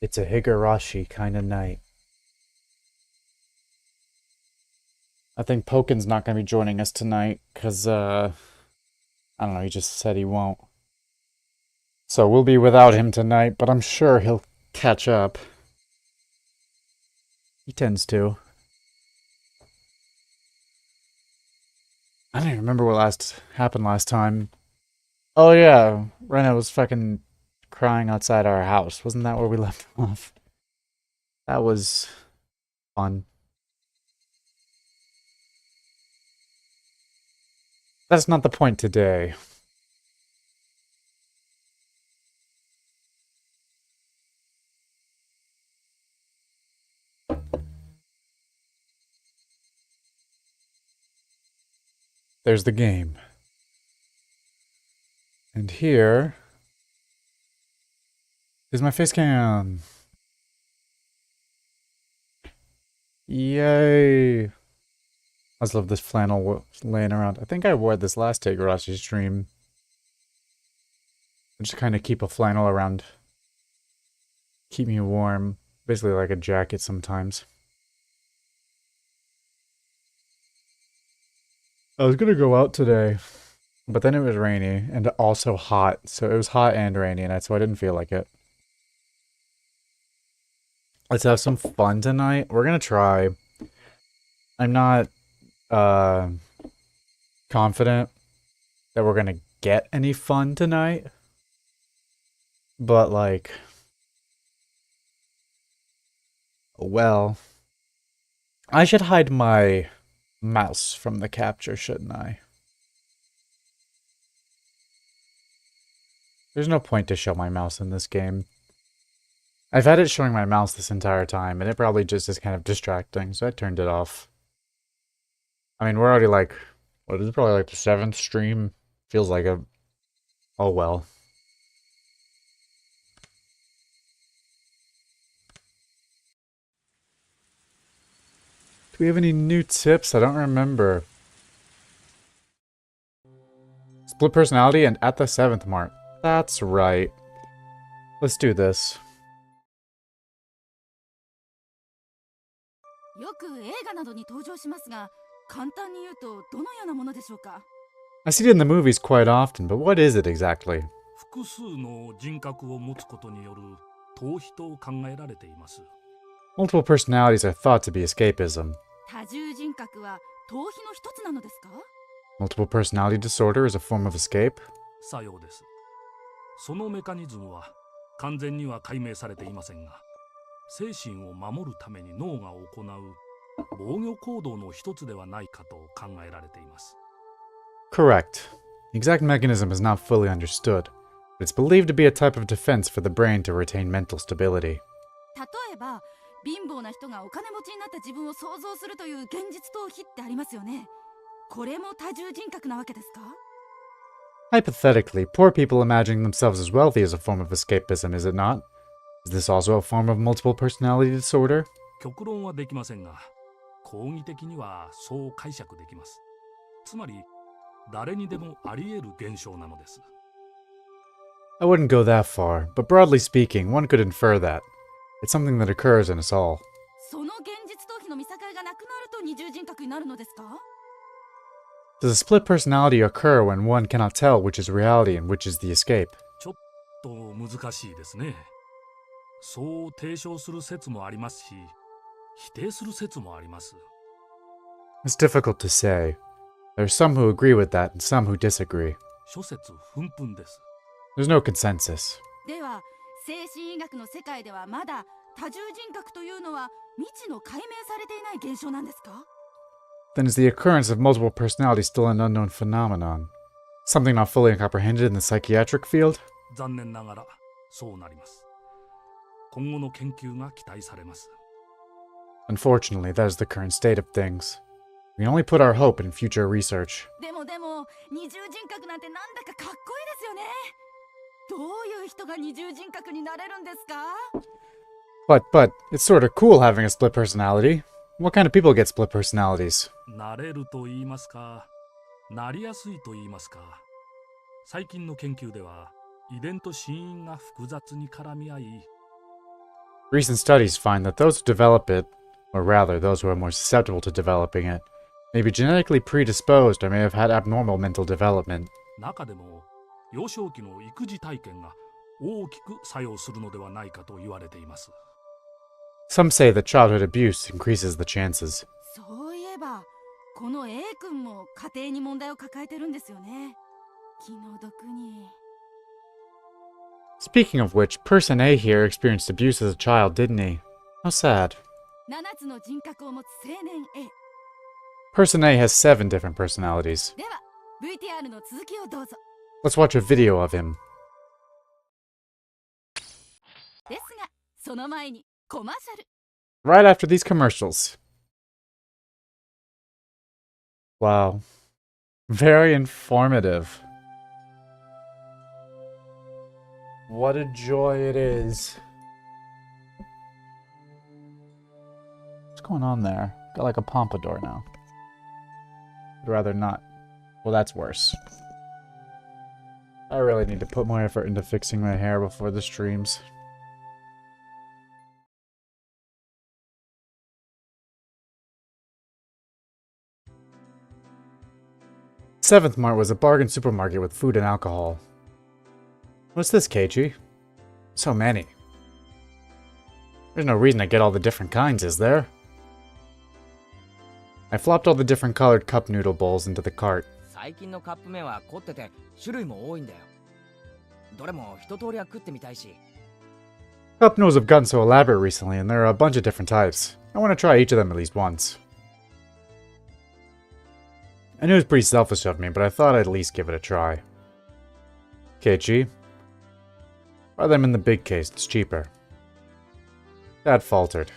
It's a Higurashi kind of night. I think Pokin's not going to be joining us tonight because, I don't know, he just said he won't. So we'll be without him tonight, but I'm sure he'll catch up. He tends to. I don't even remember what happened last time. Oh yeah, Rena was fucking crying outside our house. Wasn't that where we left off? That was fun. That's not the point today. There's the game. And here is my face cam. Yay! I just love this flannel laying around. I think I wore this last Higurashi stream. I just kind of keep a flannel around. Keep me warm. Basically like a jacket sometimes. I was gonna go out today, but then it was rainy and also hot. So it was hot and rainy, and so I didn't feel like it. Let's have some fun tonight. We're gonna try. I'm not confident that we're gonna get any fun tonight, but like, well, I should hide my mouse from the capture, shouldn't I? There's no point to show my mouse in this game. I've had it showing my mouse this entire time, and it probably just is kind of distracting, so I turned it off. I mean, we're already like, what is it, probably like the 7th stream? Feels like a... Oh well. Do we have any new tips? I don't remember. Split personality and at the 7th mark. That's right. Let's do this. よく映画などに登場しますが、簡単に言うとどのようなものでしょうか？ I see it in the movies quite often, but what is it exactly? 複数の人格を持つことによる逃避と考えられています。Multiple personalities are thought to be escapism. 多重人格は逃避の一つなのですか？ Multiple personality disorder is a form of escape? さようです。そのメカニズムは完全には解明されていませんが、精神を守るために脳が行う防御行動の一つではないかと考えられています。Correct. The exact mechanism is not fully understood, but it's believed to be a type of defense for the brain to retain mental stability. 例えば、貧乏な人がお金持ちになった自分を想像するという現実逃避ってありますよね。これも多重人格なわけですか？ Hypothetically, poor people imagining themselves as wealthy is a form of escapism, is it not? Is this also a form of multiple personality disorder? 極論はできませんが、講義的にはそう解釈できます。つまり、誰にでもあり得る現象なのです。I wouldn't go that far, but broadly speaking, one could infer that. It's something that occurs in us all. その現実逃避の見境がなくなると二重人格になるのですか？ Does a split personality occur when one cannot tell which is reality and which is the escape? ちょっと難しいですね。そう提唱する説もありますし、否定する説もあります。It's difficult to say. There are some who agree with that and some who disagree. 諸説紛々です。There's no consensus. では、精神医学の世界ではまだ多重人格というのは未知の解明されていない現象なんですか？ Then is the occurrence of multiple personalities still an unknown phenomenon? Something not fully comprehended in the psychiatric field? 残念ながらそうなります。今後の研究が期待されます。で Unfortunately, that is the current state of things. We can only put our hope in future research. も二重人格なんてなんだかかっこいいですよね。どういう人が二重人格になれるんですか？ But, it's sort of cool having a split personality. What kind of people get split personalities? なれると言いますか、なりやすいと言いますか。最近の研究では遺伝と死因が複雑に絡み合い、Recent studies find that those who develop it, or rather, those who are more susceptible to developing it, may be genetically predisposed or may have had abnormal mental development. 中でも幼少期の育児体験が大きく作用するのではないかと言われています。 Some say that childhood abuse increases the chances. そういえばこの A 君も家庭に問題を抱えてるんですよね。気の毒に。 Speaking of which, Person A here experienced abuse as a child, didn't he? How sad. 7つの人格を持つ青年 A。 Person A has 7 different personalities. では VTR の続きをどうぞ。 Let's watch a video of him. ですがその前にコマーシャル。 Right after these commercials. Wow. Very informative. What a joy it is. What's going on there? Got like a pompadour now. I'd rather not. Well, that's worse. I really need to put more effort into fixing my hair before the streams. Seventh Mart was a bargain supermarket with food and alcohol. What's this, Keiichi? So many. There's no reason to get all the different kinds, is there? I flopped all the different colored cup noodle bowls into the cart. 最近のカップ麺は凝ってて種類も多いんだよ。どれも一通りは食ってみたいし。 Cup noodles have gotten so elaborate recently, and there are a bunch of different types. I want to try each of them at least once. I knew it was pretty selfish of me, but I thought I'd at least give it a try. Keiichi, buy them in the big case, it's cheaper. Dad faltered.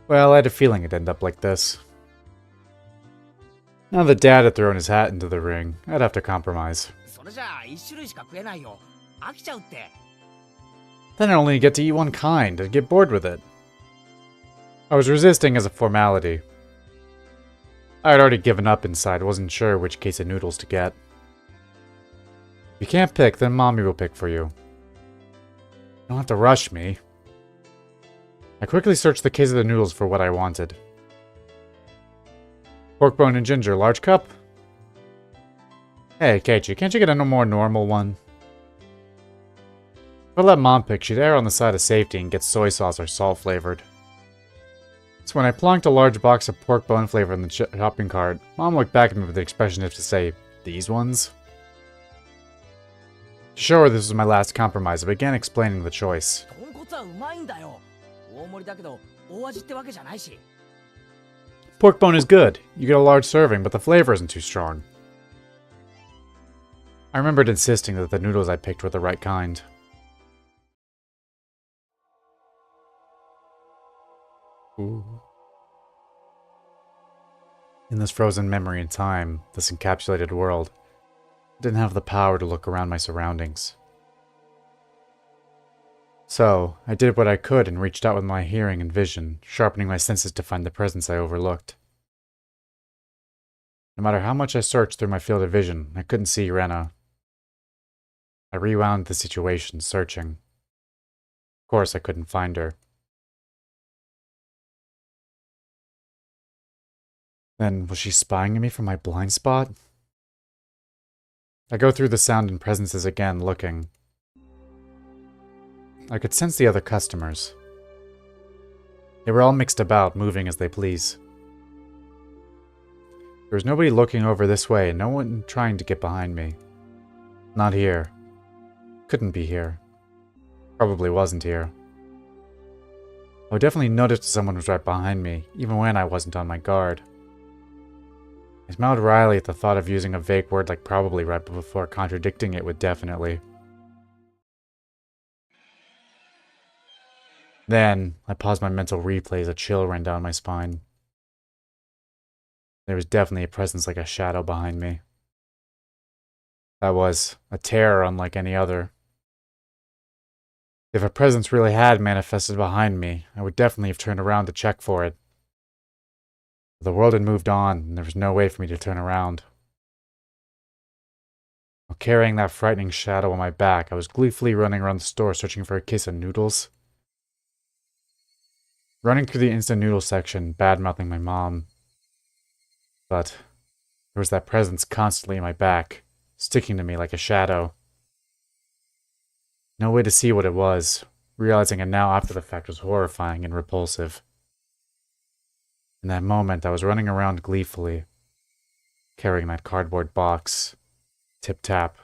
Well, I had a feeling it'd end up like this. Now that Dad had thrown his hat into the ring, I'd have to compromise. それじゃあ一種類しか食えないよ。飽きちゃうって。 Then I only get to eat one kind, I'd get bored with it. I was resisting as a formality. I had already given up inside, wasn't sure which case of noodles to get. If you can't pick, then Mommy will pick for you. You don't have to rush me. I quickly searched the case of the noodles for what I wanted. Pork bone and ginger, large cup? Hey, Keiichi, can't you get a more normal one? If I let Mom pick, she'd err on the side of safety and get soy sauce or salt flavored. So when I plonked a large box of pork bone flavor in the shopping cart, Mom looked back at me with an expression as if to say, "These ones?" To show her this was my last compromise, I began explaining the choice. 豚骨はうまいんだよ。大盛りだけど大味ってわけじゃないし。 Pork bone is good. You get a large serving, but the flavor isn't too strong. I remembered insisting that the noodles I picked were the right kind. Ooh. In this frozen memory and time, this encapsulated world, I didn't have the power to look around my surroundings. So, I did what I could and reached out with my hearing and vision, sharpening my senses to find the presence I overlooked. No matter how much I searched through my field of vision, I couldn't see Rena. I rewound the situation, searching. Of course, I couldn't find her. Then, was she spying at me from my blind spot? I go through the sound and presences again, looking. I could sense the other customers. They were all mixed about, moving as they please. There was nobody looking over this way, and no one trying to get behind me. Not here. Couldn't be here. Probably wasn't here. I would definitely notice if someone was right behind me, even when I wasn't on my guard. I smiled wryly at the thought of using a vague word like probably right before contradicting it with definitely. Then, I paused my mental replay as a chill ran down my spine. There was definitely a presence like a shadow behind me. That was a terror unlike any other. If a presence really had manifested behind me, I would definitely have turned around to check for it. The world had moved on, and there was no way for me to turn around. While carrying that frightening shadow on my back, I was gleefully running around the store searching for a case of noodles. running through the instant noodle section, bad-mouthing my mom. But there was that presence constantly in my back, sticking to me like a shadow. No way to see what it was. Realizing it now after the fact was horrifying and repulsive. In that moment, I was running around gleefully, carrying that cardboard box. Tip-tap.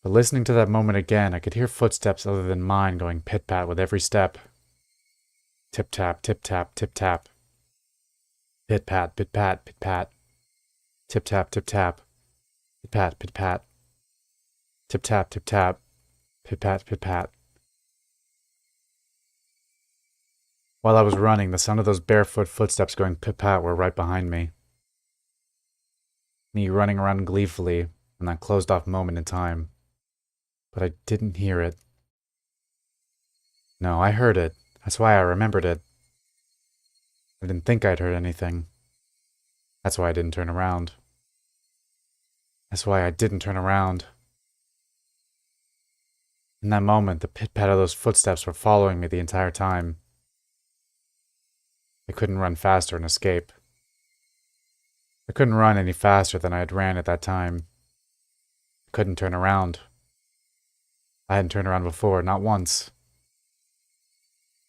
But listening to that moment again, I could hear footsteps other than mine going pit-pat with every step. Tip-tap, tip-tap, tip-tap. Pit-pat, pit-pat, pit-pat. Tip-tap, tip-tap. Pit-pat, pit-pat. Tip-tap, tip-tap. Pit-pat, pit-pat. While I was running, the sound of those barefoot footsteps going pit-pat were right behind me. Me running around gleefully in that closed-off moment in time. But I didn't hear it. No, I heard it. That's why I remembered it. I didn't think I'd heard anything. That's why I didn't turn around. That's why I didn't turn around. In that moment, the pit-pat of those footsteps were following me the entire time. I couldn't run faster and escape. I couldn't run any faster than I had ran at that time. I couldn't turn around. I hadn't turned around before, not once.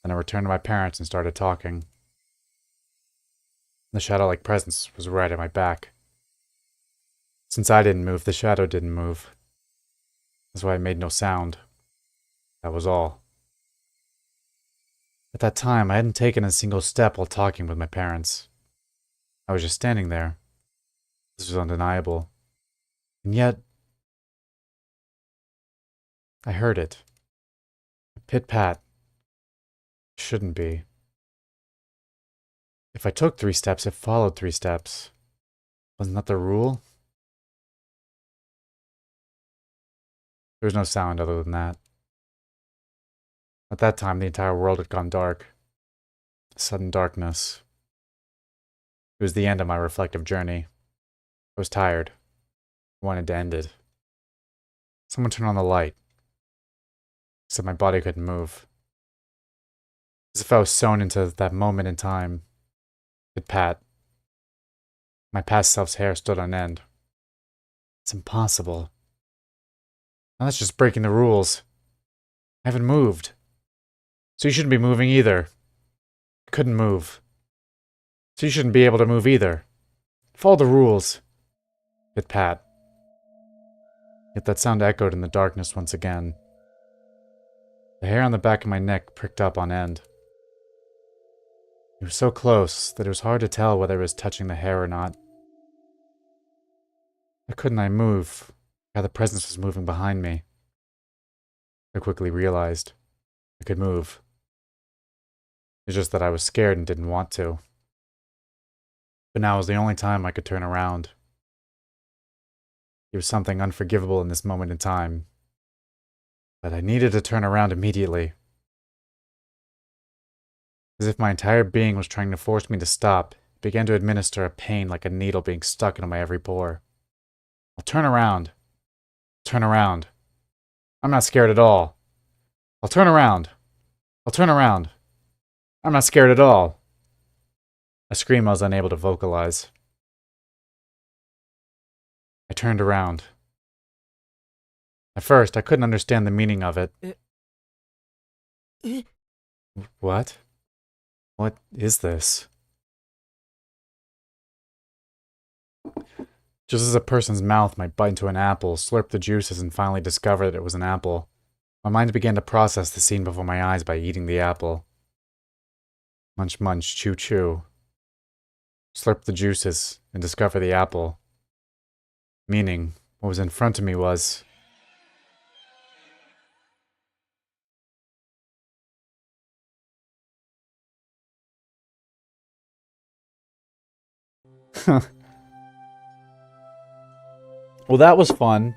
Then I returned to my parents and started talking. The shadow-like presence was right at my back. Since I didn't move, the shadow didn't move. That's why I made no sound. That was all. At that time, I hadn't taken a single step while talking with my parents. I was just standing there. This was undeniable. And yet, I heard it. Pit-pat. Shouldn't be. If I took 3 steps, it followed 3 steps. Wasn't that the rule? There was no sound other than that. At that time, the entire world had gone dark. Sudden darkness. It was the end of my reflective journey. I was tired. I wanted to end it. Someone turned on the light. Except my body couldn't move. As if I was sewn into that moment in time. Pit-pat. My past self's hair stood on end. It's impossible. Now that's just breaking the rules. I haven't moved. So you shouldn't be moving either. I couldn't move. So you shouldn't be able to move either. Follow the rules. Pit-pat. Yet that sound echoed in the darkness once again. The hair on the back of my neck pricked up on end. It was so close that it was hard to tell whether it was touching the hair or not. Why couldn't I move? How the presence was moving behind me. I quickly realized I could move. It's just that I was scared and didn't want to. But now was the only time I could turn around. There was something unforgivable in this moment in time. But I needed to turn around immediately. As if my entire being was trying to force me to stop, it began to administer a pain like a needle being stuck into my every pore. I'll turn around. Turn around. I'm not scared at all. I'll turn around. I'll turn around. I'm not scared at all. A scream I was unable to vocalize. I turned around. At first, I couldn't understand the meaning of it. What? What is this? Just as a person's mouth might bite into an apple, slurp the juices, and finally discover that it was an apple, my mind began to process the scene before my eyes by eating the apple. Munch, munch, chew, chew. Slurp the juices and discover the apple. Meaning, what was in front of me was... Well, that was fun.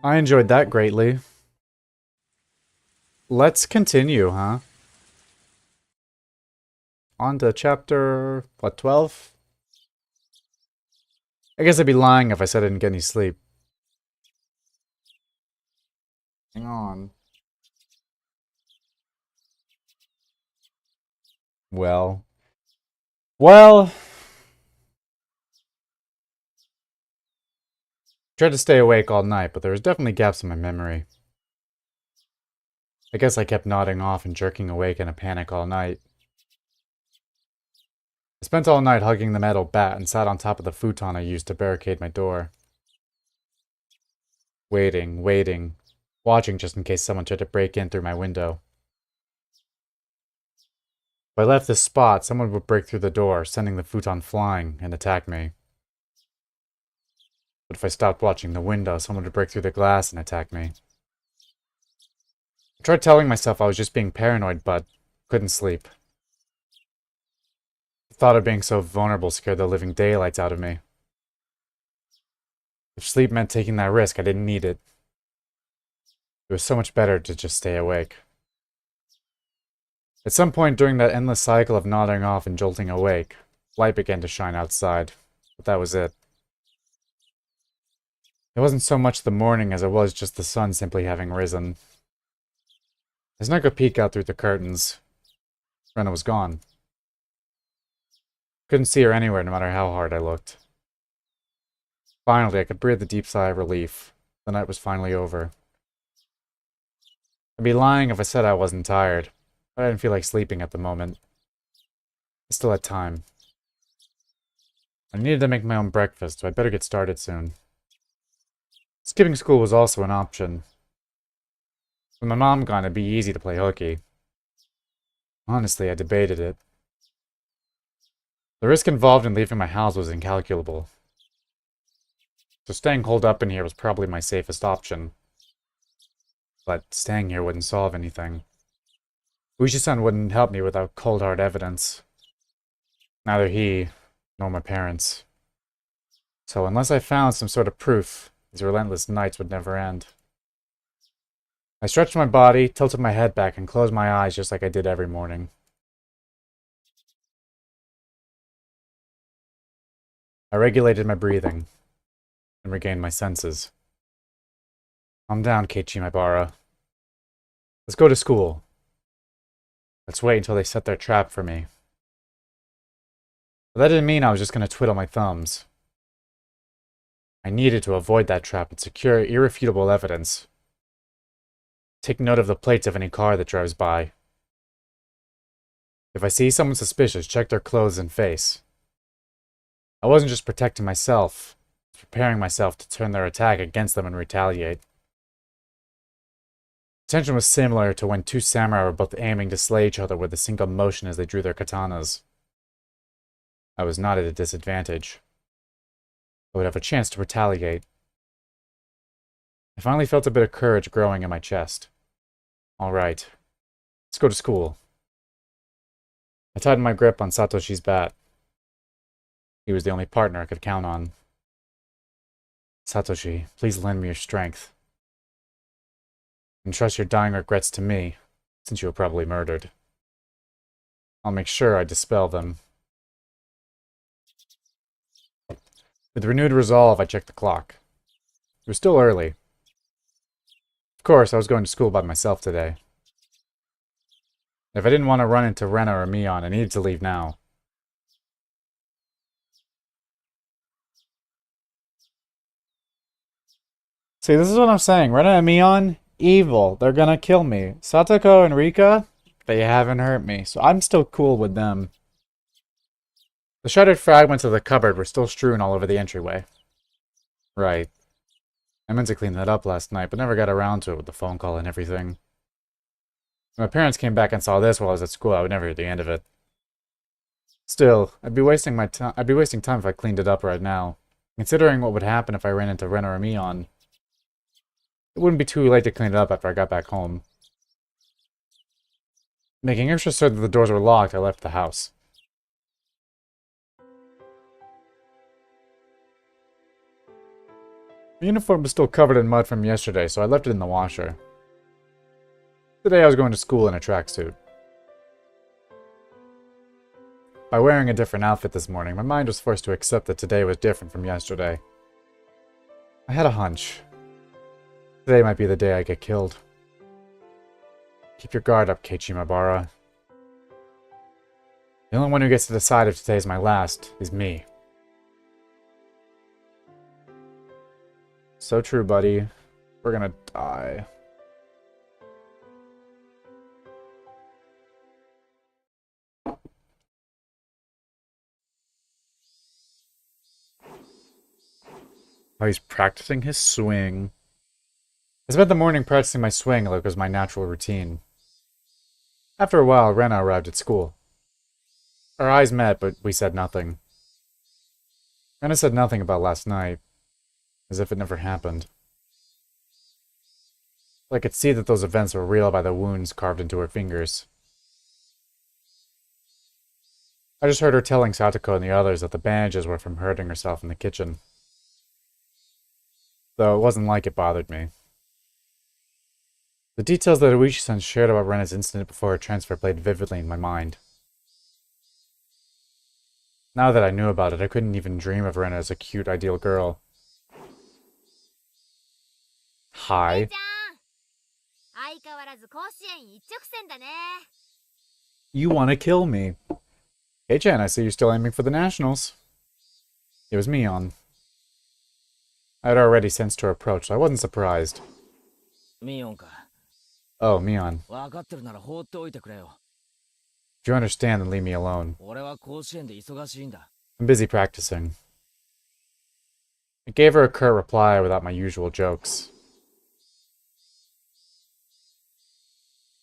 I enjoyed that greatly. Let's continue, huh? On to chapter, what, 12? I guess I'd be lying if I said I didn't get any sleep. Hang on. Well. Well. Tried to stay awake all night, but there was definitely gaps in my memory. I guess I kept nodding off and jerking awake in a panic all night. I spent all night hugging the metal bat and sat on top of the futon I used to barricade my door. Waiting, watching just in case someone tried to break in through my window. If I left this spot, someone would break through the door, sending the futon flying, and attack me. But if I stopped watching the window, someone would break through the glass and attack me. I tried telling myself I was just being paranoid, but couldn't sleep. The thought of being so vulnerable scared the living daylights out of me. If sleep meant taking that risk, I didn't need it. It was so much better to just stay awake. At some point during that endless cycle of nodding off and jolting awake, light began to shine outside, but that was it. It wasn't so much the morning as it was just the sun simply having risen. I snuck a peek out through the curtains. Rena was gone. Couldn't see her anywhere no matter how hard I looked. Finally, I could breathe a deep sigh of relief. The night was finally over. I'd be lying if I said I wasn't tired, but I didn't feel like sleeping at the moment. I still had time. I needed to make my own breakfast, so I'd better get started soon. Skipping school was also an option. With my mom gone, it'd be easy to play hooky. Honestly, I debated it. The risk involved in leaving my house was incalculable. So staying holed up in here was probably my safest option. But staying here wouldn't solve anything. Uchi-san wouldn't help me without cold hard evidence. Neither he, nor my parents. So unless I found some sort of proof, these relentless nights would never end. I stretched my body, tilted my head back, and closed my eyes just like I did every morning. I regulated my breathing, and regained my senses. Calm down, Keiichi Maibara. Let's go to school. Let's wait until they set their trap for me. But that didn't mean I was just going to twiddle my thumbs. I needed to avoid that trap and secure irrefutable evidence. Take note of the plates of any car that drives by. If I see someone suspicious, check their clothes and face. I wasn't just protecting myself, I was preparing myself to turn their attack against them and retaliate. The tension was similar to when two samurai were both aiming to slay each other with a single motion as they drew their katanas. I was not at a disadvantage. I would have a chance to retaliate. I finally felt a bit of courage growing in my chest. All right, let's go to school. I tightened my grip on Satoshi's bat. He was the only partner I could count on. Satoshi, please lend me your strength. And trust your dying regrets to me, since you were probably murdered. I'll make sure I dispel them. With renewed resolve, I checked the clock. It was still early. Of course, I was going to school by myself today. If I didn't want to run into Rena or Mion, I needed to leave now. See, this is what I'm saying. Rena and Mion, evil. They're gonna kill me. Satoko and Rika, they haven't hurt me, so I'm still cool with them. The shattered fragments of the cupboard were still strewn all over the entryway. Right. I meant to clean that up last night, but never got around to it with the phone call and everything. If my parents came back and saw this while I was at school, I would never hear the end of it. Still, I'd be wasting time if I cleaned it up right now. Considering what would happen if I ran into Ren or Mion, it wouldn't be too late to clean it up after I got back home. Making extra certain that the doors were locked, I left the house. The uniform was still covered in mud from yesterday, so I left it in the washer. Today I was going to school in a tracksuit. By wearing a different outfit this morning, my mind was forced to accept that today was different from yesterday. I had a hunch. Today might be the day I get killed. Keep your guard up, Keiichi Maibara. The only one who gets to decide if today's my last is me. So true, buddy. We're gonna die. Oh, he's practicing his swing. I spent the morning practicing my swing like it was my natural routine. After a while, Rena arrived at school. Our eyes met, but we said nothing. Rena said nothing about last night, as if it never happened. I could see that those events were real by the wounds carved into her fingers. I just heard her telling Satoko and the others that the bandages were from hurting herself in the kitchen. Though it wasn't like it bothered me. The details that Uishi-san shared about Rena's incident before her transfer played vividly in my mind. Now that I knew about it, I couldn't even dream of Rena as a cute, ideal girl. Hi. You want to kill me. Hey, Chan, I see you're still aiming for the Nationals. It was Mion. I had already sensed her approach, so I wasn't surprised. Oh, Mion. If you understand, then leave me alone. I'm busy practicing. I gave her a curt reply without my usual jokes.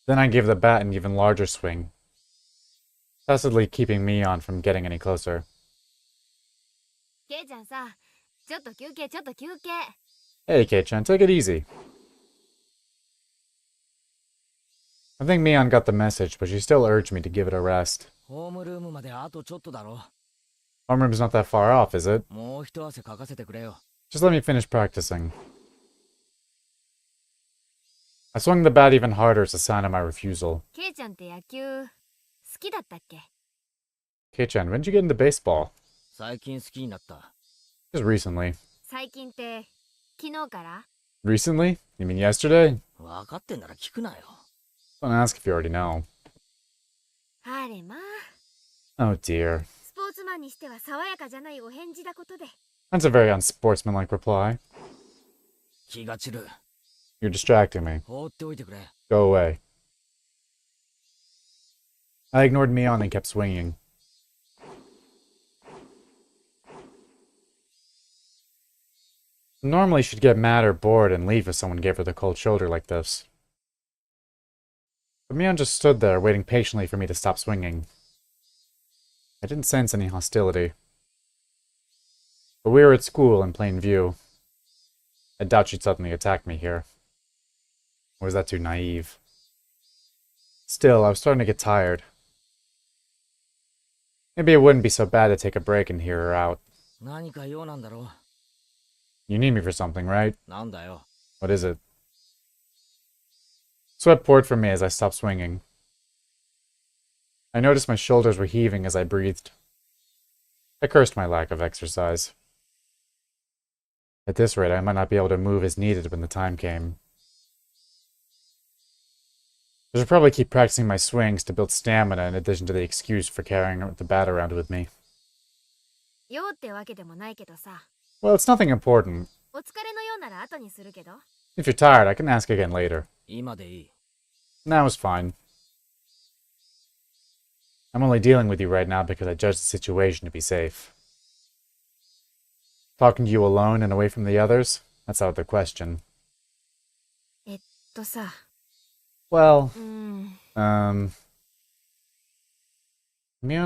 Then I gave the bat an even larger swing, tacitly keeping Mion from getting any closer. Hey, Kei-chan, take it easy. I think Mion got the message, but she still urged me to give it a rest. Homeroom's not that far off, is it? Just let me finish practicing. I swung the bat even harder as a sign of my refusal. Kei-chan, when did you get into baseball? Just recently. Recently? You mean yesterday? Don't ask if you already know. Oh dear. That's a very unsportsmanlike reply. You're distracting me. Go away. I ignored Mion and kept swinging. Normally she'd get mad or bored and leave if someone gave her the cold shoulder like this. But Mion just stood there, waiting patiently for me to stop swinging. I didn't sense any hostility. But we were at school in plain view. I doubt she'd suddenly attack me here. Or was that too naive? Still, I was starting to get tired. Maybe it wouldn't be so bad to take a break and hear her out. You need me for something, right? What is it? Sweat poured from me as I stopped swinging. I noticed my shoulders were heaving as I breathed. I cursed my lack of exercise. At this rate, I might not be able to move as needed when the time came. I should probably keep practicing my swings to build stamina in addition to the excuse for carrying the bat around with me. Well, it's nothing important. If you're tired, I can ask again later. That was fine. I'm only dealing with you right now because I judge the situation to be safe. Talking to you alone and away from the others? That's out of the question. Well, Mion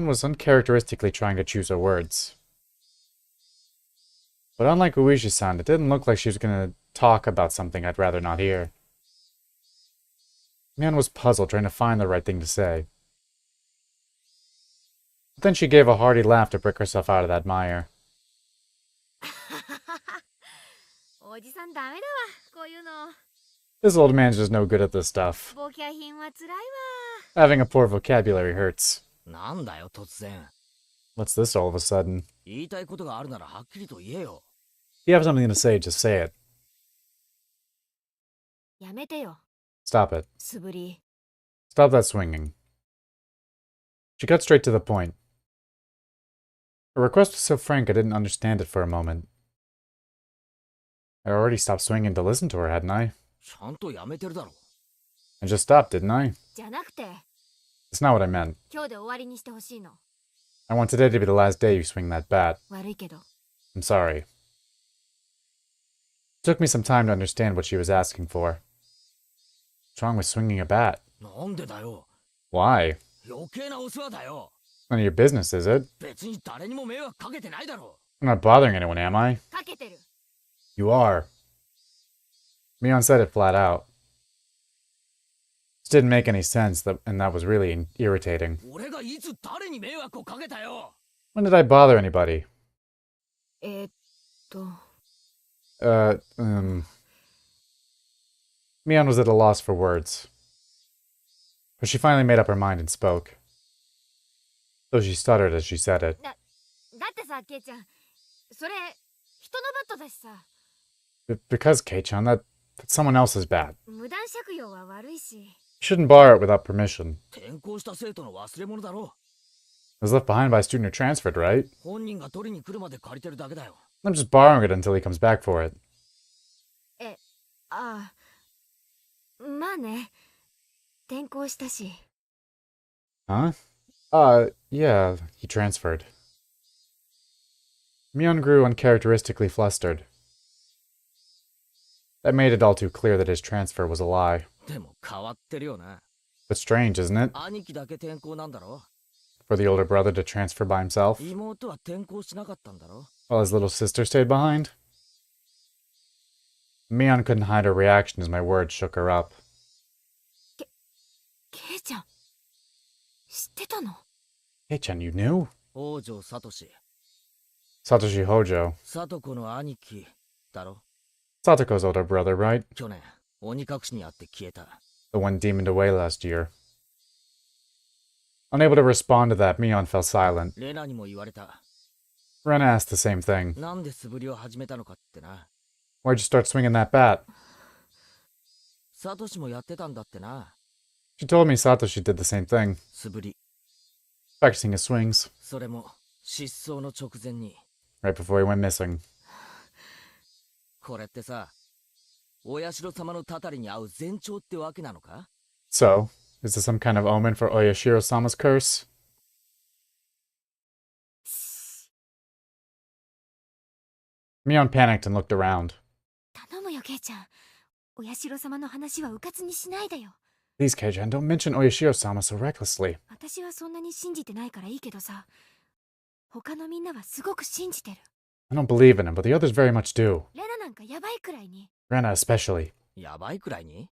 was uncharacteristically trying to choose her words. But unlike Uishi-san, it didn't look like she was going to talk about something I'd rather not hear. Mion was puzzled, trying to find the right thing to say. But then she gave a hearty laugh to break herself out of that mire. This old man's just no good at this stuff. Having a poor vocabulary hurts. What's this all of a sudden? You have something to say, just say it. Stop it. Stop that swinging. She got straight to the point. Her request was so frank I didn't understand it for a moment. I already stopped swinging to listen to her, hadn't I? ちゃんとやめてるだろ。 I just stopped, didn't I? じゃなくて That's not what I meant. 今日で終わりにしてほしいの。 I want today to be the last day you swing that bat. 悪いけど I'm sorry. It took me some time to understand what she was asking for. What's wrong with swinging a bat? なんでだよ。 Why? 余計なお世話だよ。 None of your business, is it? 別に誰にも迷惑かけてないだろ。 I'm not bothering anyone, am I? かけてる。 You are. Mion said it flat out. This didn't make any sense, and that was really irritating. 俺がいつ誰に迷惑をかけたよ。 When did I bother anybody? と Mion was at a loss for words. But she finally made up her mind and spoke. Though she stuttered as she said it. だってさ、ケイちゃん、それ人のバットだしさ。 Because, Kei-chan, that's someone else's bat. 無断借用は悪いし。 You shouldn't borrow it without permission. 転校した生徒の忘れ物だろ。 It was left behind by a student who transferred, right? 本人が取りに来るまで借りてるだけだよ。 I'm just borrowing it until he comes back for it. ああ、まあね。転校したし。 Huh? Yeah, he transferred. Mion grew uncharacteristically flustered. That made it all too clear that his transfer was a lie. でも変わってるよな。 But strange, isn't it? 兄貴だけ転校なんだろ。 For the older brother to transfer by himself, 妹は転校しなかったんだろ。 while his little sister stayed behind? Mion couldn't hide her reaction as my words shook her up. ケイちゃん、知ってたの？ Hey-chan, you knew? 王女サトシ。 Satoshi Hojo. サトコの兄貴だろ。 Satoko's older brother, right? 去年、鬼隠しにあって消えた。 The one demoned away last year. Unable to respond to that, Mion fell silent. レナにも言われた。 Rena asked the same thing. なんで素振りを始めたのかってな。 Why'd you start swinging that bat? サトシもやってたんだってな。 She told me Satoshi did the same thing, 素振り。 practicing his swings, それも失踪の直前に。 right before he went missing. これってさ、お社様のたたりに合う前兆ってわけなのか？ So, is this some kind of omen for Oyashiro-sama's curse? Mion panicked and looked around. 頼むよ、ケイちゃん。お社様の話はうかつにしないでよ。 Please, Kei-chan, don't mention Oyashiro-sama so recklessly. 私はそんなに信じてないからいいけどさ。他のみんなはすごく信じてる。 I don't believe in him, but the others very much do. レナなんかやばいくらいに。 Rena especially. やばいくらいに？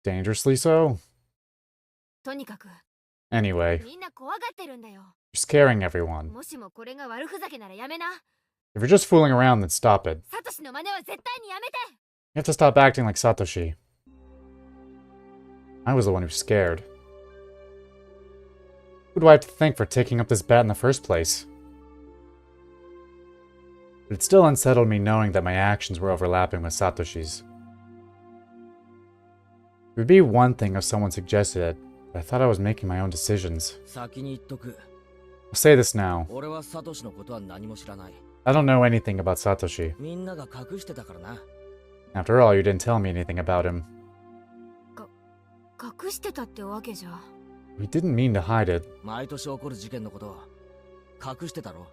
Dangerously so? とにかく、 Anyway, みんな怖がってるんだよ。 you're scaring everyone. もしもこれが悪ふざけならやめな。 If you're just fooling around, then stop it. サトシの真似は絶対にやめて。 You have to stop acting like Satoshi. I was the one who was scared. Who do I have to thank for taking up this bat in the first place? But it still unsettled me knowing that my actions were overlapping with Satoshi's. It would be one thing if someone suggested it, but I thought I was making my own decisions. 先に言っとく。 I'll say this now. 俺はサトシのことは何も知らない。 I don't know anything about Satoshi. みんなが隠してたからな。 After all, you didn't tell me anything about him. 隠してたってわけじゃ。 We didn't mean to hide it. 毎年起こる事件のこと隠してたろ。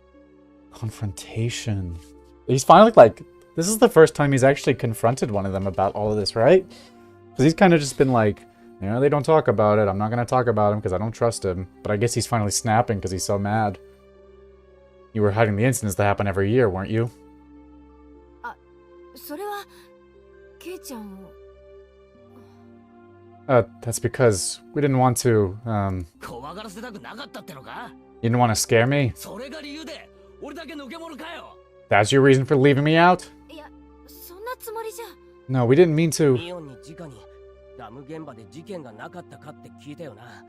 Confrontation. He's finally like, this is the first time he's actually confronted one of them about all of this, right? Because he's kind of just been like, you know, they don't talk about it. I'm not going to talk about him because I don't trust him. But I guess he's finally snapping because he's so mad. You were hiding the incidents that happen every year, weren't you? それは、ケイちゃんを。That's because we didn't want to, 怖がらせたくなかったってのか？ you didn't want to scare me? それが理由で俺だけ抜け者かよ。 That's your reason for leaving me out? いや、そんなつもりじゃ。 No, we didn't mean to. ミオンに直にダム現場で事件がなかったかって聞いたよな。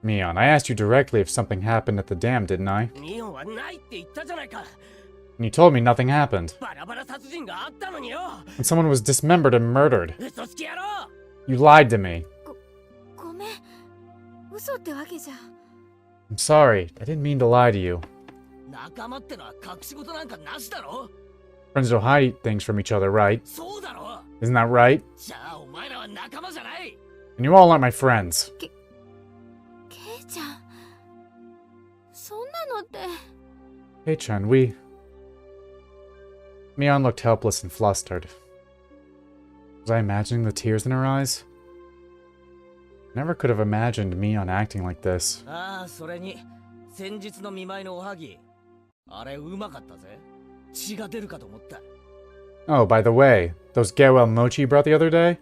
Mion, I asked you directly if something happened at the dam, didn't I? ミオンはないって言ったじゃないか。 And you told me nothing happened. バラバラ殺人があったのによ。 And someone was dismembered and murdered. 嘘つき野郎。 You lied to me. ごめん。嘘ってわけじゃ。I'm sorry. I didn't mean to lie to you. 仲間ってのは隠し事なんかなしだろ Friends don't hide things from each other, right? そうだろ Isn't that right? じゃあお前らは仲間じゃない And you all aren't my friends. ケイちゃん、そんなのって。 Hey, Chun, Mion looked helpless and flustered. Was I imagining the tears in her eyes? Never could have imagined Mion acting like this. ああ、それに先日の見舞いのおはぎあれうまかったぜ血が出るかと思った Oh, by the way, those Garewell mochi you brought the other day?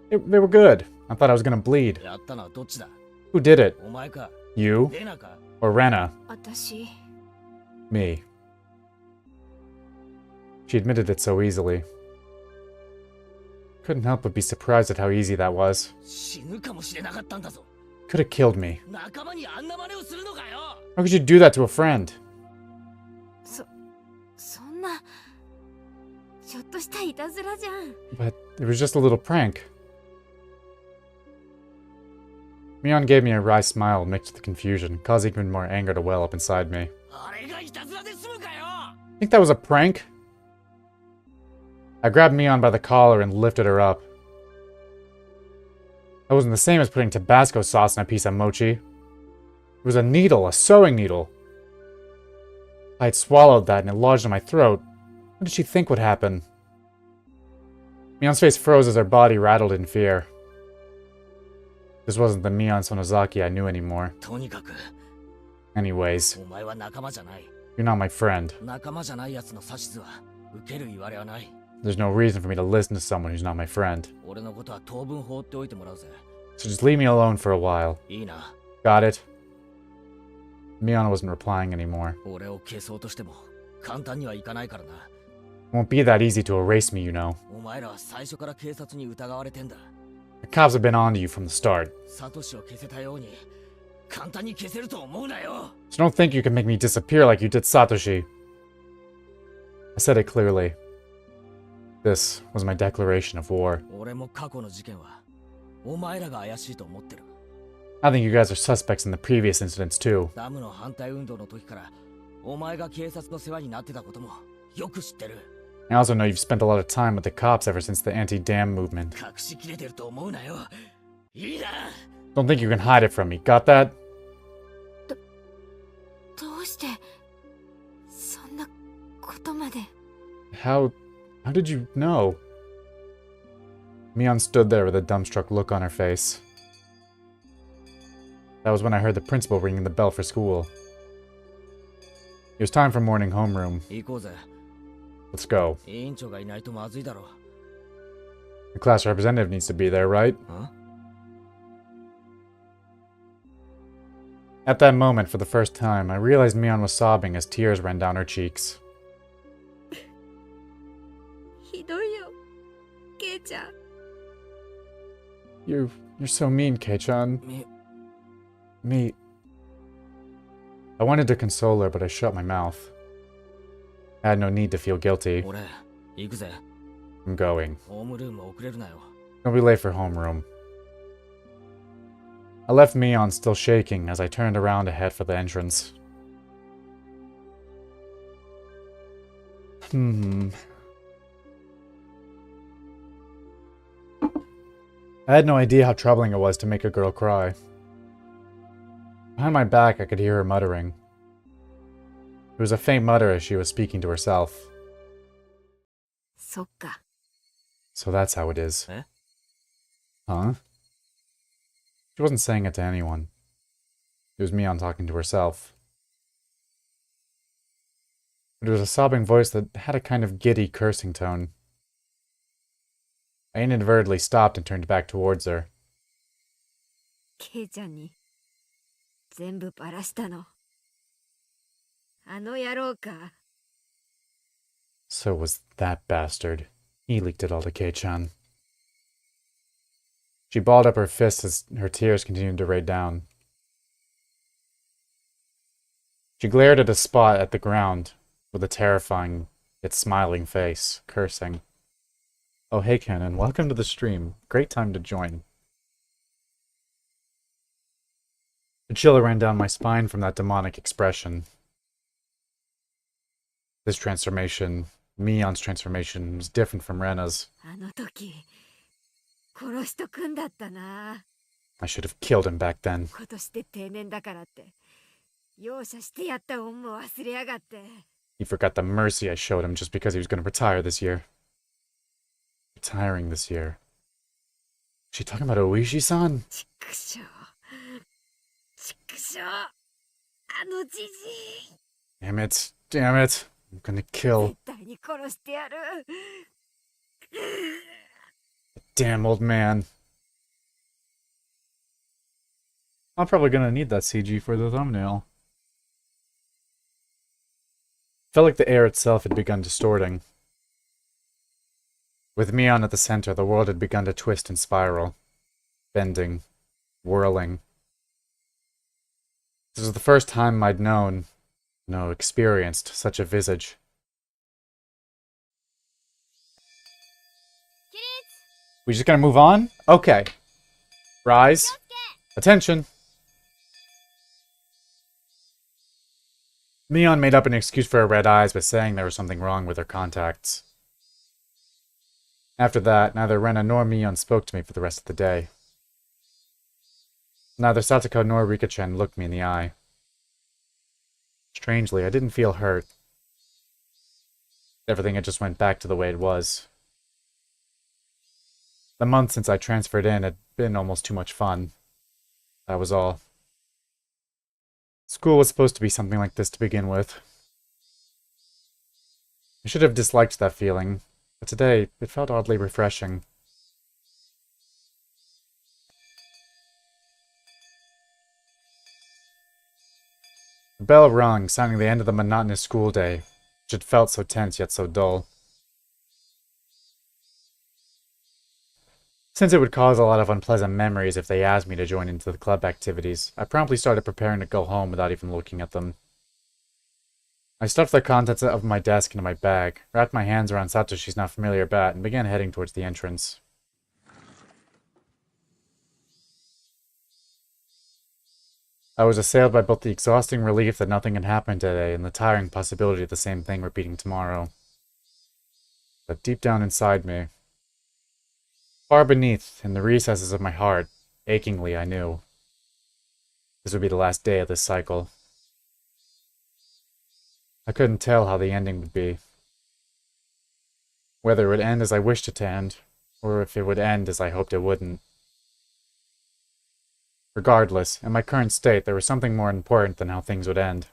They were good. I thought I was gonna bleed. やったのはどっちだ Who did it? お前か You? レナか Or Rena? 私、 Me. She admitted it so easily. Couldn't help but be surprised at how easy that was. 死ぬかもしれなかったんだぞ Could have killed me. 仲間にあんな真似をするのかよ How could you do that to a friend? そんな。ちょっとしたいたずらじゃん。 But it was just a little prank. Mion gave me a wry smile mixed with confusion, causing even more anger to well up inside me. あれがいたずらで済むかよ Think that was a prank? I grabbed Mion by the collar and lifted her up. That wasn't the same as putting Tabasco sauce in a piece of mochi. It was a needle, a sewing needle. I had swallowed that and it lodged in my throat. What did she think would happen? Mion's face froze as her body rattled in fear. This wasn't the Mion Sonozaki I knew anymore. とにかく Anyways, お前は仲間じゃない you're not my friend. 仲間じゃない奴の指図は受ける言われはない There's no reason for me to listen to someone who's not my friend. 俺のことは当分放っておいてもらうぜ So just leave me alone for a while. いいな Got it? Mion wasn't replying anymore. 俺を消そうとしても簡単にはいかないからな It won't be that easy to erase me, you know. お前らは最初から警察に疑われてんだ The cops have been on to you from the start. サトシを消せたように簡単に消せると思うなよ So don't think you can make me disappear like you did Satoshi. I said it clearly. This was my declaration of war. 俺も過去の事件はお前らが怪しいと思ってる I think you guys are suspects in the previous incidents too. ダムの反対運動の時からお前が警察の世話になってたこともよく知ってる I also know you've spent a lot of time with the cops ever since the anti-dam movement. 隠しきれてると思うなよいいな Don't think you can hide it from me, got that? どうしてそんなことまで。 How did you know? Mion stood there with a dumbstruck look on her face. That was when I heard the principal ringing the bell for school. It was time for morning homeroom. 行こうぜ Let's go. 委員長がいないとまずいだろ The class representative needs to be there, right? ん At that moment, for the first time, I realized Mion was sobbing as tears ran down her cheeks. ひどいよ、ケイちゃん。 You're so mean, Kei-chan. み Me. I wanted to console her, but I shut my mouth. I had no need to feel guilty. 俺行くぜ I'm going. ホームルーム遅れるなよ Don't be late for homeroom. I left Mion still shaking as I turned around to head for the entrance. I had no idea how troubling it was to make a girl cry. Behind my back, I could hear her muttering. It was a faint mutter as she was speaking to herself. そっか。 So that's how it is. Eh? Huh? She wasn't saying it to anyone. It was Mion talking to herself. But it was a sobbing voice that had a kind of giddy cursing tone. I inadvertently stopped and turned back towards her. ケイちゃんに全部バラしたの。あの野郎か。 So was that bastard. He leaked it all to Kei-chan. She balled up her fists as her tears continued to rain down. She glared at a spot at the ground with a terrifying yet smiling face, cursing. Oh, hey, Kenan. Welcome to the stream. Great time to join. A chill ran down my spine from that demonic expression. This transformation, Mion's transformation, was different from Rena's. あの時殺しとくんだったな。 I should have killed him back then. 今年で定年だからって容赦してやった恩も忘れやがって。 He forgot the mercy I showed him just because he was going to retire this year. Retiring this year. Is she talking about Oishi-san? ちくしょう。ちくしょう。あのじじい。 Damn it. Damn it. I'm gonna kill. 絶対に殺してやる。 Damn old man. I'm probably gonna need that CG for the thumbnail. Felt like the air itself had begun distorting. With Mion at the center, the world had begun to twist and spiral. Bending. Whirling. This was the first time I'd experienced such a visage. We just gonna move on? Okay. Rise. Attention. Mion made up an excuse for her red eyes by saying there was something wrong with her contacts. After that, neither Rena nor Mion spoke to me for the rest of the day. Neither Satoko nor Rika-chan looked me in the eye. Strangely, I didn't feel hurt. Everything had just went back to the way it was. The month since I transferred in had been almost too much fun. That was all. School was supposed to be something like this to begin with. I should have disliked that feeling, but today it felt oddly refreshing. The bell rung, sounding the end of the monotonous school day, which had felt so tense yet so dull. Since it would cause a lot of unpleasant memories if they asked me to join into the club activities, I promptly started preparing to go home without even looking at them. I stuffed the contents of my desk into my bag, wrapped my hands around Satoshi's not familiar bat, and began heading towards the entrance. I was assailed by both the exhausting relief that nothing had happened today and the tiring possibility of the same thing repeating tomorrow. But deep down inside me, far beneath, in the recesses of my heart, achingly I knew this would be the last day of this cycle. I couldn't tell how the ending would be. Whether it would end as I wished it to end, or if it would end as I hoped it wouldn't. Regardless, in my current state, there was something more important than how things would end.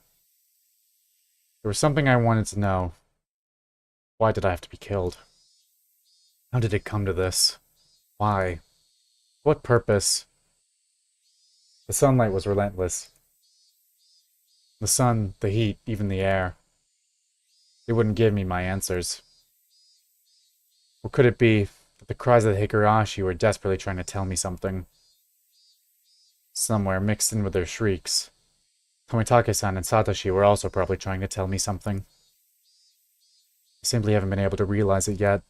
There was something I wanted to know. Why did I have to be killed? How did it come to this? Why? What purpose? The sunlight was relentless. The sun, the heat, even the air. They wouldn't give me my answers. Or could it be that the cries of the Higurashi were desperately trying to tell me something? Somewhere, mixed in with their shrieks, Tomitake-san and Satoshi were also probably trying to tell me something. I simply haven't been able to realize it yet.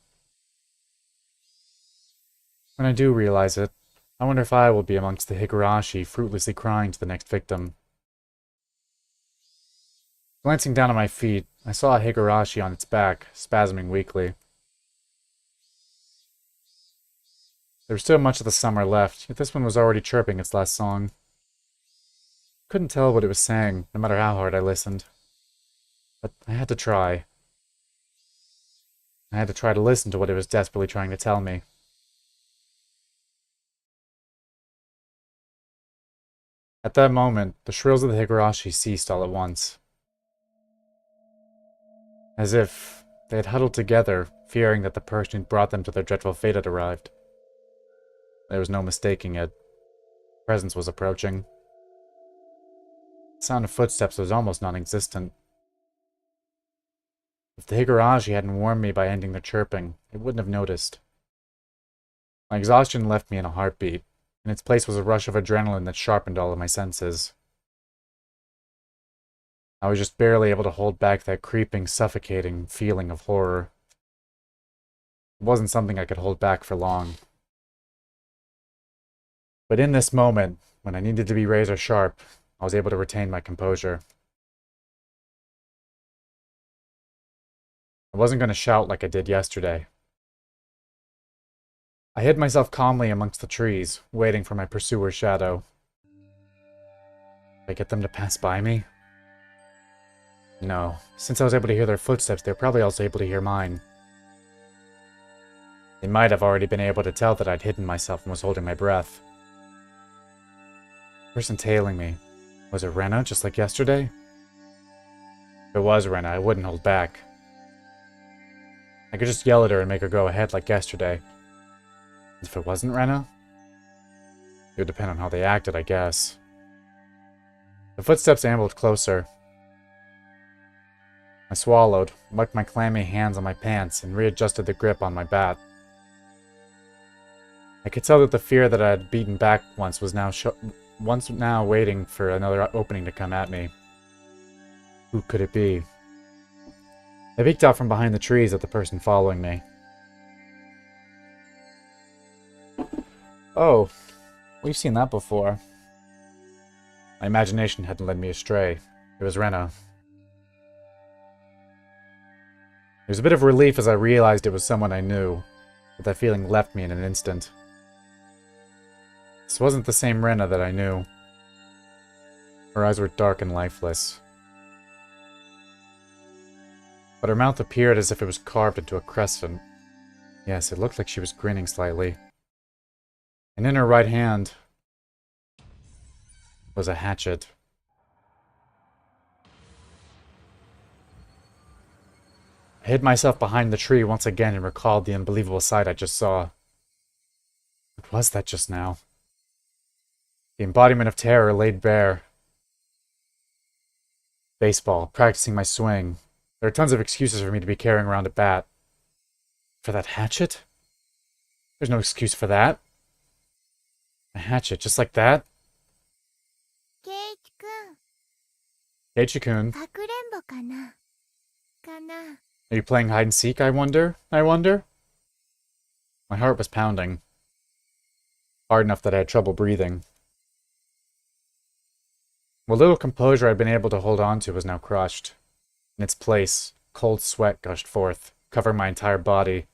When I do realize it, I wonder if I will be amongst the Higurashi fruitlessly crying to the next victim. Glancing down at my feet, I saw a Higurashi on its back, spasming weakly. There was still much of the summer left, yet this one was already chirping its last song. Couldn't tell what it was saying, no matter how hard I listened. But I had to try. I had to try to listen to what it was desperately trying to tell me. At that moment, the shrills of the Higurashi ceased all at once. As if they had huddled together, fearing that the person who brought them to their dreadful fate had arrived. There was no mistaking it. Presence was approaching. The sound of footsteps was almost non-existent. If the Higurashi hadn't warned me by ending their chirping, I wouldn't have noticed. My exhaustion left me in a heartbeat. In its place was a rush of adrenaline that sharpened all of my senses. I was just barely able to hold back that creeping, suffocating feeling of horror. It wasn't something I could hold back for long. But in this moment, When I needed to be razor sharp, I was able to retain my composure. I wasn't going to shout like I did yesterday. I hid myself calmly amongst the trees, waiting for my pursuer's shadow. Did I get them to pass by me? No. Since I was able to hear their footsteps, they were probably also able to hear mine. They might have already been able to tell that I'd hidden myself and was holding my breath. The person tailing me. Was it Rena, just like yesterday? If it was Rena, I wouldn't hold back. I could just yell at her and make her go ahead like yesterday. If it wasn't Rena, it would depend on how they acted, I guess. The footsteps ambled closer. I swallowed, wiped my clammy hands on my pants, and readjusted the grip on my bat. I could tell that the fear that I had beaten back once was now waiting for another opening to come at me. Who could it be? I peeked out from behind the trees at the person following me. Oh, we've seen that before. My imagination hadn't led me astray. It was Rena. There was a bit of relief as I realized it was someone I knew, but that feeling left me in an instant. This wasn't the same Rena that I knew. Her eyes were dark and lifeless. But her mouth appeared as if it was carved into a crescent. Yes, it looked like she was grinning slightly. And in her right hand was a hatchet. I hid myself behind the tree once again and recalled the unbelievable sight I just saw. What was that just now? The embodiment of terror laid bare. Baseball, practicing my swing. There are tons of excuses for me to be carrying around a bat. For that hatchet? There's no excuse for that. A hatchet, just like that? Keiichi-kun. Are you playing hide and seek, I wonder? I wonder? My heart was pounding. Hard enough that I had trouble breathing. What little composure I'd been able to hold on to was now crushed. In its place, cold sweat gushed forth, covering my entire body,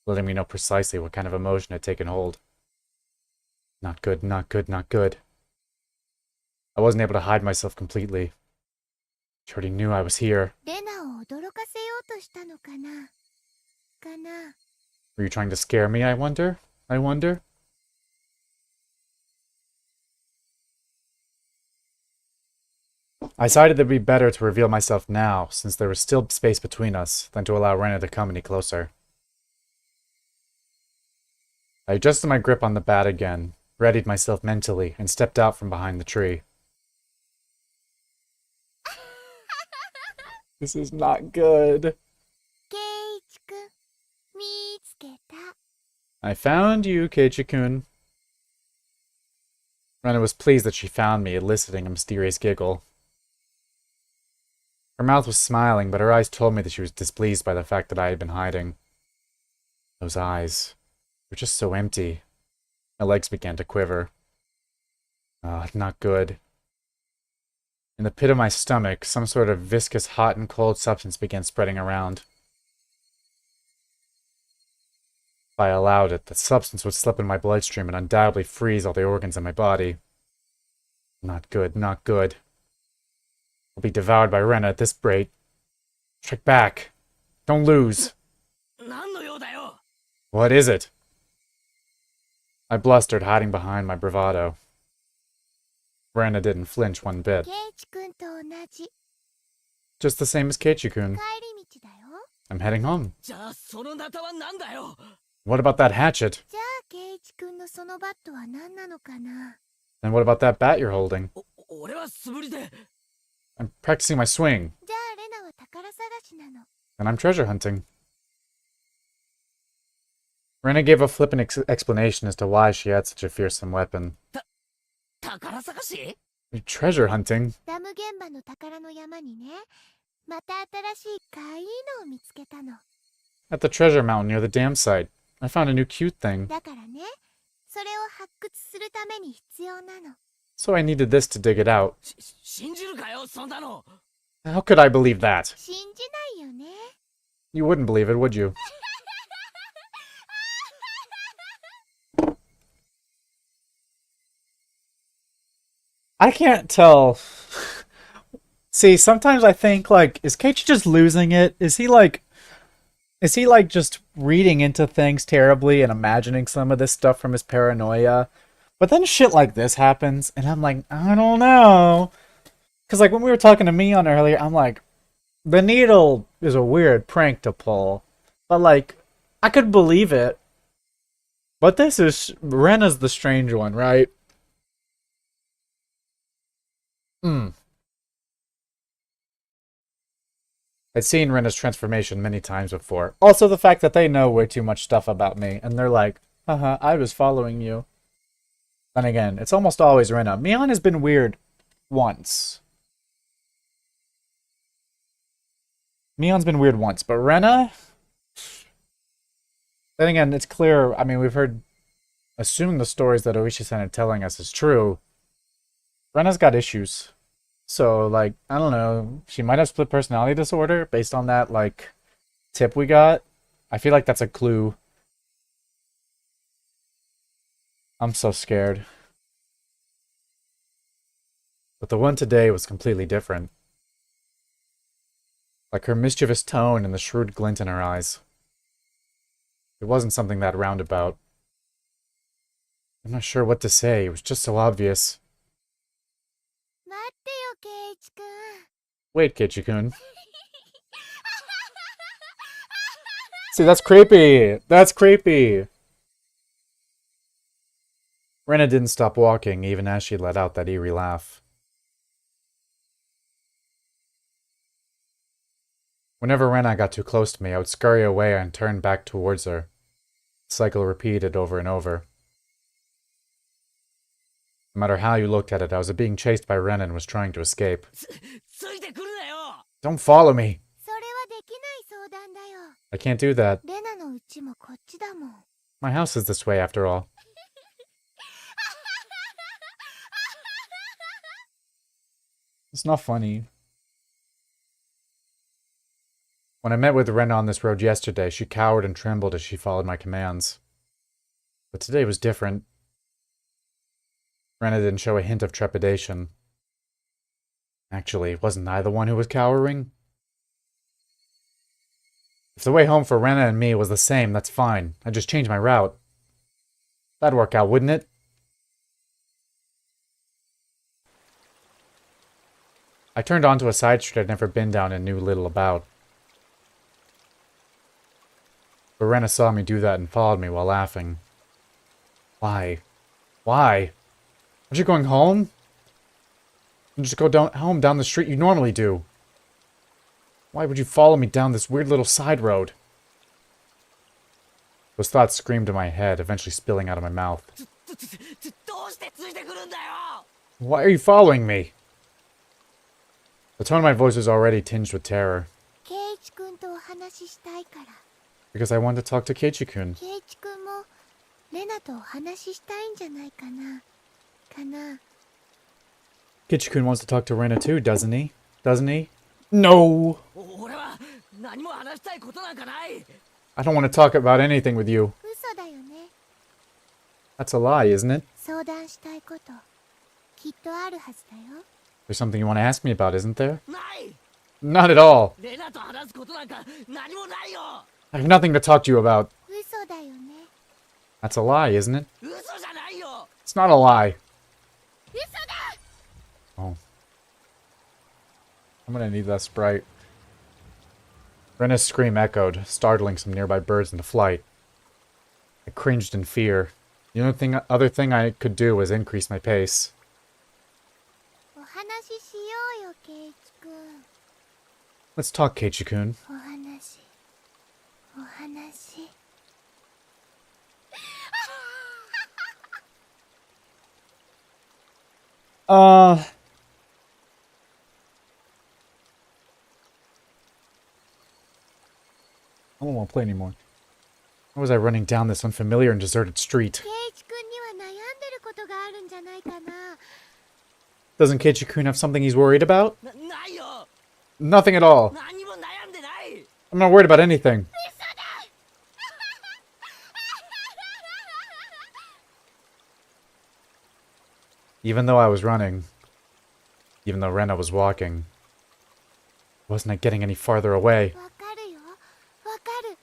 letting me know precisely what kind of emotion had taken hold. Not good, not good, not good. I wasn't able to hide myself completely. She already knew I was here. Were you trying to scare me, I wonder? I wonder? I decided that it would be better to reveal myself now, since there was still space between us, than to allow Rena to come any closer. I adjusted my grip on the bat again, readied myself mentally, and stepped out from behind the tree. This is not good. I found you, Keiichi-kun. Rena was pleased that she found me, eliciting a mysterious giggle. Her mouth was smiling, but her eyes told me that she was displeased by the fact that I had been hiding. Those eyes were just so empty. My legs began to quiver. Not good. In the pit of my stomach, some sort of viscous hot and cold substance began spreading around. If I allowed it, the substance would slip in my bloodstream and undoubtedly freeze all the organs in my body. Not good, not good. I'll be devoured by Rena at this rate. Strike back. Don't lose. What is it? I blustered, hiding behind my bravado. Rena didn't flinch one bit. Just the same as Keiichi-kun. I'm heading home. What about that hatchet? And what about that bat you're holding? I'm practicing my swing. And I'm treasure hunting. Rena gave a flippant explanation as to why she had such a fearsome weapon. You're treasure hunting? At the treasure mountain near the dam site. I found a new cute thing. So I needed this to dig it out. 信じるかよ、そんなの。 How could I believe that? 信じないよね。 You wouldn't believe it, would you? I can't tell. See, sometimes I think, like, is Keiichi just losing it? Is he just reading into things terribly and imagining some of this stuff from his paranoia? But then shit like this happens, and I'm like, I don't know. Because, like, when we were talking to Mion earlier, I'm like, the needle is a weird prank to pull. But, like, I could believe it. But this is... Rena's the strange one, right? I'd seen Rena's transformation many times before. Also, the fact that they know way too much stuff about me, and they're like, haha, I was following you. Then again, it's almost always Rena. Mion has been weird once. Mion's been weird once, but Rena? Then again, it's clear, I mean, we've heard, assuming the stories that Oishi-san are telling us is true, Rena's got issues. So, like, I don't know, she might have split personality disorder based on that, like, tip we got. I feel like that's a clue. I'm so scared. But the one today was completely different. Like her mischievous tone and the shrewd glint in her eyes. It wasn't something that roundabout. I'm not sure what to say, it was just so obvious. 待ってよ、ケイチくん。 Wait, Kichi-kun. See, that's creepy! That's creepy! Rena didn't stop walking, even as she let out that eerie laugh. Whenever Rena got too close to me, I would scurry away and turn back towards her. The cycle repeated over and over. No matter how you looked at it, I was being chased by Rena and was trying to escape. ついてくるなよ。 Don't follow me! それはできない相談だよ。 I can't do that. レナの家もこっちだもん。 My house is this way, after all. It's not funny. When I met with Rena on this road yesterday, she cowered and trembled as she followed my commands. But today was different. Rena didn't show a hint of trepidation. Actually, wasn't I the one who was cowering? If the way home for Rena and me was the same, that's fine. I just changed my route. That'd work out, wouldn't it? I turned onto a side street I'd never been down and knew little about. But Rena saw me do that and followed me while laughing. Why? Why? Aren't you going home? You just go home down the street you normally do. Why would you follow me down this weird little side road? Those thoughts screamed in my head, eventually spilling out of my mouth. どうしてついてくるんだよ。 Why are you following me? The tone of my voice was already tinged with terror. ケイチくんとお話ししたいから。 Because I wanted to talk to Keiichi-kun. ケイチくんもレナとお話ししたいんじゃないかな。かな。 Keiichi-kun wants to talk to Rena too, doesn't he? Doesn't he? No! 俺は何も話したいことなんかない。 I don't want to talk about anything with you. 嘘だよね。 That's a lie, isn't it? 相談したいこときっとあるはずだよ。 There's something you want to ask me about, isn't there? ない。 Not at all. レナと話すことなんか何もないよ。 I have nothing to talk to you about. 嘘だよね。 That's a lie, isn't it? 嘘じゃないよ。 It's not a lie. 嘘だ。 Oh. I'm gonna need that sprite. Rena's scream echoed, startling some nearby birds into flight. I cringed in fear. The only other thing I could do was increase my pace. お話ししようよ、ケイチくん。 Let's talk, Keiichi-kun. お話。お話。 I don't want to play anymore. Why was I running down this unfamiliar and deserted street? ケイチくんには悩んでることがあるんじゃないかな。Doesn't Keiichi-kun have something he's worried about? ないよ Nothing at all. 何も悩んでない I'm not worried about anything. Even though I was running, even though Rena was walking, wasn't I getting any farther away? わかるよわかる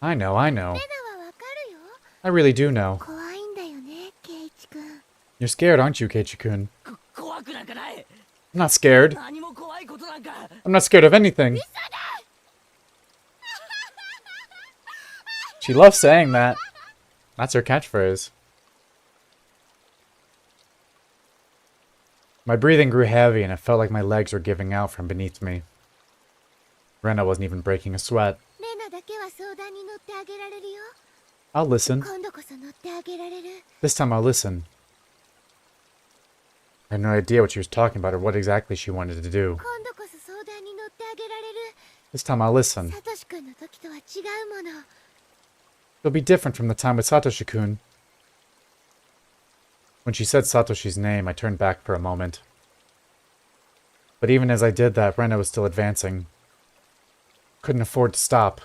I know, I know. レナはわかるよ I really do know. 怖いんだよねケイイチくん You're scared, aren't you, Keiichi-kun? 怖くなんかない I'm not scared. 何も怖いことなんか I'm not scared of anything. She loves saying that. That's her catchphrase. My breathing grew heavy and it felt like my legs were giving out from beneath me. Rena wasn't even breaking a sweat. レナだけは相談に乗ってあげられるよ I'll listen. 今度こそ乗ってあげられる This time I'll listen. I had no idea what she was talking about or what exactly she wanted to do. 今度こそ相談に乗ってあげられる This time I'll listen. サトシくんの時とは違うもの It'll be different from the time with Satoshi-kun. When she said Satoshi's name, I turned back for a moment. But even as I did that, Rena was still advancing. Couldn't afford to stop.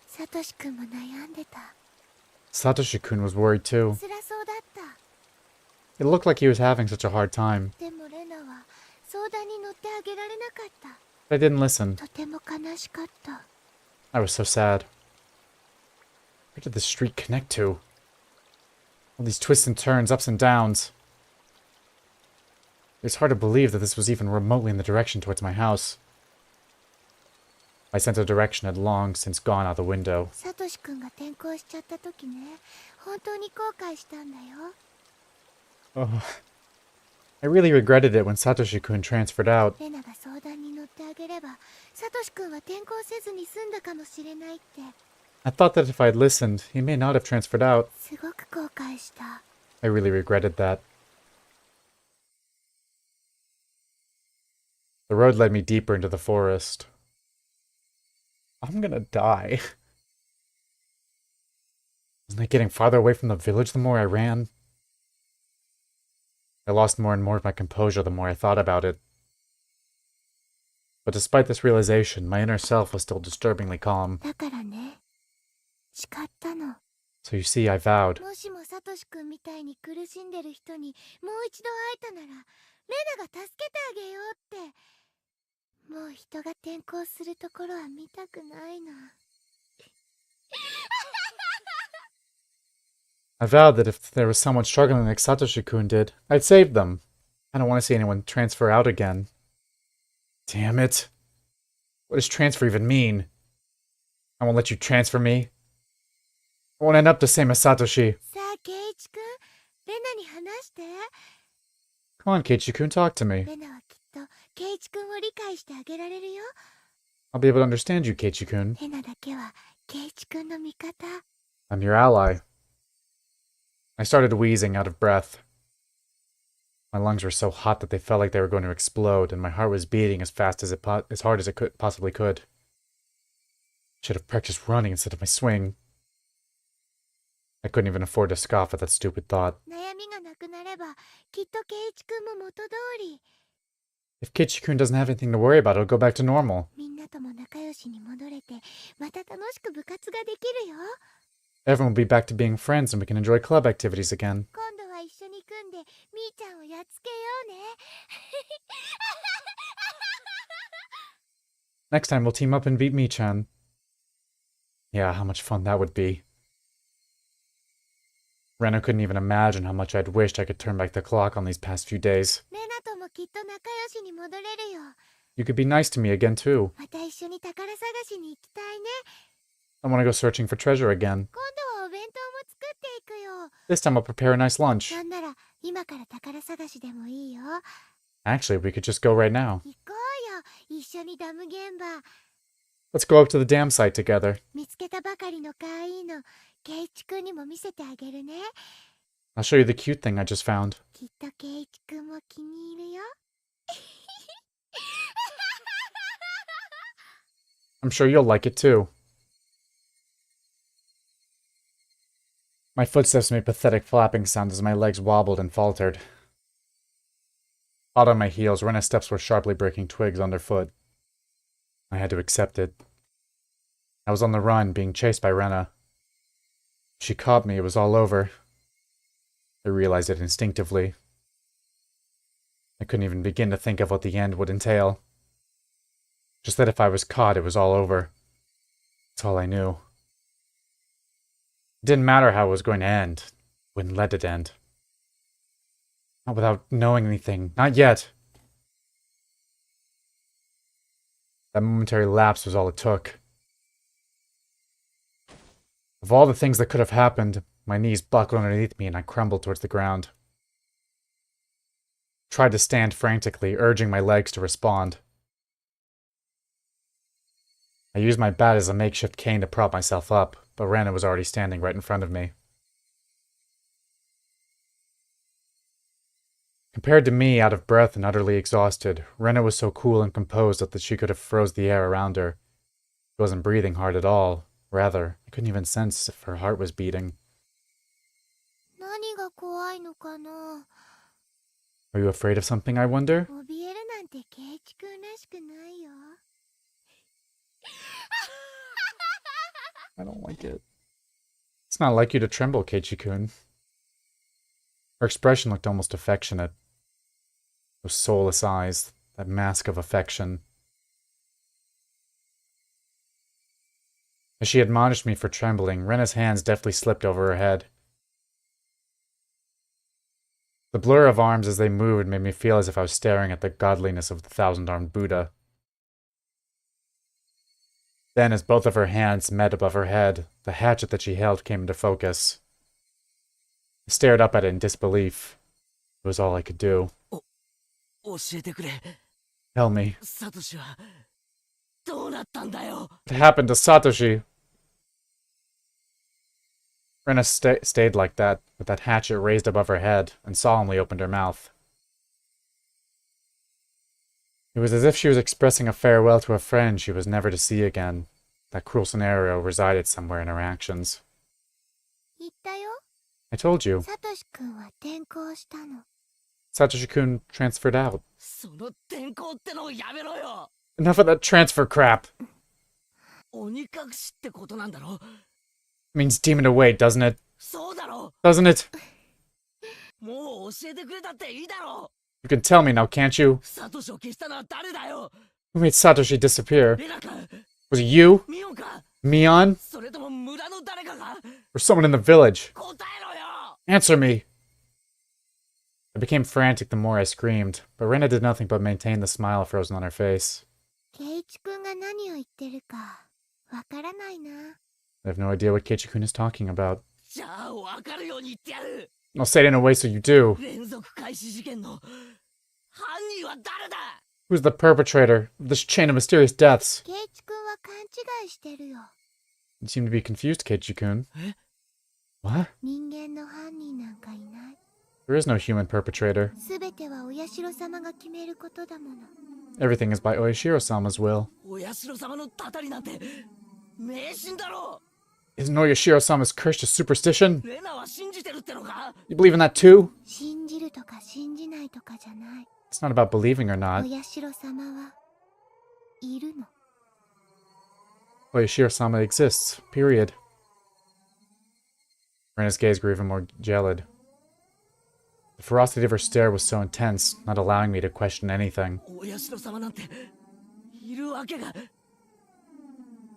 サトシくんも悩んでた Satoshi-kun was worried too. 辛そうだった It looked like he was having such a hard time. でもレナは相談に乗ってあげられなかった But I didn't listen. とても悲しかった I was so sad. Where did this street connect to? All these twists and turns, ups and downs. It's hard to believe that this was even remotely in the direction towards my house. My sense of direction had long since gone out the window. サトシくんが転校しちゃった時ね本当に後悔したんだよ Oh, I really regretted it when Satoshi-kun transferred out. レナが相談に乗ってあげればサトシくんは転校せずに済んだかもしれないって I thought that if I had listened, he may not have transferred out. すごく後悔した I really regretted that. The road led me deeper into the forest. I'm gonna die. Wasn't I getting farther away from the village the more I ran? I lost more and more of my composure the more I thought about it. But despite this realization, my inner self was still disturbingly calm. だからね誓ったの So you see, I vowed. もしもサトシくんみたいに苦しんでる人にもう一度会えたならレナが助けてあげようってもう人が転校するところは見たくないな I vowed that if there was someone struggling like Satoshi-kun did, I'd save them. I don't want to see anyone transfer out again. Damn it. What does transfer even mean? I won't let you transfer me. I won't end up the same as Satoshi. さあケイイチくんレナに話して Come on, Keiichi-kun, talk to me. レナはきっとケイイチくんを理解してあげられるよ I'll be able to understand you, Keiichi-kun. レナだけはケイイチくんの味方 I'm your ally. I started wheezing out of breath. My lungs were so hot that they felt like they were going to explode, and my heart was beating as fast as as hard as it possibly could. Should have practiced running instead of my swing. I couldn't even afford to scoff at that stupid thought. 悩みがなくなればきっとケイイチくんも元通り If Keiichi-kun doesn't have anything to worry about, it'll go back to normal. みんなとも仲良しに戻れてまた楽しく部活ができるよ Everyone will be back to being friends and we can enjoy club activities again. 今度は一緒に組んでみーちゃんをやっつけようね Next time we'll team up and beat Mi-chan. Yeah, how much fun that would be. Reno couldn't even imagine how much I'd wished I could turn back the clock on these past few days. レナともきっと仲良しに戻れるよ You could be nice to me again too. また一緒に宝探しに行きたいね I want to go searching for treasure again. 今度はお弁当も作っていくよ This time I'll prepare a nice lunch. なんなら今から宝探しでもいいよ Actually, we could just go right now. 行こうよ一緒にダム現場 Let's go up to the dam site together. 見つけたばかりの可愛いのケイイチくんにも見せてあげるね I'll show you the cute thing I just found. きっとケイイチくんも気に入るよ I'm sure you'll like it too. My footsteps made pathetic flapping sounds as my legs wobbled and faltered. Hot on my heels, Rena's steps were sharply breaking twigs underfoot. I had to accept it. I was on the run, being chased by Rena. If she caught me, it was all over. I realized it instinctively. I couldn't even begin to think of what the end would entail. Just that if I was caught, it was all over. That's all I knew. It didn't matter how it was going to end. Wouldn't let it end. Not without knowing anything. Not yet. That momentary lapse was all it took. Of all the things that could have happened, my knees buckled underneath me and I crumbled towards the ground. I tried to stand frantically, urging my legs to respond. I used my bat as a makeshift cane to prop myself up, but Rena was already standing right in front of me. Compared to me, out of breath and utterly exhausted, Rena was so cool and composed that she could have froze the air around her. She wasn't breathing hard at all. Rather, I couldn't even sense if her heart was beating. 何が怖いのかな。 Are you afraid of something, I wonder? 怯えるなんてケイチ君らしくないよ。 I don't like it. It's not like you to tremble, Keiichi-kun. Her expression looked almost affectionate. Those soulless eyes, that mask of affection. As she admonished me for trembling, Rena's hands deftly slipped over her head. The blur of arms as they moved made me feel as if I was staring at the godliness of the thousand-armed Buddha. Then, as both of her hands met above her head, the hatchet that she held came into focus. I stared up at it in disbelief. It was all I could do. 教えてくれ。 Tell me. サトシはどうなったんだよ。 What happened to Satoshi? Rena stayed like that, with that hatchet raised above her head, and solemnly opened her mouth. It was as if she was expressing a farewell to a friend she was never to see again. That cruel scenario resided somewhere in her actions. 言ったよ。 I told you, サトシ君は転校したの。 Satoshi-kun transferred out. その転校ってのをやめろよ。 Enough of that transfer crap! 鬼隠しってことなんだろ。 It means demon away, doesn't it? そうだろ。 Doesn't it? もう教えてくれたっていいだろ。 You can tell me now, can't you? サトシを消したのは誰だよ。 Who made Satoshi disappear? レナか、 Was it you? ミオンか、 Mion? それとも村の誰かが。 Or someone in the village? 答えろよ。 Answer me! I became frantic the more I screamed, but Rena did nothing but maintain the smile frozen on her face. ケイチ君が何を言ってるかわからないな。 I have no idea what Keiichi-kun is talking about. じゃあ分かるように言ってやる。 I'll say it in a way so you do. 連続開始事件の犯人は誰だ。 Who's the perpetrator of this chain of mysterious deaths? ケイチ君は勘違いしてるよ。 You seem to be confused, Keiichi-kun. え？ What? 人間の犯人なんかいない。 There is no human perpetrator. すべてはお社様が決めることだもの。 Everything is by Oyashiro-sama's will. お社様のたたりなんて迷信だろ。 Isn't Oyashiro-sama's curse just superstition? レナは信じてるってのか。 You believe in that too? 信じるとか信じないとかじゃない。 It's not about believing or お not. 社様はいるの。 Oyashiro-sama exists. Period. Rena's gaze grew even more gelid. The ferocity of her stare was so intense, not allowing me to question anything. お社様なんているわけが。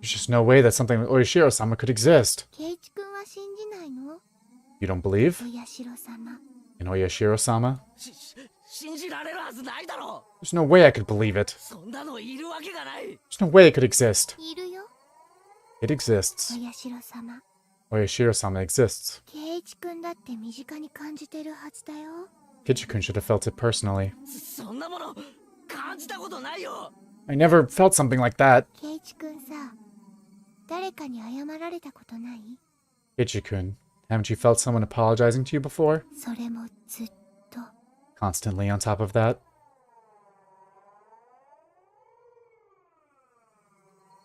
There's just no way that something like Oyashiro-sama could exist. ケイチ君は信じないの？ You don't believe お社様。 in Oyashiro-sama? 信じられるはずないだろ。 There's no way I could believe it. そんなのいるわけがない。 There's no way it could exist. いるよ。 It exists. お社様。 Oyashiro-sama exists. ケイチ君だって身近に感じてるはずだよ。 Keiichi-kun should have felt it personally. そんなもの感じたことないよ。 I never felt something like that. ケイチ君さ、誰かに謝られたことない？ Keiichi-kun, haven't you felt someone apologizing to you before? それもずっと。 Constantly on top of that?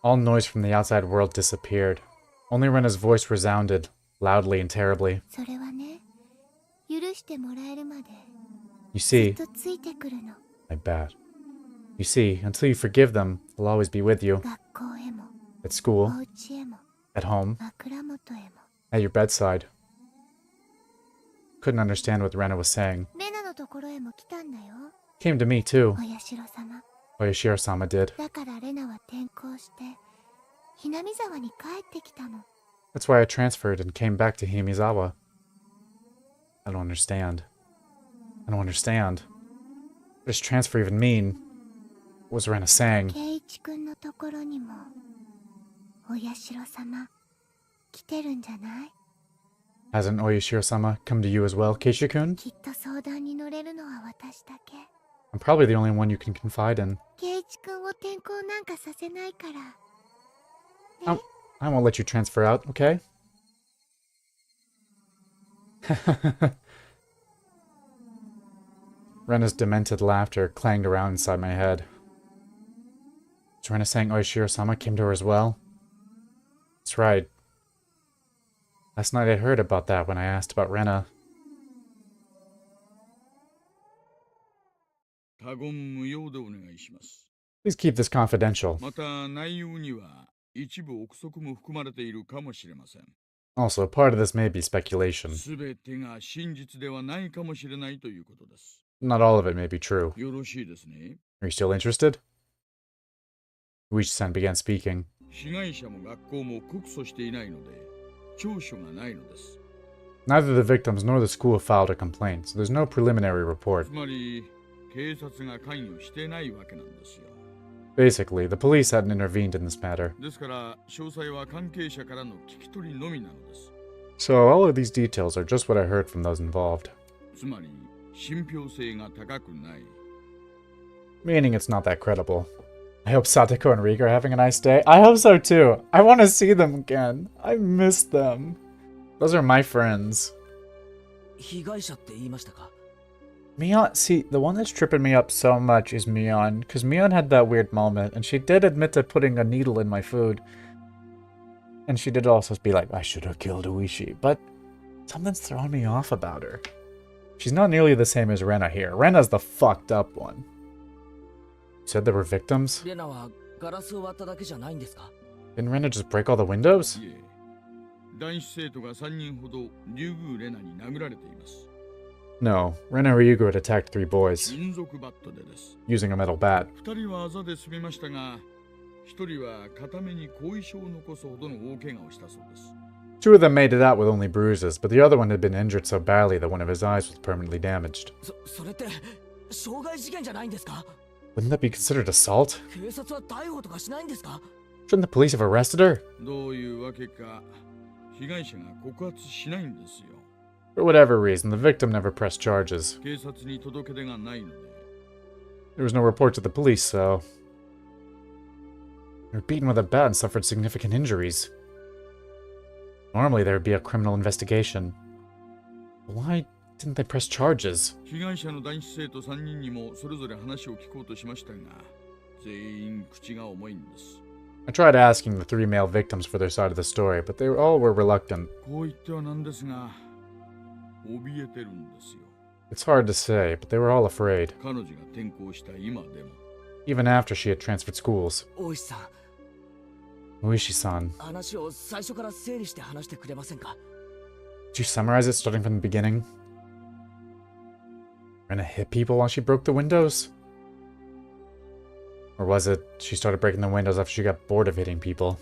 All noise from the outside world disappeared. Only Rena's voice resounded, loudly and terribly. それはね、許してもらえるまで You ずっ see, とついてくるの。I bet. You see, until you forgive them, they'll always be with you. 学校へも At お school, 家へも at home, 枕元へも at your bedside. Couldn't understand what Rena was saying. レナのところへも来たんだよ Came to me too. お社様 Oyashiro-sama did. だからレナは転校してひなみ沢に帰ってきたの That's why I transferred and came back to Himizawa. I don't understand. I don't understand. What does transfer even mean? What was Rena saying? 圭一くんのところにもお社様来てるんじゃない Hasn't Oyashiro-sama come to you as well, Keisha-kun? きっと相談に乗れるのは私だけ I'm probably the only one you can confide in. 圭一くんを転校なんかさせないから I won't let you transfer out, okay? Rena's demented laughter clanged around inside my head. Was Rena saying Oishiro-sama came to her as well? That's right. Last night I heard about that when I asked about Rena. 他言無用でお願いします。 Please keep this confidential. また内容には一部憶測も含まれているかもしれません。 Also, part of this may be speculation. すべてが真実ではないかもしれないということです。 Not all of it may be true. よろしいですね。 Are you still interested? Uichi-san began speaking. 被害者も学校も告訴していないので、調書がないのです。 Neither the victims nor the school filed a complaint, so there's no preliminary report. つまり、警察が関与してないわけなんですよ。 Basically, the police hadn't intervened in this matter. ですから、詳細は関係者からの聞き取りのみなのです。 So all of these details are just what I heard from those involved. つまり、信憑性が高くない。 Meaning it's not that credible. I hope Satoko and Rika are having a nice day. I hope so too. I want to see them again. I miss them. Those are my friends. 被害者って言いましたか？ Mion, see, the one that's tripping me up so much is Mion, because Mion had that weird moment, and she did admit to putting a needle in my food. And she did also be like, I should have killed Uishi, but something's throwing me off about her. She's not nearly the same as Rena here. Rena's the fucked up one. You said there were victims? レナはガラスを割っただけじゃないんですか？ Didn't Rena just break all the windows? いえ、男子生徒が3人ほどリュウグウレナに殴られています。 No, Rena Ryugu had attacked 3 boys, 金属バットでです。 using a metal bat. 2人はあざで済みましたが、1人は片目に後遺症を残すほどの大怪我をしたそうです。 2 of them made it out with only bruises, but the other one had been injured so badly that one of his eyes was permanently damaged. それって傷害事件じゃないんですか？ Wouldn't that be considered assault? 警察は逮捕とかしないんですか？ Shouldn't the police have arrested her? どういうわけか、被害者が告発しないんですよ。 For whatever reason, the victim never pressed charges. 警察に届け出がないので。 There was no report to the police, so... They were beaten with a bat and suffered significant injuries. Normally there would be a criminal investigation. Why didn't they press charges? 被害者の男子生徒3人にもそれぞれ話を聞こうとしましたが、全員口が重いんです。 I tried asking the 3 male victims for their side of the story, but they all were reluctant. こう言ってはなんですが、怯えてるんですよ。 It's hard to say, but they were all afraid, 彼女が転校した今でも。 even after she had transferred schools. 大石さん、 Uishi-san, 話を最初から整理して話してくれませんか？ did you summarize it starting from the beginning? Rena hit people while she broke the windows? Or was it she started breaking the windows after she got bored of hitting people?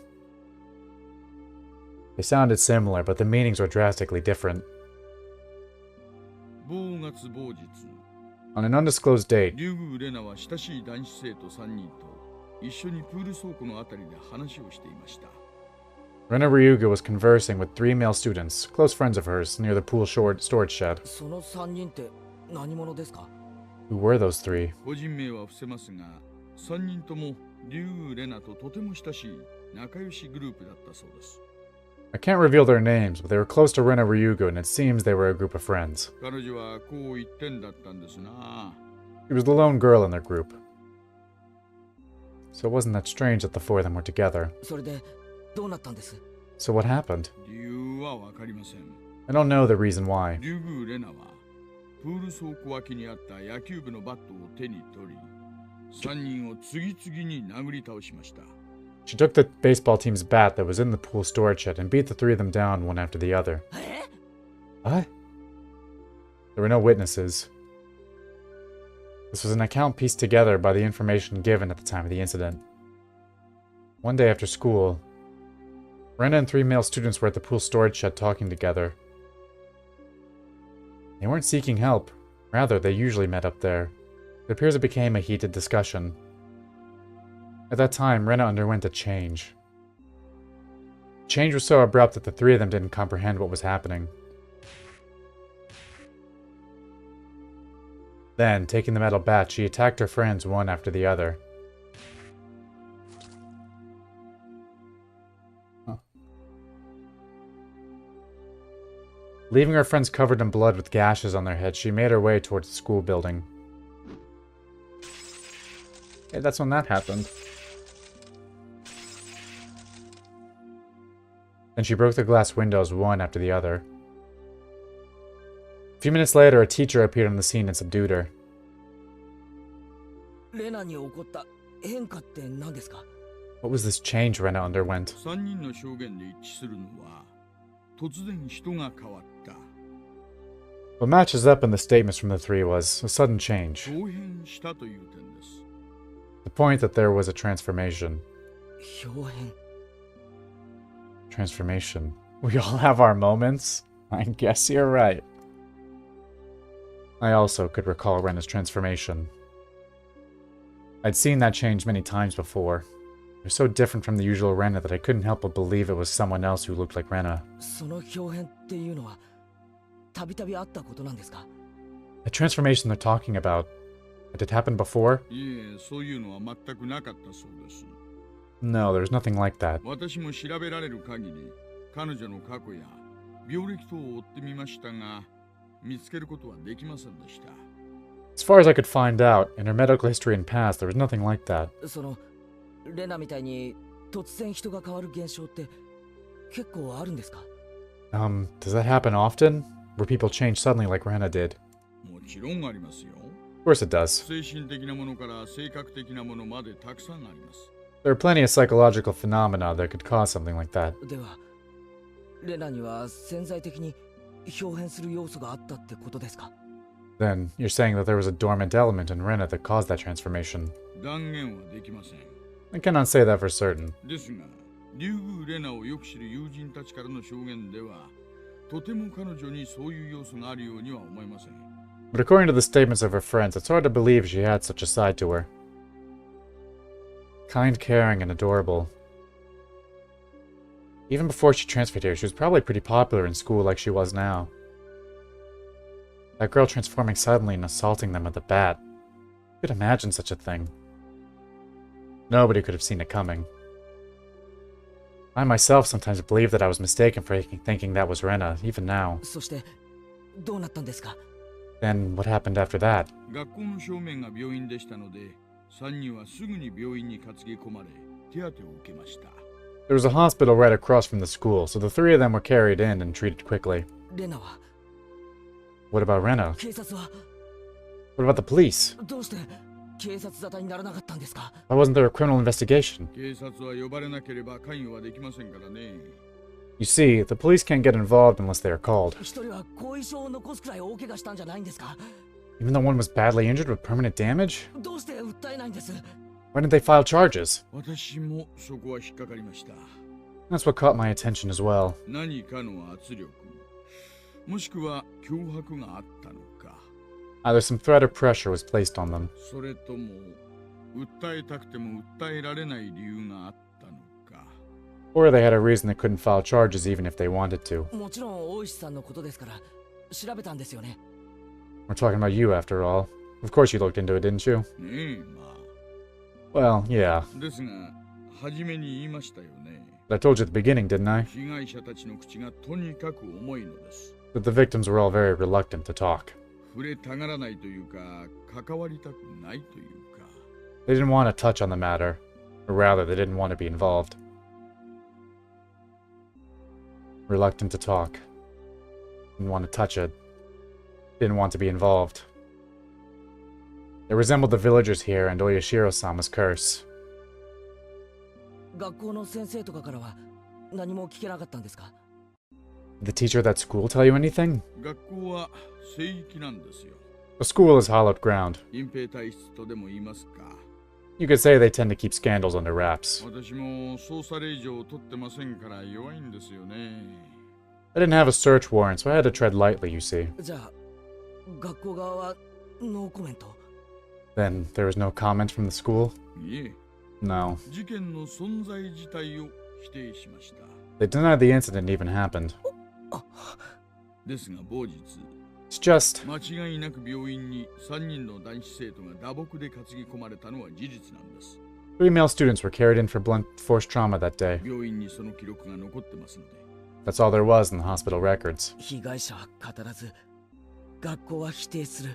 They sounded similar, but the meanings were drastically different. 某月某日、 On an undisclosed date, リュウグウレナは親しい男子生徒3人と一緒にプール倉庫のあたりで話をしていました。 Rena Ryuga was conversing with 3 male students, close friends of hers, near the pool storage shed. その3人って何者ですか？ Who were those 3? 個人名は伏せますが、3人ともリュウグウレナととても親しい仲良しグループだったそうです。 I can't reveal their names, but they were close to Rena Ryuga, and it seems they were a group of friends. 彼女はこう言ってんだったんですな。 She was the lone girl in their group. So it wasn't that strange that the 4 of them were together. それでどうなったんです？ So what happened? 理由はわかりません。 I don't know the reason why. リュウグウレナはプール倉庫脇にあった野球部のバットを手に取り、3人を次々に殴り倒しました。 She took the baseball team's bat that was in the pool storage shed and beat the three of them down one after the other. え What? There were no witnesses. This was an account pieced together by the information given at the time of the incident. One day after school, Rena and 3 male students were at the pool storage shed talking together. They weren't seeking help. Rather, they usually met up there. It appears it became a heated discussion. At that time, Rena underwent a change. The change was so abrupt that the 3 of them didn't comprehend what was happening. Then, taking the metal bat, she attacked her friends one after the other. Leaving her friends covered in blood with gashes on their heads, she made her way towards the school building. Hey, that's when that happened. Then she broke the glass windows one after the other. A few minutes later, a teacher appeared on the scene and subdued her. レナに起こった変化って何ですか？ What was this change Rena underwent? 3人の証言で一致するのは、突然人が変わった。 What matches up in the statements from the 3 was a sudden change. 表変したという点です。 The point that there was a transformation. 表変 Transformation. We all have our moments. I guess you're right. I also could recall Rena's transformation. I'd seen that change many times before. It was so different from the usual Rena that I couldn't help but believe it was someone else who looked like Rena. その表変っていうのはたびたびあったことなんですか？ The transformation they're talking about, had it happened before? いえ、そういうのは全くなかったそうです。 No, there's nothing like that. 私も調べられる限り、彼女の過去や病歴等を追ってみましたが、見つけることはできませんでした。 As far as I could find out, in her medical history and past, there was nothing like that. そのレナみたいに突然人が変わる現象って結構あるんですか？ Does that happen often? Where people change suddenly like Rena did? もちろんありますよ。 Of course it does. 精神的なものから性格的なものまでたくさんあります。 There are plenty of psychological phenomena that could cause something like that. ではレナには潜在的に表変する要素があったってことですか？ Then, you're saying that there was a dormant element in Rena that caused that transformation. 断言はできません。 I cannot say that for certain. ですが、リュウグウ・レナをよく知る友人たちからの証言では、とても彼女にそういう要素があるようには思えません。 But according to the statements of her friends, it's hard to believe she had such a side to her. Kind, caring, and adorable. Even before she transferred here, she was probably pretty popular in school like she was now. That girl transforming suddenly and assaulting them with a bat. Who could imagine such a thing? Nobody could have seen it coming. I myself sometimes believe that I was mistaken for thinking that was Rena, even now. そしてどうなったんですか？ Then, what happened after that? 学校の正面が病院でしたので、3人はすぐに病院に担ぎ込まれ、手当てを受けました。 There was a hospital right across from the school, so the 3 of them were carried in and treated quickly. レナは What about Rena? 警察は What about the police? どうして警察沙汰にならなかったんですか？ Why wasn't there a criminal investigation? 警察は呼ばれなければ関与はできませんからね。 You see, the police can't get involved unless they are called. 一人は後遺症を残すくらい大怪我したんじゃないんですか？ Even though one was badly injured with permanent damage? どうして訴えないんです？ Why didn't they file charges? 私もそこは引っかかりました。 That's what caught my attention as well. 何かの圧力、もしくは脅迫があったのか。 Either some threat or pressure was placed on them. それとも、訴えたくても訴えられない理由があったのか。 Or they had a reason they couldn't file charges even if they wanted to. もちろん大石さんのことですから調べたんですよね。 We're talking about you after all. Of course you looked into it, didn't you? ねえ、まあ。 Well, yeah. ですが、初めに言いましたよね。 But I told you at the beginning, didn't I? 被害者たちの口がとにかく重いのです。 That the victims were all very reluctant to talk. 触れたがらないというか、関わりたくないというか。 They didn't want to touch on the matter. Or rather, they didn't want to be involved. Reluctant to talk. Didn't want to touch it. didn't want to be involved. It resembled the villagers here and Oyashiro-sama's curse. 学校の先生とかからは何も聞けなかったんですか？ Did the teacher at that school tell you anything? 学校は聖域なんですよ。 The school is hallowed ground. 隠蔽体質とでも言いますか。 You could say they tend to keep scandals under wraps. 私も捜査令状を取ってませんから弱いんですよね。 I didn't have a search warrant, so I had to tread lightly, you see. じゃあ学校側はノーコメント。 Then there was no comment from the school? いえ、 No. 事件の存在自体を否定しました。 They denied the incident even happened. ですが某日、 It's just... 間違いなく病院に3人の男子生徒が打撲で担ぎ込まれたのは事実なんです。 3 male students were carried in for blunt force trauma that day. 病院にその記録が残ってますので。 That's all there was in the hospital records. 被害者は語らず学校は否定する。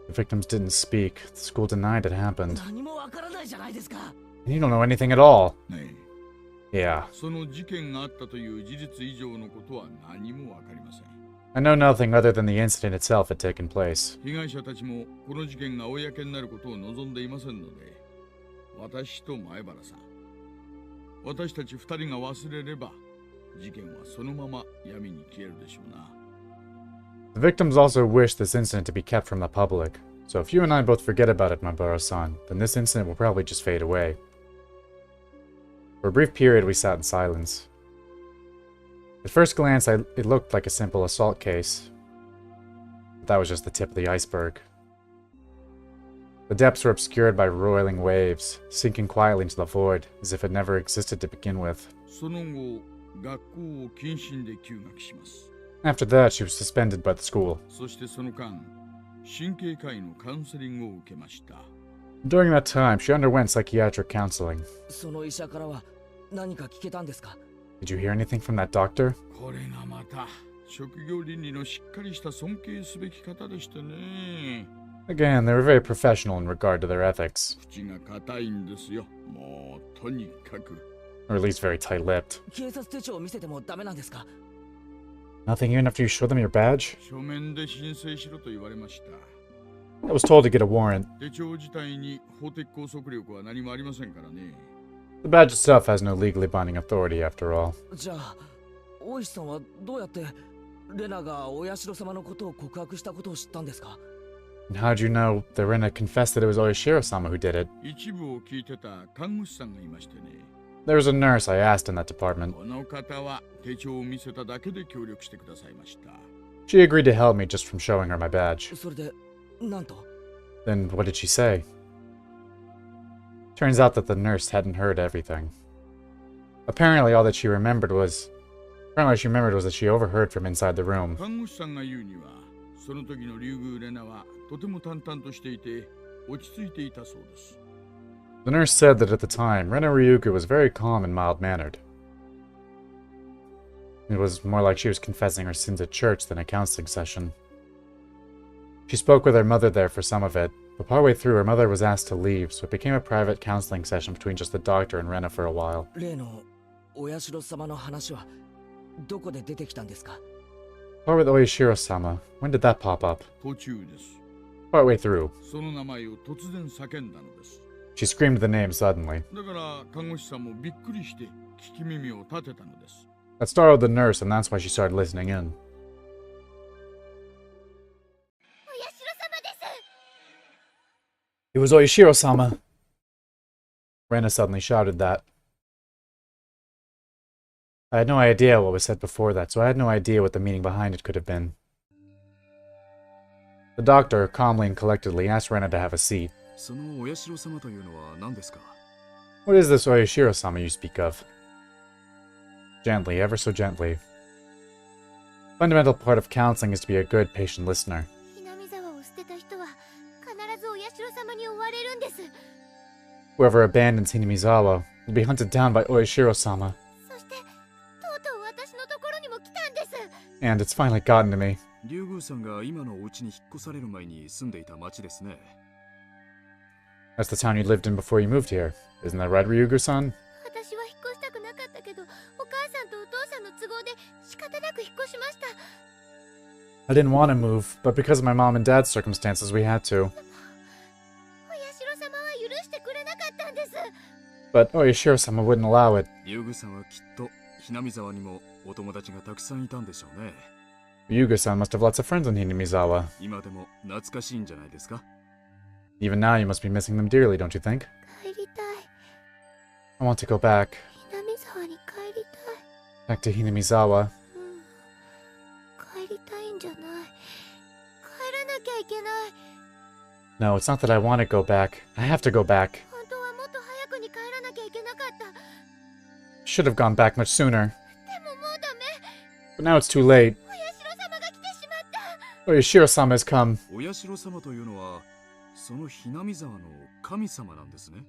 The victims didn't speak. The school denied it happened. 何もわからないじゃないですか。 And you don't know anything at all. ね Yeah. え、その事件があったという事実以上のことは何もわかりません。 I know nothing other than the incident itself had taken place. 被害者たちもこの事件が公になることを望んでいませんので、私と前原さん、私たち2人が忘れれば、事件はそのまま闇に消えるでしょうな。 The victims also wished this incident to be kept from the public. So if you and I both forget about it, Maburo-san, then this incident will probably just fade away. For a brief period, we sat in silence. At first glance, it looked like a simple assault case. But that was just the tip of the iceberg. The depths were obscured by roiling waves, sinking quietly into the void, as if it never existed to begin with. その後、学校を謹慎で休学します。 After that, she was suspended by the school. そしてその間、神経科医のカウンセリングを受けました。 During that time, she underwent psychiatric counseling. その医者からは何か聞けたんですか？ Did you hear anything from that doctor? これがまた、職業倫理のしっかりした尊敬すべき方でしてね。 Again, they were very professional in regard to their ethics. 口が硬いんですよ。もう、とにかく。 Or at least very tight-lipped. 警察手帳を見せてもダメなんですか？ Nothing even after you show them your badge? 書面で申請しろと言われました。 I was told to get a warrant. 手帳自体に法的拘束力は何もありませんからね。 The badge itself has no legally binding authority, after all. じゃあ大石さんはどうやってレナがお社様のことを告白したことを知ったんですか？ And how'd you know that Rena confessed that it was Oyashiro-sama who did it? 一部を聞いてた看護師さんがいましてね。 There was a nurse I asked in that department. この方は手帳を見せただけで協力してくださいました。 She agreed to help me just from showing her my badge. それでなんと？ Then what did she say? Turns out that the nurse hadn't heard everything. Apparently all that she remembered was... that she overheard from inside the room. 看護師さんが言うには、その時の竜宮レナはとても淡々としていて、落ち着いていたそうです。 The nurse said that at the time, Rena Ryugu was very calm and mild-mannered. It was more like she was confessing her sins at church than a counseling session. She spoke with her mother there for some of it, but partway through her mother was asked to leave, so it became a private counseling session between just the doctor and Rena for a while. 例のお社様の話はどこで出てきたんですか？ Part with Oyashiro-sama, when did that pop up? 途中です。 Partway through. その名前を突然叫んだのです。 She screamed the name suddenly. だから看護師さんもびっくりして聞き耳を立てたのです。 That startled the nurse, and that's why she started listening in. お社様です。 It was Oyashiro-sama! Rena suddenly shouted that. I had no idea what was said before that, so I had no idea what the meaning behind it could have been. The doctor, calmly and collectedly, asked Rena to have a seat. そのお社様というのは何ですか？ What is this Oyashiro-sama you speak of? Gently, ever so gently. Fundamental part of counseling is to be a good, patient listener. ひなみ沢を捨てた人は必ずお社様に追われるんです。 Whoever abandons Hinamizawa will be hunted down by Oyashiro-sama. そしてとうとう私のところにも来たんです。 And it's finally gotten to me. 竜宮さんが今のお家に引っ越される前に住んでいた町ですね。 That's the town you lived in before you moved here. Isn't that right, Ryugu-san? 私は引っ越したくなかったけど、お母さんとお父さんの都合で仕方なく引っ越しました。I didn't want to move, but because of my mom and dad's circumstances, we had to. お社様は許してくれなかったんです。 But Oyashiro-sama wouldn't allow it. ユグさんはきっとひなみ沢にもお友達がたくさんいたんでしょうね。 Yuga-san must have lots of friends in Hinamizawa. 今でも懐かしいんじゃないですか。 Even now, you must be missing them dearly, don't you think? 帰りたい。 I want to go back. 南沢に帰りたい。 Back to Hinamizawa. 帰りたいんじゃない。帰らなきゃいけない。 No, it's not that I want to go back. I have to go back. 本当はもっと早くに帰らなきゃいけなかった。 Should have gone back much sooner. でももうダメ。 But now it's too late. お社様が来てしまった。 Oyashiro-sama has come. お社様というのはそのひなみ沢の神様なんですね。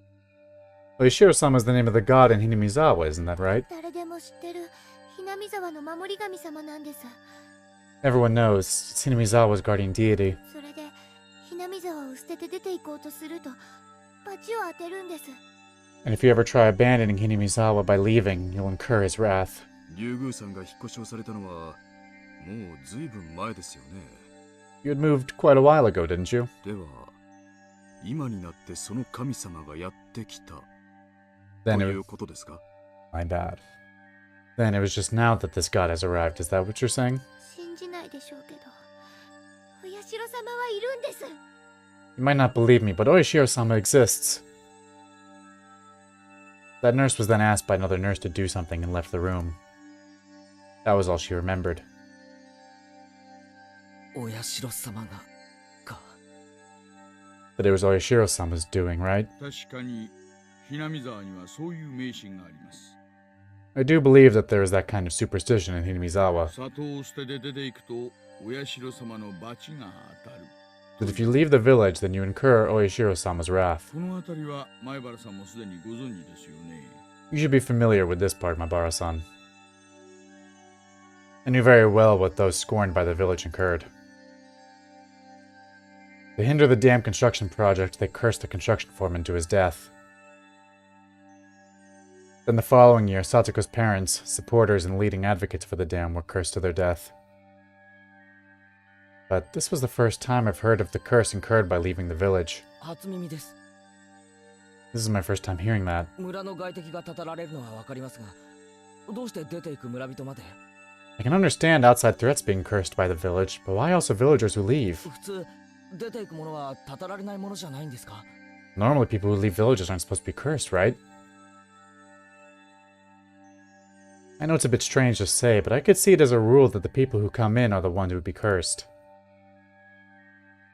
Oyashiro-sama is the name of the god in Hinamizawa, isn't that right? 誰でも知ってる南沢の守り神様なんです。 Everyone knows. It's Hinamizawa's guardian deity. それで南沢を捨てて出て行こうとすると罰を当てるんです。 And if you ever try abandoning Hinamizawa by leaving, you'll incur his wrath. 竜宮さんが引っ越しをされたのはもうずいぶん前ですよね。 You had moved quite a while ago, didn't you? では今になってその神様がやってきたと Then い it うことですか。 My bad. Then it was just now that this god has arrived. Is that what you're saying? 信じないでしょうけどお社様はいるんです。 You might not believe me, but Oyashiro-sama exists. That nurse was then asked by another nurse to do something and left the room. That was all she remembered. お社様がか。 But it was Oyashiro-sama's doing, right? 確かにひなみ沢にはそういう迷信があります。 I do believe that there is that kind of superstition in Hinamizawa. 里を捨てて出ていくとお社様の罰が当たる。 That if you leave the village, then you incur Oyashiro-sama's wrath. この辺りは前原さんもすでにご存知ですよね。 You should be familiar with this part, Mabara-san. I knew very well what those scorned by the village incurred. To hinder the dam construction project, they cursed the construction foreman to his death. Then the following year, Satoko's parents, supporters and leading advocates for the dam, were cursed to their death. But this was the first time I've heard of the curse incurred by leaving the village. 初耳です。 This is my first time hearing that. 村の外敵がたたられるのはわかりますが、どうして出ていく村人まで？ I can understand outside threats being cursed by the village, but why also villagers who leave? 普通出ていくものはたたられないものじゃないんですか？ Normally people who leave villages aren't supposed to be cursed, right? I know it's a bit strange to say, but I could see it as a rule that the people who come in are the ones who would be cursed.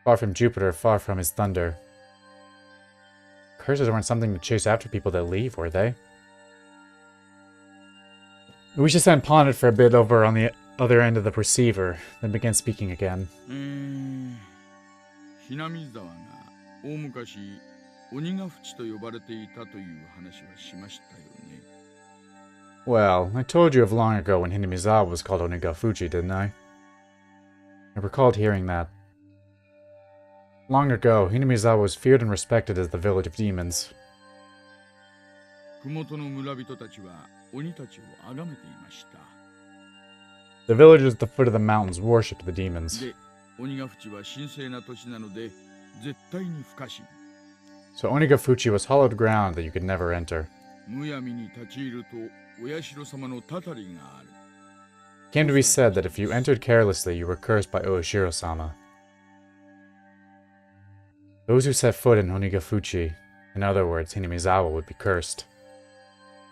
Far from Jupiter, far from his thunder. Curses weren't something to chase after people that leave, were they? We should send Ponnet for a bit over on the other end of the receiver, then begin speaking again. ひなみ沢が大昔鬼ヶ淵と呼ばれていたという話はしましたよね。 Well, I told you of long ago when Hinamizawa was called Onigafuji, didn't I? I recalled hearing that. Long ago, Hinamizawa was feared and respected as the village of demons. 麓の村人たちは鬼たちを崇めていました。 The villagers at the foot of the mountains worshipped the demons. で、鬼ヶ淵は神聖な土地なので絶対に不可侵。 So Onigafuchi was hollowed ground that you could never enter. むやみに立ち入るとお社様のたたりがある。 It came to be said that if you entered carelessly, you were cursed by Oyashiro-sama. Those who set foot in Onigafuchi, in other words, Hinamizawa, would be cursed.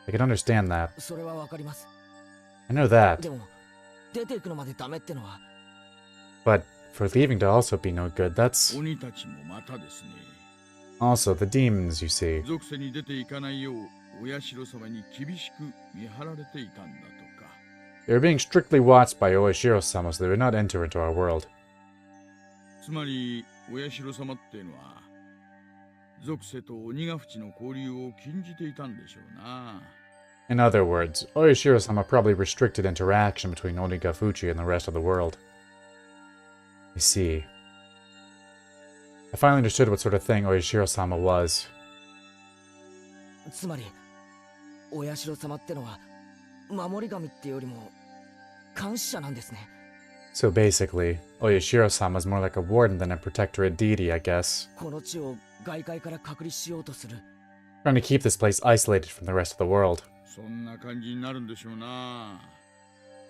I can understand that. それはわかります。 I know that. でも出ていくのまでダメってのは。 But for leaving to also be no good, that's... 鬼たちもまたですね。 Also, the demons, you see. 属性に出ていかないようお社様に厳しく見張られていたんだとか。 They were being strictly watched by Oyashiro-sama so they would not enter into our world. つまりお社様っていうのは属性と鬼ヶ淵の交流を禁じていたんでしょうな。 In other words, Oyashiro-sama probably restricted interaction between Onigafuchi and the rest of the world. I see. I finally understood what sort of thing Oyashiro-sama was. つまりお社様ってのは守り神ってよりも監視者なんですね。So basically, Oyashiro-sama is more like a warden than a protectorate deity, I guess. この地を外界から隔離しようとする。 Trying to keep this place isolated from the rest of the world. そんな感じになるんでしょうな。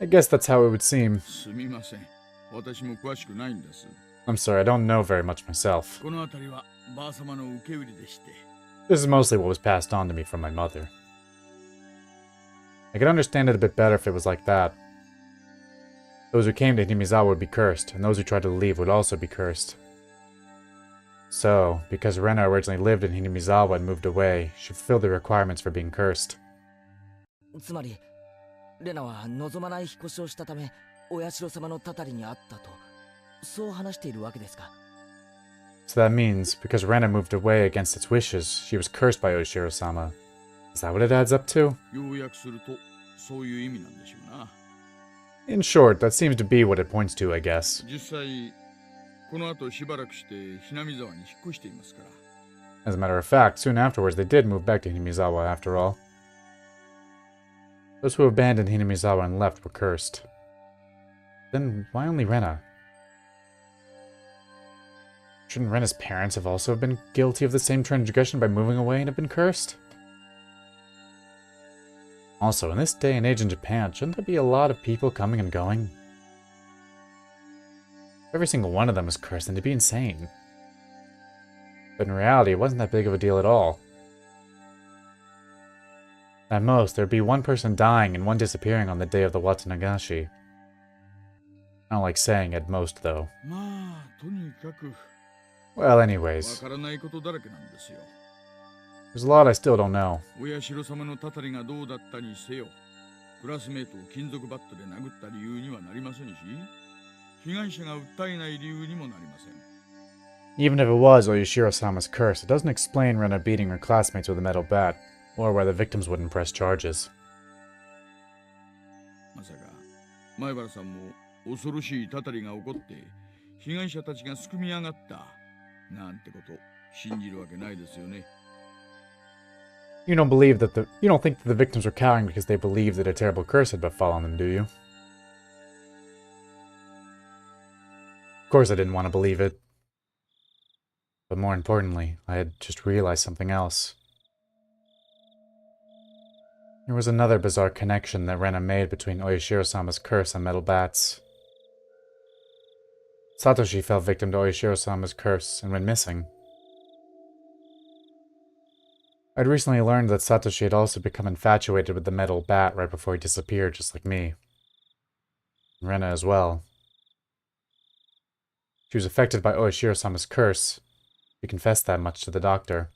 I guess that's how it would seem. すみません。私も詳しくないんです。 I'm sorry, I don't know very much myself. この辺りはばあ様の受け売りでして。 This is mostly what was passed on to me from my mother. I could understand it a bit better if it was like that. Those who came to Hinamizawa would be cursed, and those who tried to leave would also be cursed. So, because Rena originally lived in Hinamizawa and moved away, she fulfilled the requirements for being cursed. つまりレナは望まない引っ越しをしたためお社様のたたりにあったとそう話しているわけですか。 So that means, because Rena moved away against its wishes, she was cursed by Oshiro-sama. Is that what it adds up to? 要約するとそういう意味なんでしょうな。 In short, that seems to be what it points to, I guess. 実際この後しばらくしてひなみ沢に引っ越していますから。 As a matter of fact, soon afterwards they did move back to Hinamizawa after all. Those who abandoned Hinamizawa and left were cursed. Then why only Rena? Shouldn't Rena's parents have also been guilty of the same transgression by moving away and have been cursed? Also, in this day and age in Japan, shouldn't there be a lot of people coming and going? Every single one of them was cursed, and it'd be insane. But in reality, it wasn't that big of a deal at all. At most, there'd be one person dying and one disappearing on the day of the Watanagashi. I don't like saying at most, though. まあとにかく Well, わ anyways, からないことだらけなんですよ。 there's a lot I still don't know. お社様のたたりがどうだったにせよ、クラスメートを金属バットで殴った理由にはなりませんし、被害者が訴えない理由にもなりません。 Even if it was Oyashiro-sama's curse, it doesn't explain Rena beating her classmates with a metal bat, or why the victims wouldn't press charges. まさか前原さんも恐ろしいたたりが起こって被害者たちがすくみ上がったなんてこと信じるわけないですよね。 You don't think that the victims were cowering because they believed that a terrible curse had befallen them, do you? Of course I didn't want to believe it. But more importantly, I had just realized something else. There was another bizarre connection that Rena made between Oyashiro-sama's curse and metal bats. Satoshi fell victim to Oyashiro-sama's curse and went missing. I'd recently learned that Satoshi had also become infatuated with the metal bat right before he disappeared, just like me. And Rena as well. She was affected by Oyashiro-sama's curse. She confessed that much to the doctor.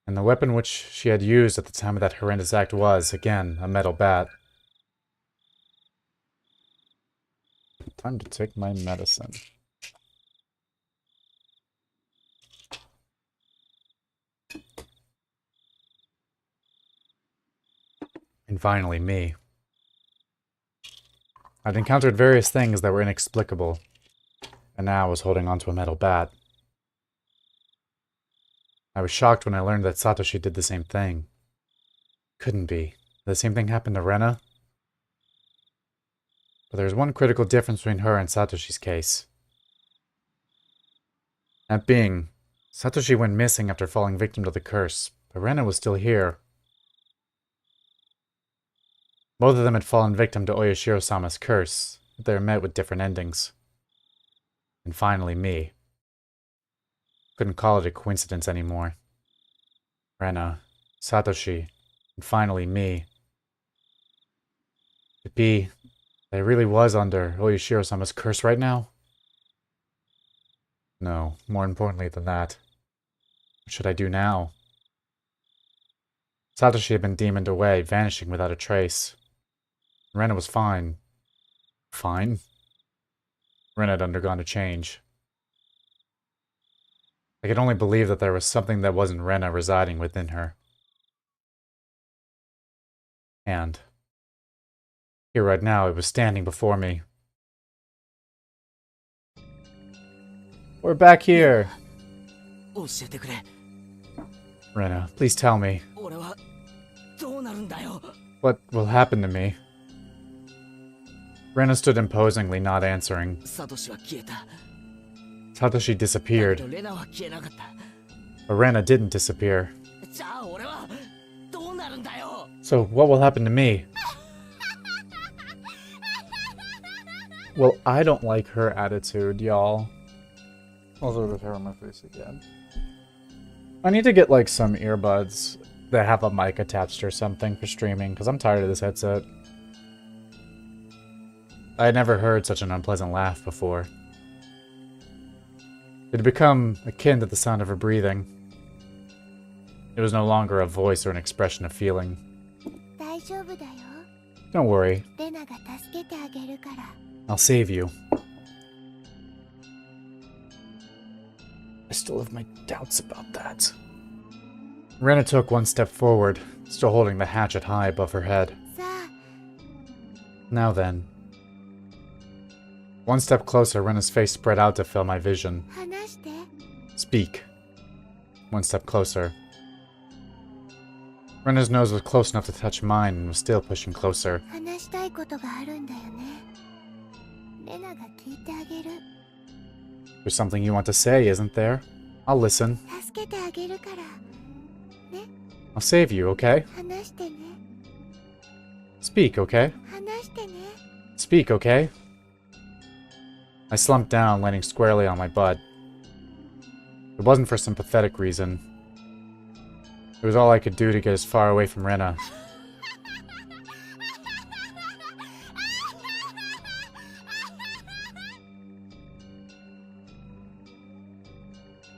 And the weapon which she had used at the time of that horrendous act was, again, a metal bat. Time to take my medicine. And finally, me. I'd encountered various things that were inexplicable, and now I was holding onto a metal bat. I was shocked when I learned that Satoshi did the same thing. Couldn't be. Did the same thing happen to Rena? But there's one critical difference between her and Satoshi's case. That being, Satoshi went missing after falling victim to the curse, but Rena was still here. Both of them had fallen victim to Oyashiro-sama's curse, but they were met with different endings. And finally, me. Couldn't call it a coincidence anymore. Rena, Satoshi, and finally me. Could it be that I really was under Oyashiro-sama's curse right now? No, more importantly than that. What should I do now? Satoshi had been demoned away, vanishing without a trace. Rena was fine. Fine? Rena had undergone a change. I could only believe that there was something that wasn't Rena residing within her. And here right now, it was standing before me. We're back here! 教えてくれ。 Rena, please tell me. 俺はどうなるんだよ。 What will happen to me? Rena stood imposingly, not answering. サトシは消えた。 Satoshi だけ disappeared, どレナは消えなかった。 but Rena didn't disappear. じゃあ俺はどうなるんだよ。 So what will happen to me? Well, I don't like her attitude, y'all. Also, the hair on my face again. I need to get like some earbuds that have a mic attached or something for streaming, because I'm tired of this headset. I had never heard such an unpleasant laugh before. It had become akin to the sound of her breathing. It was no longer a voice or an expression of feeling. 大丈夫だよ。 Don't worry, レナが助けてあげるから。 I'll save you. I still have my doubts about that. Rena took one step forward, still holding the hatchet high above her head. さあ、 Now then. One step closer, Rena's face spread out to fill my vision. 話して。 Speak. One step closer. Rena's nose was close enough to touch mine and was still pushing closer. 話したいことがあるんだよね。レナが聞いてあげる。 There's something you want to say, isn't there? I'll listen. 助けてあげるから。ね、 I'll save you, okay? 話してね。 Speak, okay? 話してね。 Speak, okay? I slumped down, landing squarely on my butt. It wasn't for some pathetic reason. It was all I could do to get as far away from Rena.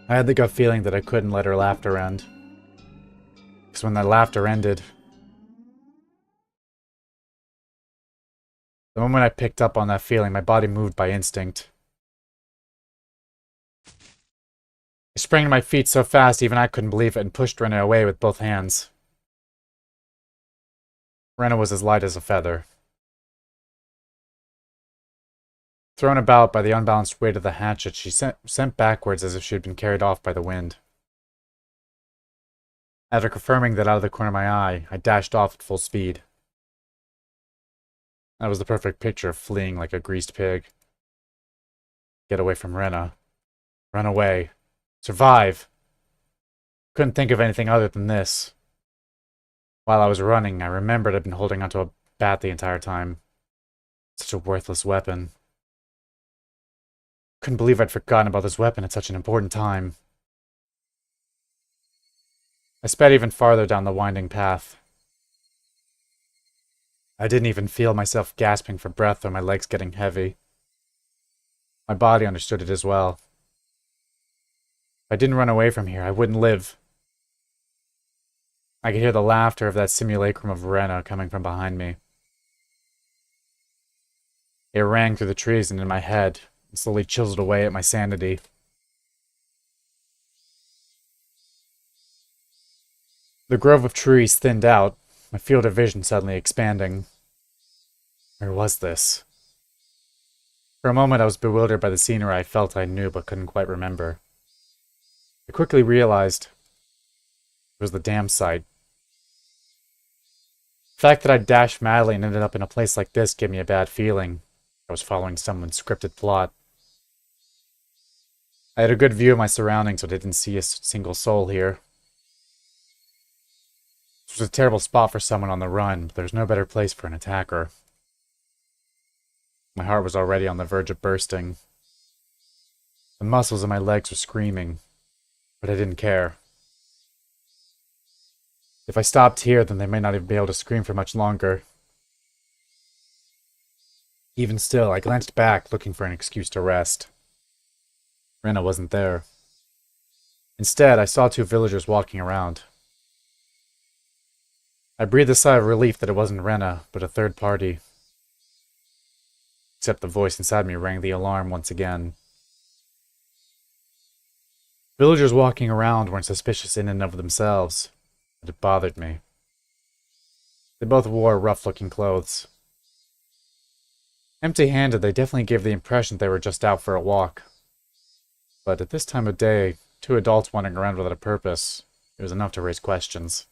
I had the gut feeling that I couldn't let her laughter end. Because when that laughter ended, the moment I picked up on that feeling, my body moved by instinct. I sprang to my feet so fast even I couldn't believe it and pushed Rena away with both hands. Rena was as light as a feather. Thrown about by the unbalanced weight of the hatchet, she sent backwards as if she had been carried off by the wind. After confirming that out of the corner of my eye, I dashed off at full speed. That was the perfect picture of fleeing like a greased pig. Get away from Rena. Run away. Survive. Couldn't think of anything other than this. While I was running, I remembered I'd been holding onto a bat the entire time. Such a worthless weapon. Couldn't believe I'd forgotten about this weapon at such an important time. I sped even farther down the winding path. I didn't even feel myself gasping for breath or my legs getting heavy. My body understood it as well. If I didn't run away from here, I wouldn't live. I could hear the laughter of that simulacrum of Rena coming from behind me. It rang through the trees and in my head, and slowly chiseled away at my sanity. The grove of trees thinned out, my field of vision suddenly expanding. Where was this? For a moment I was bewildered by the scenery I felt I knew but couldn't quite remember. I quickly realized it was the dam site. The fact that I dashed madly and ended up in a place like this gave me a bad feeling. I was following someone's scripted plot. I had a good view of my surroundings, but I didn't see a single soul here. This was a terrible spot for someone on the run, but there's no better place for an attacker. My heart was already on the verge of bursting. The muscles in my legs were screaming, but I didn't care. If I stopped here, then they might not even be able to scream for much longer. Even still, I glanced back, looking for an excuse to rest. Rena wasn't there. Instead, I saw two villagers walking around. I breathed a sigh of relief that it wasn't Rena, but a third party. Except the voice inside me rang the alarm once again. Villagers walking around weren't suspicious in and of themselves, but it bothered me. They both wore rough-looking clothes. Empty-handed, they definitely gave the impression they were just out for a walk. But at this time of day, two adults wandering around without a purpose, it was enough to raise questions.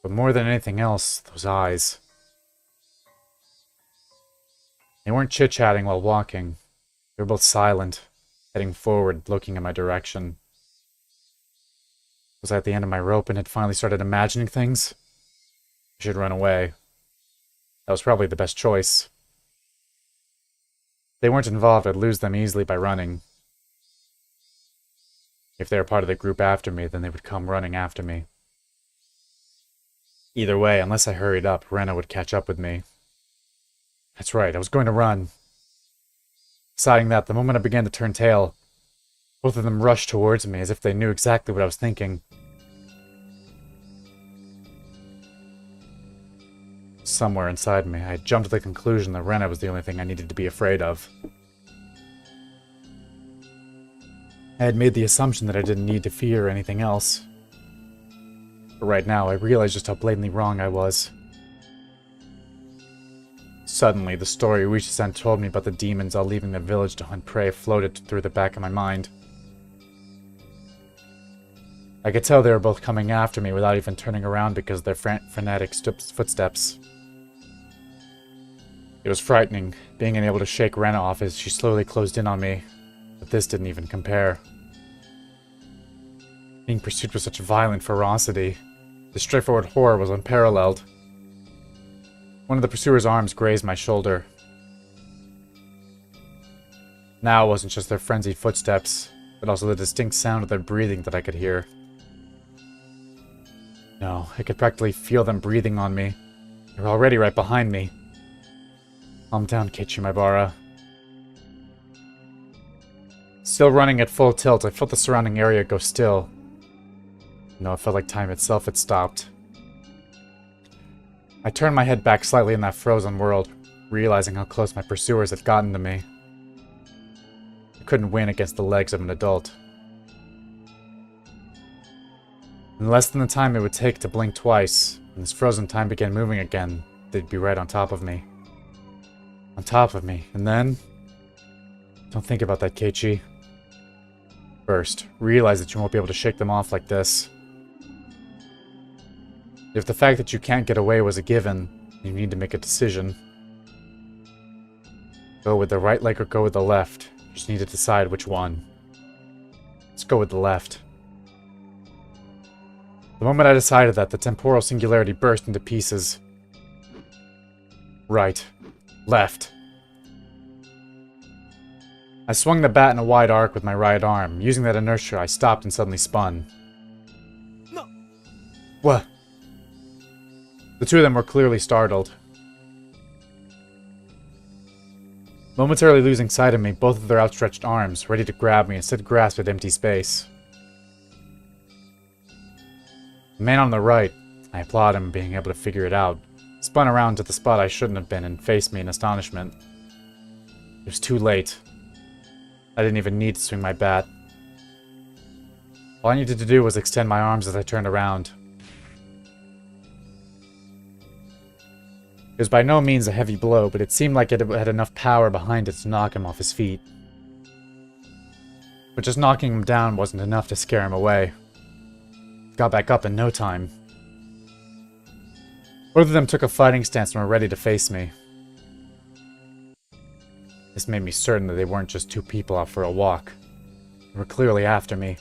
But more than anything else, those eyes. They weren't chit-chatting while walking. They were both silent, heading forward, looking in my direction. Was I at the end of my rope and had finally started imagining things? I should run away. That was probably the best choice. If they weren't involved, I'd lose them easily by running. If they were part of the group after me, then they would come running after me. Either way, unless I hurried up, Rena would catch up with me. That's right, I was going to run. Deciding that, the moment I began to turn tail, both of them rushed towards me as if they knew exactly what I was thinking. Somewhere inside me, I had jumped to the conclusion that Rena was the only thing I needed to be afraid of. I had made the assumption that I didn't need to fear anything else. But right now, I realized just how blatantly wrong I was. Suddenly, the story Uichi-san told me about the demons all leaving the village to hunt prey floated through the back of my mind. I could tell they were both coming after me without even turning around because of their frenetic footsteps. It was frightening, being unable to shake Rena off as she slowly closed in on me, but this didn't even compare. Being pursued with such violent ferocity, the straightforward horror was unparalleled. One of the pursuer's arms grazed my shoulder. Now it wasn't just their frenzied footsteps, but also the distinct sound of their breathing that I could hear. No, I could practically feel them breathing on me. They were already right behind me. Calm down, Keiichi Maibara. Still running at full tilt, I felt the surrounding area go still. No, it felt like time itself had stopped. I turned my head back slightly in that frozen world, realizing how close my pursuers had gotten to me. I couldn't win against the legs of an adult. In less than the time it would take to blink twice, when this frozen time began moving again, they'd be right on top of me. On top of me, and then... Don't think about that, Keiichi. First, realize that you won't be able to shake them off like this. If the fact that you can't get away was a given, you need to make a decision. Go with the right leg or go with the left. You just need to decide which one. Let's go with the left. The moment I decided that, the temporal singularity burst into pieces. Right. Left. I swung the bat in a wide arc with my right arm. Using that inertia, I stopped and suddenly spun. No. What? The two of them were clearly startled. Momentarily losing sight of me, both of their outstretched arms, ready to grab me, instead grasped at empty space. The man on the right, I applaud him being able to figure it out, spun around to the spot I shouldn't have been and faced me in astonishment. It was too late. I didn't even need to swing my bat. All I needed to do was extend my arms as I turned around. It was by no means a heavy blow, but it seemed like it had enough power behind it to knock him off his feet. But just knocking him down wasn't enough to scare him away. Got back up in no time. Both of them took a fighting stance and were ready to face me. This made me certain that they weren't just two people out for a walk. They were clearly after me.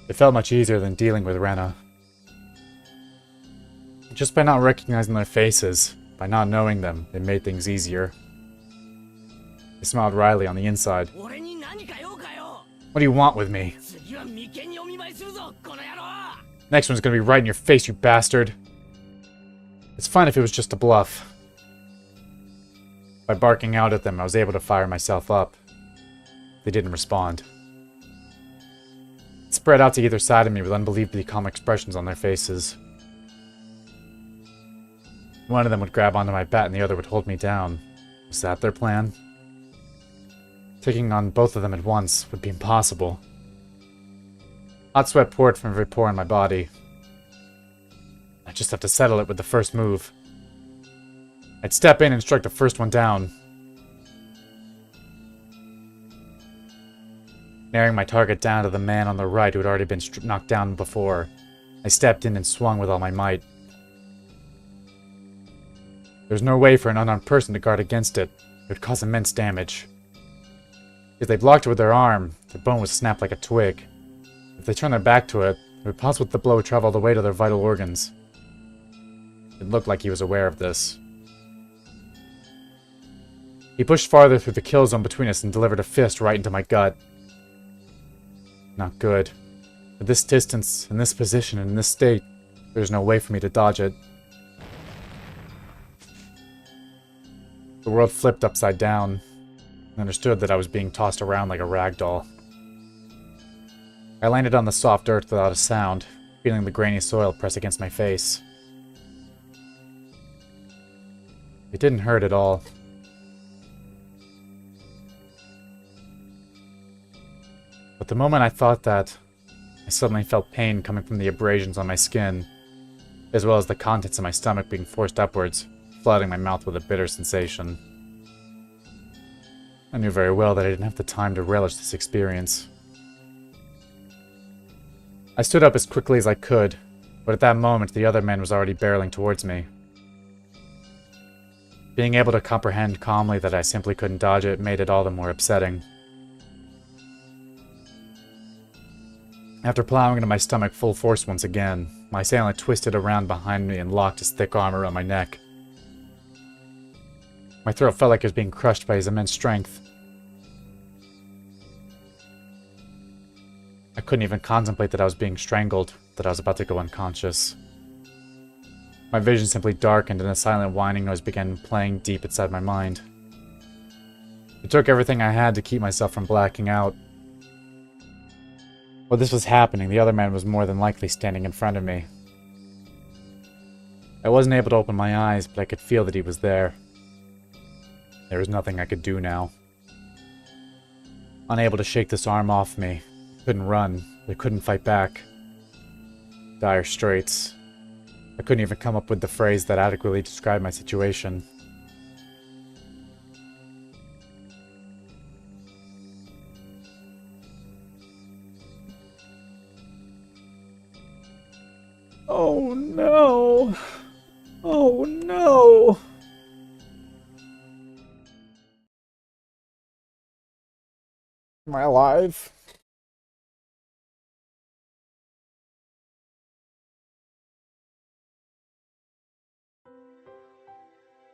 It felt much easier than dealing with Rena. Just by not recognizing their faces, by not knowing them, it made things easier. They smiled wryly on the inside. What do you want with me? Next one's gonna be right in your face, you bastard. It's fine if it was just a bluff. By barking out at them, I was able to fire myself up. They didn't respond. It spread out to either side of me with unbelievably calm expressions on their faces. One of them would grab onto my bat and the other would hold me down. Was that their plan? Taking on both of them at once would be impossible. Hot sweat poured from every pore in my body. I just have to settle it with the first move. I'd step in and strike the first one down. Narrowing my target down to the man on the right who had already been knocked down before, I stepped in and swung with all my might. There's no way for an unarmed person to guard against it. It would cause immense damage. If they blocked it with their arm, the bone would snap like a twig. If they turned their back to it, it would possible the blow would travel all the way to their vital organs. It looked like he was aware of this. He pushed farther through the kill zone between us and delivered a fist right into my gut. Not good. At this distance, in this position, and in this state, there's no way for me to dodge it. The world flipped upside down. I understood that I was being tossed around like a rag doll. I landed on the soft earth without a sound, feeling the grainy soil press against my face. It didn't hurt at all. But the moment I thought that, I suddenly felt pain coming from the abrasions on my skin, as well as the contents of my stomach being forced upwards, flooding my mouth with a bitter sensation. I knew very well that I didn't have the time to relish this experience. I stood up as quickly as I could, but at that moment the other man was already barreling towards me. Being able to comprehend calmly that I simply couldn't dodge it made it all the more upsetting. After plowing into my stomach full force once again, my assailant twisted around behind me and locked his thick arm around my neck. My throat felt like it was being crushed by his immense strength. I couldn't even contemplate that I was being strangled, that I was about to go unconscious. My vision simply darkened and a silent whining noise began playing deep inside my mind. It took everything I had to keep myself from blacking out. While this was happening, the other man was more than likely standing in front of me. I wasn't able to open my eyes, but I could feel that he was there. There was nothing I could do now. Unable to shake this arm off me, I couldn't run, I couldn't fight back. Dire straits. I couldn't even come up with the phrase that adequately described my situation. Oh no! Oh no! Am I alive?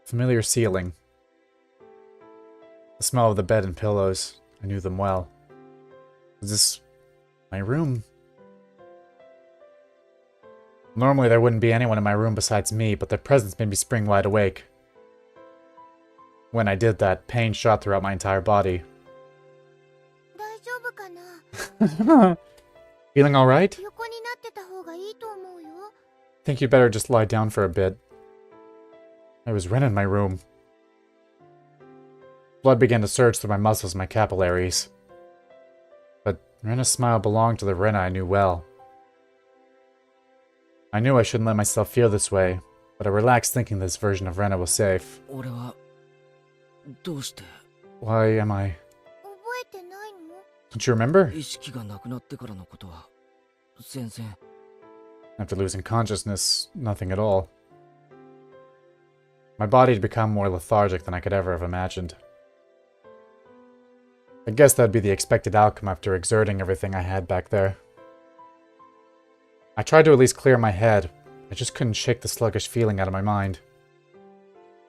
Familiar ceiling. The smell of the bed and pillows. I knew them well. Was this my room? Normally there wouldn't be anyone in my room besides me, but their presence made me spring wide awake. When I did that, pain shot throughout my entire body. 大丈夫かな Feeling alright? 横になってた方がいいと思うよ Think you'd better just lie down for a bit. There was Ren in my room. Blood began to surge through my muscles and my capillaries. But Rena's smile belonged to the Rena I knew well. I knew I shouldn't let myself feel this way, but I relaxed thinking this version of Rena was safe. 俺はどうして Why am I... 覚えてないの Don't you remember? 意識がなくなってからのことは全然 After losing consciousness, nothing at all. My body had become more lethargic than I could ever have imagined. I guess that'd be the expected outcome after exerting everything I had back there. I tried to at least clear my head. I just couldn't shake the sluggish feeling out of my mind.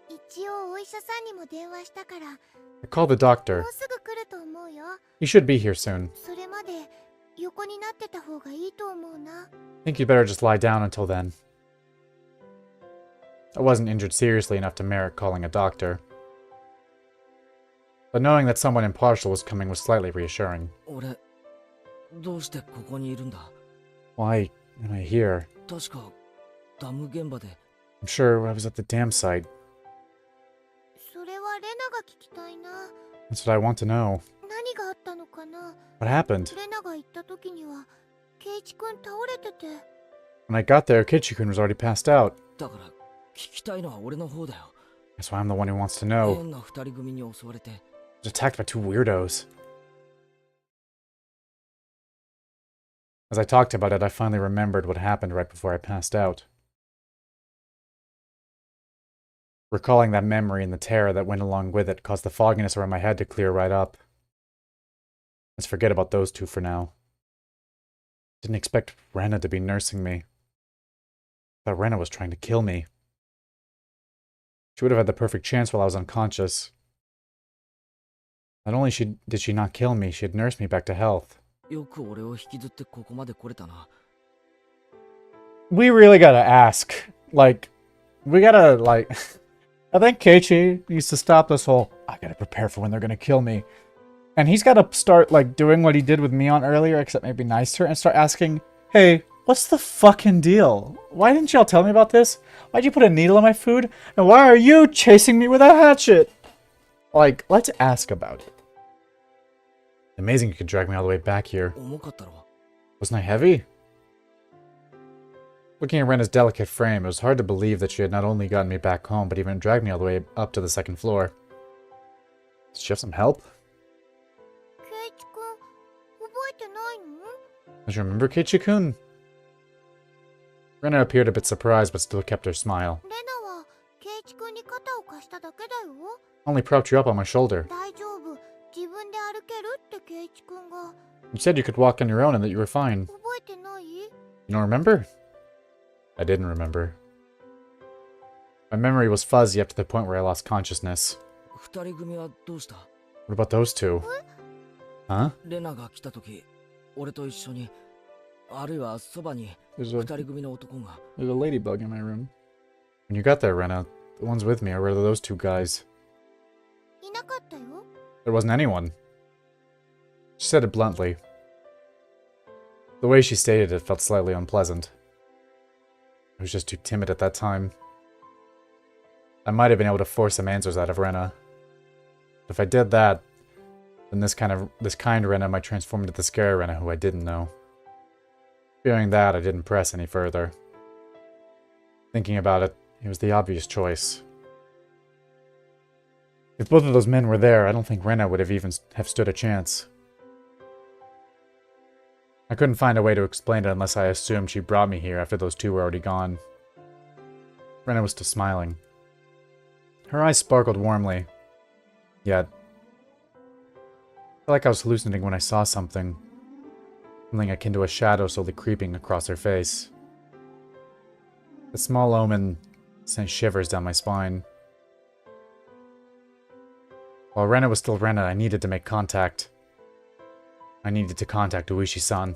一応お医者さんにも電話したから I called the も doctor. うすぐ来ると思うよ He should be here soon. それまで横になってた方がいいと思うな Think you'd better just lie down until then. I wasn't injured seriously enough to merit calling a doctor. But knowing that someone impartial was coming was slightly reassuring. 俺どうしてここにいるんだ Why am I here? 確かダム現場で I'm sure I was at the dam site. それはレナが聞きたいな That's what I want to know. 何があったのかな What happened? レナが行った時にはケイチくん倒れてて When I got there, Kichi-kun was already passed out. だから聞きたいのは俺の方だよ That's why I'm the one who wants to know. 変な二人組に襲われて I was attacked by two weirdos. As I talked about it, I finally remembered what happened right before I passed out. Recalling that memory and the terror that went along with it caused the fogginess around my head to clear right up. Let's forget about those two for now. Didn't expect Rena to be nursing me. Thought Rena was trying to kill me. She would have had the perfect chance while I was unconscious. Not only did she not kill me, she had nursed me back to health. よく俺を引きずってここまで来れたな。 We really gotta ask. Like, we gotta, like... I think Keiichi needs to stop this whole, I gotta prepare for when they're gonna kill me. And he's gotta start, like, doing what he did with Mion earlier, except maybe nicer, and start asking, hey, what's the fucking deal? Why didn't y'all tell me about this? Why'd you put a needle in my food? And why are you chasing me with a hatchet? Like, let's ask about it. Amazing you could drag me all the way back here. 重かったろ。 Wasn't I heavy? Looking at Rena's delicate frame, it was hard to believe that she had not only gotten me back home, but even dragged me all the way up to the second floor. Does she have some help? ケイチ君、覚えてないの？ Don't you remember Keiichi-kun? Rena appeared a bit surprised, but still kept her smile. レナはケイチ君に肩を貸しただけだよ。 Only propped you up on my shoulder. 大丈夫、自分で歩けるってケイチ君が。 You said you could walk on your own and that you were fine. 覚えてない？ You don't remember? I didn't remember. My memory was fuzzy up to the point where I lost consciousness. 二人組はどうした？ What about those two? Huh? レナが来た時、俺と一緒に、あるいはそばに There's 二人組の男が。 a ladybug in my room. When you got there, Rena, the ones with me, or were those two guys? いなかったよ。 There wasn't anyone. She said it bluntly. The way she stated it felt slightly unpleasant. I was just too timid at that time. I might have been able to force some answers out of Rena. If I did that, then this kind Rena might transform into the scary Rena who I didn't know. Fearing that, I didn't press any further. Thinking about it, it was the obvious choice. If both of those men were there, I don't think Rena would have stood a chance. I couldn't find a way to explain it unless I assumed she brought me here after those two were already gone. Rena was still smiling. Her eyes sparkled warmly. Yet, I felt like I was hallucinating when I saw something. Something akin to a shadow slowly creeping across her face. The small omen sent shivers down my spine. While Rena was still Rena, I needed to make contact. I needed to contact Uishi-san.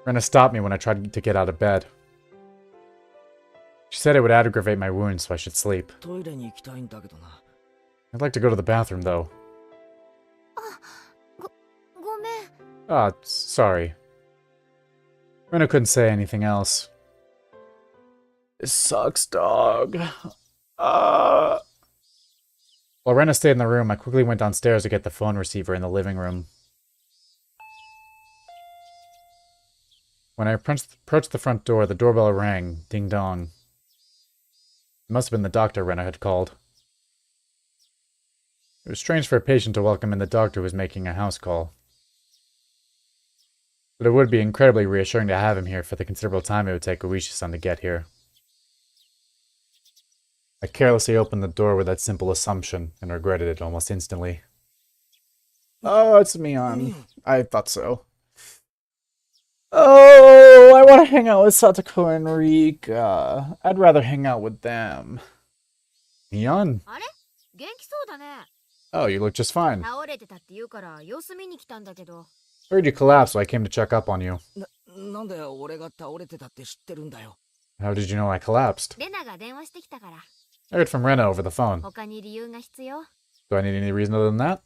Rena stopped me when I tried to get out of bed. She said it would aggravate my wounds, so I should sleep. トイレに行きたいんだけどな。 I'd like to go to the bathroom, though. ごめん。 Ah, sorry. Rena couldn't say anything else. This sucks, dog. While Rena stayed in the room, I quickly went downstairs to get the phone receiver in the living room. When I approached the front door, the doorbell rang. Ding dong. It must have been the doctor Rena had called. It was strange for a patient to welcome in the doctor who was making a house call. But it would be incredibly reassuring to have him here for the considerable time it would take Uishi-san to get here. I carelessly opened the door with that simple assumption and regretted it almost instantly. Oh, it's Mion. I thought so. Oh, I want to hang out with Satoko and Rika. I'd rather hang out with them. Mion? あれ？元気そうだね。 Oh, you look just fine. 倒れてたって言うから様子見に来たんだけど。 Heard you collapsed, so I came to check up on you. なんで俺が倒れてたって知ってるんだよ。 How did you know I collapsed? レナが電話してきたから。 I heard from Rena over the phone. 他に理由が必要。 Do I need any reason other than that?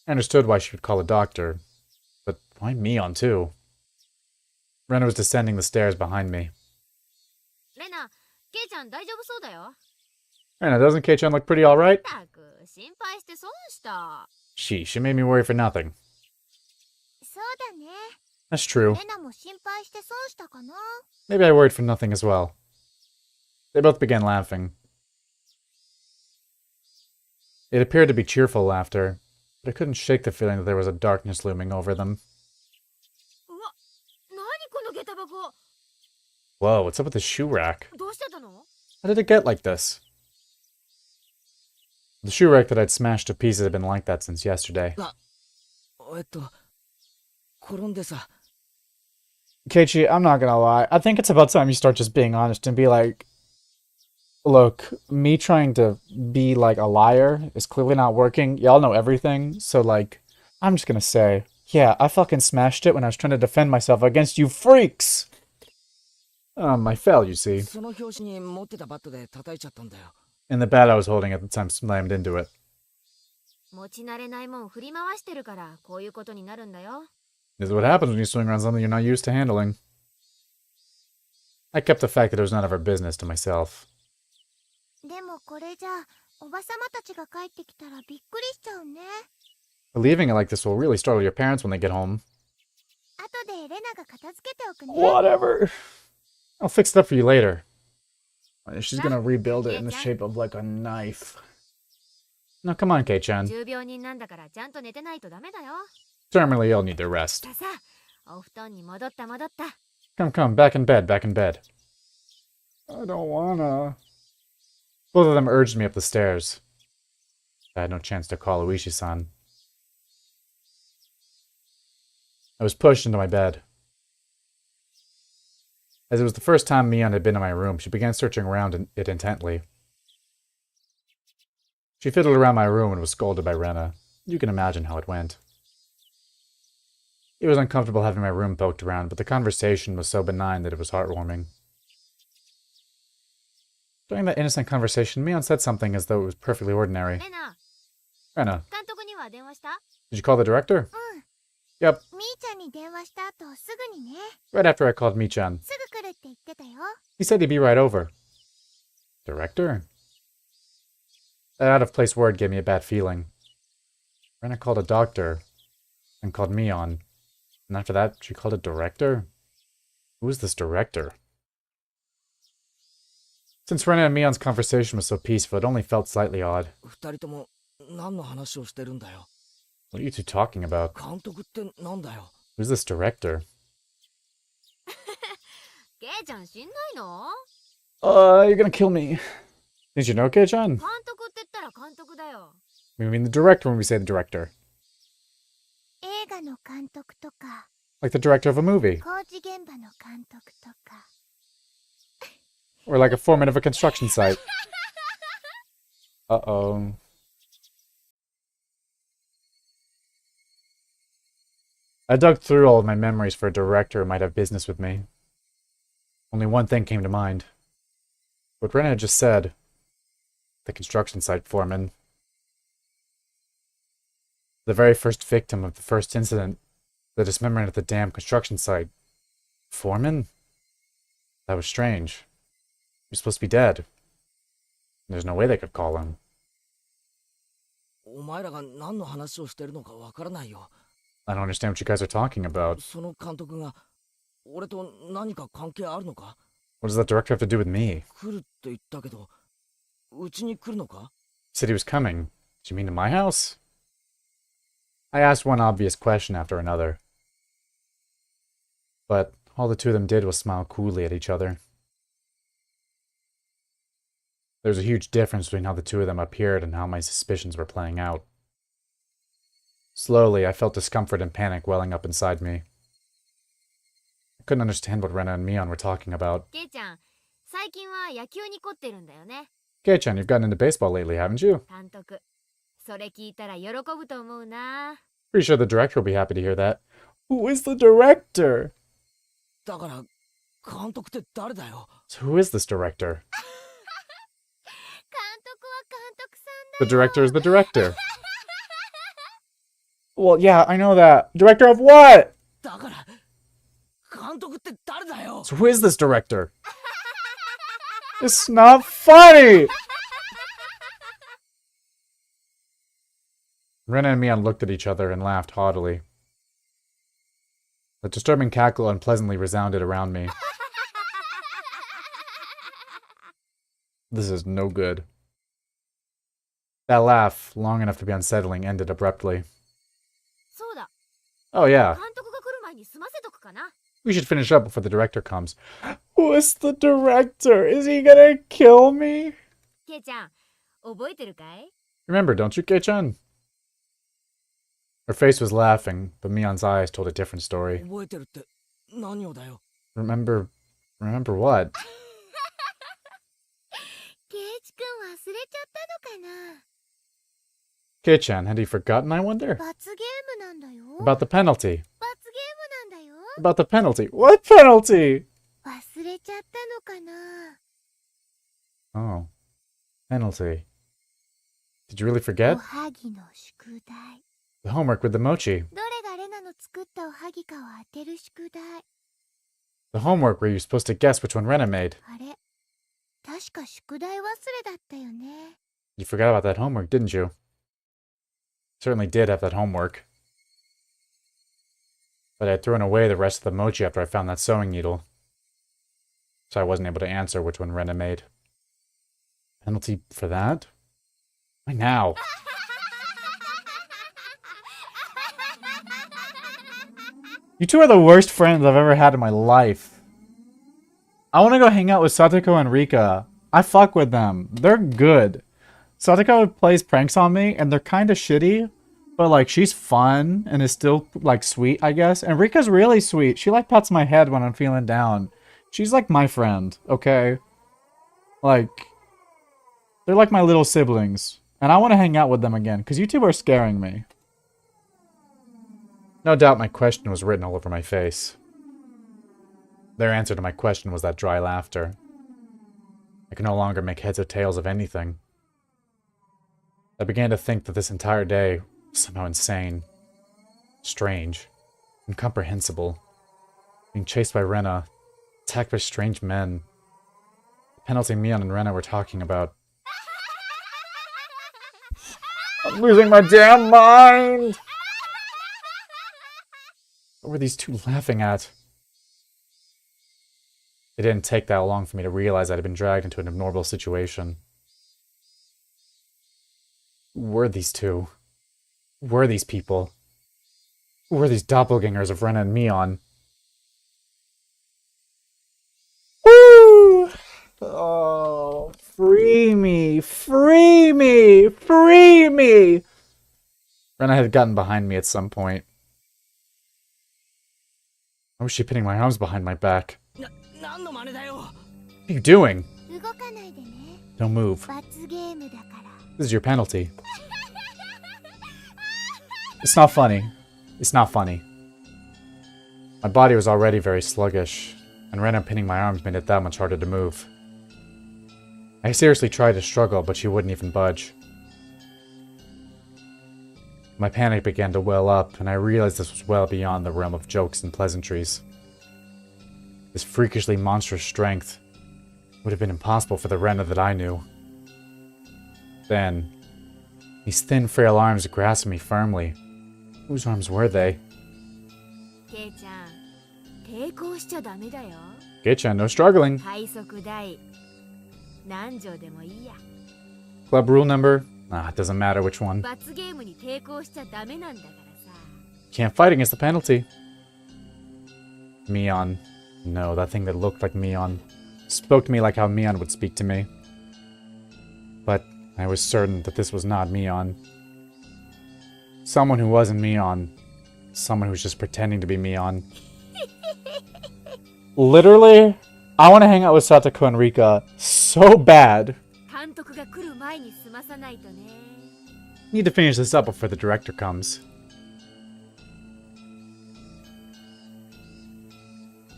I understood why she would call a doctor. But why Mion, too? Rena was descending the stairs behind me. レナ、ケイちゃん大丈夫そうだよ。 Rena, doesn't Kei-chan look pretty alright? たく、心配して損した。 She made me worry for nothing. そうだね。 That's true. レナも心配して損したかな。 Maybe I worried for nothing as well. They both began laughing. It appeared to be cheerful laughter, but I couldn't shake the feeling that there was a darkness looming over them. うわ、なにこの下駄箱。 Whoa, what's up with the shoe rack? どうしてたの？ How did it get like this? The shoe rack that I'd smashed to pieces had been like that since yesterday. 転んでさ。 Keiichi, I'm not gonna lie. I think it's about time you start just being honest and be like, look, me trying to be like a liar is clearly not working. Y'all know everything, so like, I'm just gonna say, yeah, I fucking smashed it when I was trying to defend myself against you freaks! I fell, you see. その拍子に持ってたバットで叩いちゃったんだよ。 And the bat I was holding at the time slammed into it. 持ち慣れないもん振り回してるからこういうことになるんだよ。 This is what happens when you swing around something you're not used to handling. I kept the fact that it was none of our business to myself. でもこれじゃおばさまたちが帰ってきたらびっくりしちゃうね。 Leaving it like this will really startle your parents when they get home. 後でレナが片付けておくね。 Whatever. I'll fix it up for you later. She's gonna rebuild it in the shape of like a knife. Now come on, Kei-chan. 重病人なんだからちゃんと寝てないとダメだよ。 Terminally ill need their rest. さあ、お布団に戻った。 Come, back in bed, back in bed. I don't wanna. Both of them urged me up the stairs. I had no chance to call Uishi-san. I was pushed into my bed. As it was the first time Mion had been in my room, she began searching around it intently. She fiddled around my room and was scolded by Rena. You can imagine how it went. It was uncomfortable having my room poked around, but the conversation was so benign that it was heartwarming. During that innocent conversation, Mion said something as though it was perfectly ordinary. レナ、 Rena, 監督には電話した？ did you call the director? うん。 Yep, みーちゃんに電話した後すぐにね。 right after I called Mi-chan. すぐ来るって言ってたよ。 He said he'd be right over. Director? That out-of-place word gave me a bad feeling. Rena called a doctor, and called Mion. And after that, she called a director? Who is this director? Since Rena and Mion's conversation was so peaceful, it only felt slightly odd. 二人とも何の話をしてるんだよ。 What are you two talking about? 監督ってなんだよ。 Who's this director? ケイちゃん死んないの？ You're gonna kill me. Did you know, Kei-chan? 監督って言ったら監督だよ。 We mean the director when we say the director. 映画の監督とか、 Like the director of a movie. 工事現場の監督とか。 Or like a foreman of a construction site. Uh-oh. I dug through all of my memories for a director who might have business with me. Only one thing came to mind. What Rena had just said. The construction site foreman. The very first victim of the first incident. The dismemberment at the damn construction site. Foreman? That was strange. He was supposed to be dead. There's no way they could call him. お前らが何の話をしてるのかわからないよ。 I don't understand what you guys are talking about. その監督が俺と何か関係あるのか？ What does that director have to do with me? 来るって言ったけど、うちに来るのか？ He said he was coming. Do you mean to my house? I asked one obvious question after another. But all the two of them did was smile coolly at each other. There was a huge difference between how the two of them appeared and how my suspicions were playing out. Slowly, I felt discomfort and panic welling up inside me. I couldn't understand what Rena and Mion were talking about. ケイちゃん、最近は野球に凝ってるんだよね。 Kei-chan, you've gotten into baseball lately, haven't you? 監督。それ聞いたら喜ぶと思うな。 Pretty sure the director will be happy to hear that. Who is the director? だから監督って誰だよ？ So who is this director? 監督は監督さんだ The よ。 director is the director. Well, yeah, I know that. Director of what? だから監督って誰だよ？ So who is this director? It's not funny! Rena and Mion looked at each other and laughed haughtily. The disturbing cackle unpleasantly resounded around me. This is no good. That laugh, long enough to be unsettling, ended abruptly. そうだ。 Oh yeah, 監督が来る前に済ませとくかな。 we should finish up before the director comes. Who is the director? Is he gonna kill me? ケイちゃん、覚えてるかい？ Remember, don't you, Kei-chan? Her face was laughing, but Mion's eyes told a different story. 覚えてるって何をだよ。 Remember what? ケイチくん忘れちゃったのかな？ Kei-chan, had he forgotten, I wonder? 罰ゲームなんだよ。 About the penalty. 罰ゲームなんだよ。 About the penalty. What penalty? 忘れちゃったのかな？ Oh. Penalty. Did you really お forget? はぎの宿題。 The homework with the mochi. どれがレナの作ったおはぎかを当てる宿題。 The homework where you're supposed to guess which one Rena made. あれ、確か宿題忘れだったよね。 You forgot about that homework, didn't you? Certainly did have that homework. But I had thrown away the rest of the mochi after I found that sewing needle. So I wasn't able to answer which one Rena made. Penalty for that? Why now? You two are the worst friends I've ever had in my life. I want to go hang out with Satoko and Rika. I fuck with them. They're good. Satoko plays pranks on me, and they're kind of shitty. But, like, she's fun and is still, like, sweet, I guess. And Rika's really sweet. She, like, pats my head when I'm feeling down. She's, like, my friend, okay? Like, they're like my little siblings. And I want to hang out with them again, because you two are scaring me. No doubt my question was written all over my face. Their answer to my question was that dry laughter. I could no longer make heads or tails of anything. I began to think that this entire day was somehow insane, strange, incomprehensible. Being chased by Rena, attacked by strange men. The penalty Mion and Rena were talking about. I'm losing my damn mind! What were these two laughing at? It didn't take that long for me to realize I'd been dragged into an abnormal situation. Who were these two? Who were these people? Who were these doppelgangers of Rena and Mion? Woo! Oh, free me! Free me! Free me! Rena had gotten behind me at some point. Why was she pinning my arms behind my back? 何の真似だよ。 What are you doing? 動かないでね。 Don't move. 罰ゲームだから。 This is your penalty. It's not funny. It's not funny. My body was already very sluggish, and Rena pinning my arms made it that much harder to move. I seriously tried to struggle, but she wouldn't even budge. My panic began to well up, and I realized this was well beyond the realm of jokes and pleasantries. This freakishly monstrous strength would have been impossible for the Rena that I knew. Then, these thin, frail arms grasped me firmly. Whose arms were they? ケイちゃん、抵抗しちゃダメだよ。 Kei-chan, no struggling. 背則代。何錠でもいいや。 Club rule number? Nah, it doesn't matter which one. 罰ゲームに抵抗しちゃダメなんだからさ。 Can't fight against the penalty. Mion. No, that thing that looked like Mion. Spoke to me like how Mion would speak to me. But I was certain that this was not Mion. Someone who wasn't Mion. Someone who's just pretending to be Mion. Literally, I want to hang out with Satoko and Rika so bad. 監督が来る前に済まさないとね。 Need to finish this up before the director comes.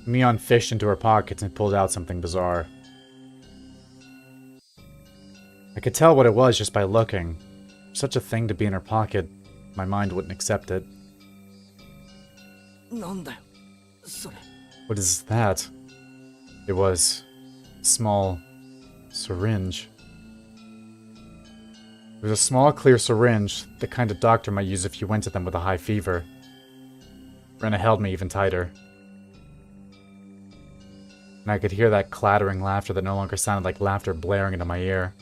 Mion fished into her pockets and pulled out something bizarre. I could tell what it was just by looking. Such a thing to be in her pocket, my mind wouldn't accept it. なんだよ。それ。 What is that? It was a small syringe. It was a small, clear syringe, the kind a doctor might use if you went to them with a high fever. Rena held me even tighter. And I could hear that clattering laughter that no longer sounded like laughter blaring into my ear.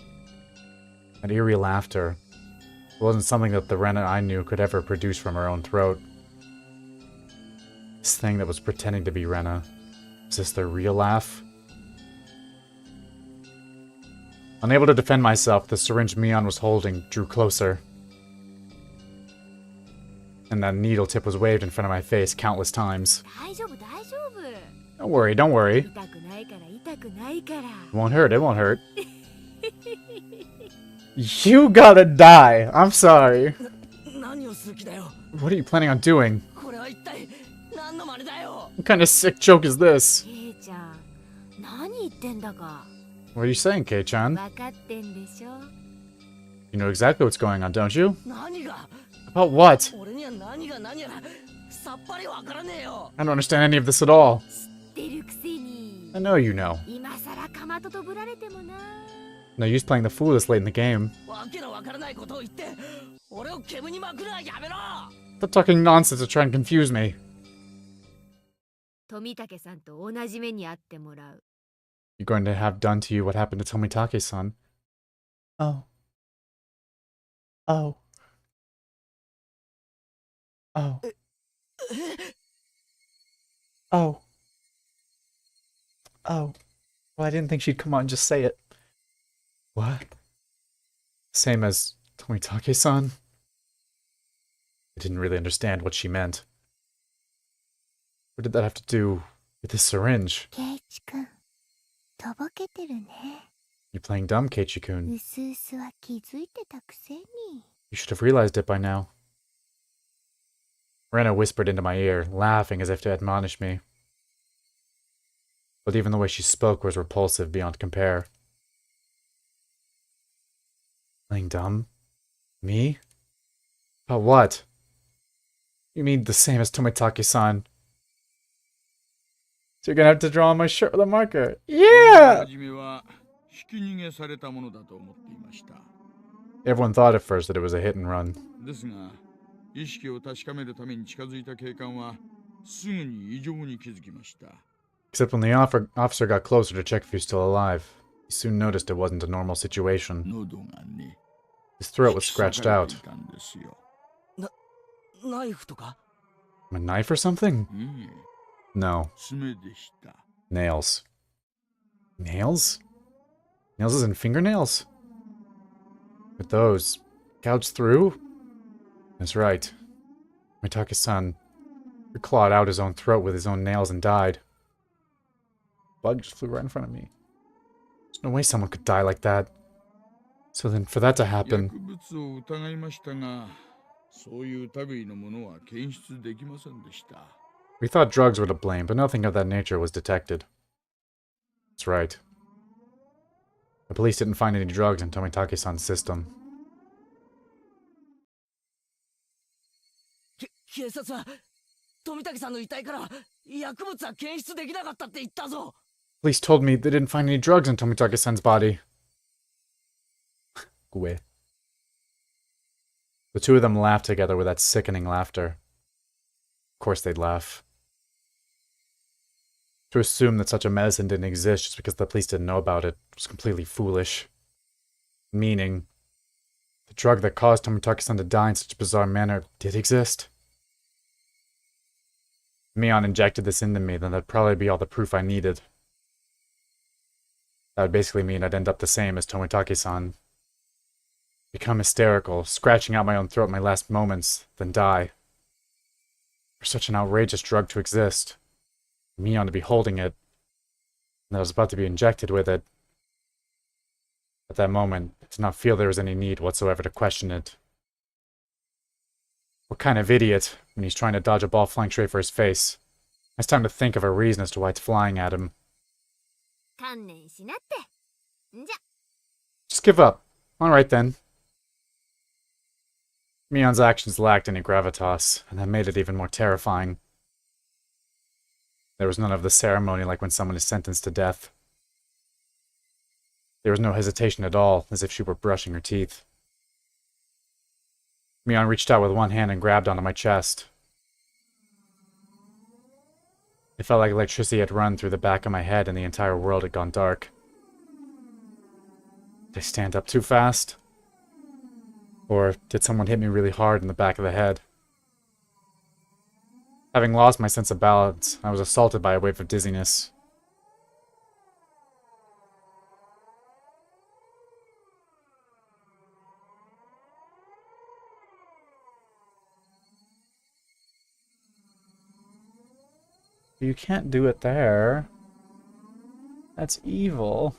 That eerie laughter. It wasn't something that the Rena I knew could ever produce from her own throat. This thing that was pretending to be Rena. Was this their real laugh? Unable to defend myself, the syringe Mion was holding drew closer. And that needle tip was waved in front of my face countless times. 大丈夫大丈夫。 Don't worry, don't worry. 痛くないから痛くないから。 It won't hurt, it won't hurt. You gotta die. I'm sorry. 何をする気だよ。 What are you planning on doing? これは一体何の真似だよ。 What kind of sick joke is this? ケイちゃん、何言ってんだか。 What are you saying, Kei-chan? 分かってんでしょ。 You know exactly what's going on, don't you? 何が About what? 俺には何が何やらさっぱりわからねえよ。 I don't understand any of this at all. 知ってるくせに。 I know you know. 今さらかまととぶられてもな。 No use playing the fool this late in the game. わけのわからないことを言って俺を煙に巻くのはやめろ。 Stop talking nonsense to try and confuse me. 富武さんと同じ目にあってもらう。 You're going to have done to you what happened to Tomitake-san. Oh. Oh. Oh. Oh. Oh. Well, I didn't think she'd come on and just say it. What? Same as Tomitake-san? I didn't really understand what she meant. What did that have to do with this syringe? ケイチくん、とぼけてるね。 You're playing dumb, Keiichi-kun. うすうすは気づいてたくせに。 You should have realized it by now. Rena whispered into my ear, laughing as if to admonish me. But even the way she spoke was repulsive beyond compare. Playing dumb? Me? About what? You mean the same as Tomitake-san? So you're gonna have to draw on my shirt with a marker. Yeah! 初めはひき逃げされたものだと思っていました。 Everyone thought at first that it was a hit and run. ですが、意識を確かめるために近づいた警官はすぐに異常に気づきました。 Except when the officer got closer to check if he was still alive, he soon noticed it wasn't a normal situation. 喉がね、 His throat was scratched out. 引き裂かれていたんですよ。ナイフとか A knife or something? いいえ、 No. 爪でした。 Nails. Nails? Nails as in fingernails? With those gouged through? That's right. Mitake-san clawed out his own throat with his own nails and died. Bug just flew right in front of me. There's no way someone could die like that. So then for that to 薬 happen, 物を疑いましたが、そういう類のものは検出できませんでした。 we thought drugs were to blame, but nothing of that nature was detected. That's right. The police didn't find any drugs in Tomitake-san's system. 警察は富武さんの遺体から薬物は検出できなかったって言ったぞ。 Police told me they didn't find any drugs in Tomitake-san's body. Gue. The two of them laughed together with that sickening laughter. Of course they'd laugh. To assume that such a medicine didn't exist just because the police didn't know about it was completely foolish. Meaning, the drug that caused Tomitake-san to die in such a bizarre manner did exist. If Mion injected this into me, then that'd probably be all the proof I needed. That would basically mean I'd end up the same as Tomitake-san. Become hysterical, scratching out my own throat in my last moments, then die. For such an outrageous drug to exist, Mion to be holding it, and I was about to be injected with it. At that moment, I did not feel there was any need whatsoever to question it. What kind of idiot, when he's trying to dodge a ball flying straight for his face? It's time to think of a reason as to why it's flying at him. 観念しなって。んじゃ。 Just give up. Alright then. Mion's actions lacked any gravitas, and that made it even more terrifying. There was none of the ceremony like when someone is sentenced to death. There was no hesitation at all, as if she were brushing her teeth. Mion reached out with one hand and grabbed onto my chest. It felt like electricity had run through the back of my head and the entire world had gone dark. Did I stand up too fast? Or did someone hit me really hard in the back of the head? Having lost my sense of balance, I was assaulted by a wave of dizziness. You can't do it there. That's evil.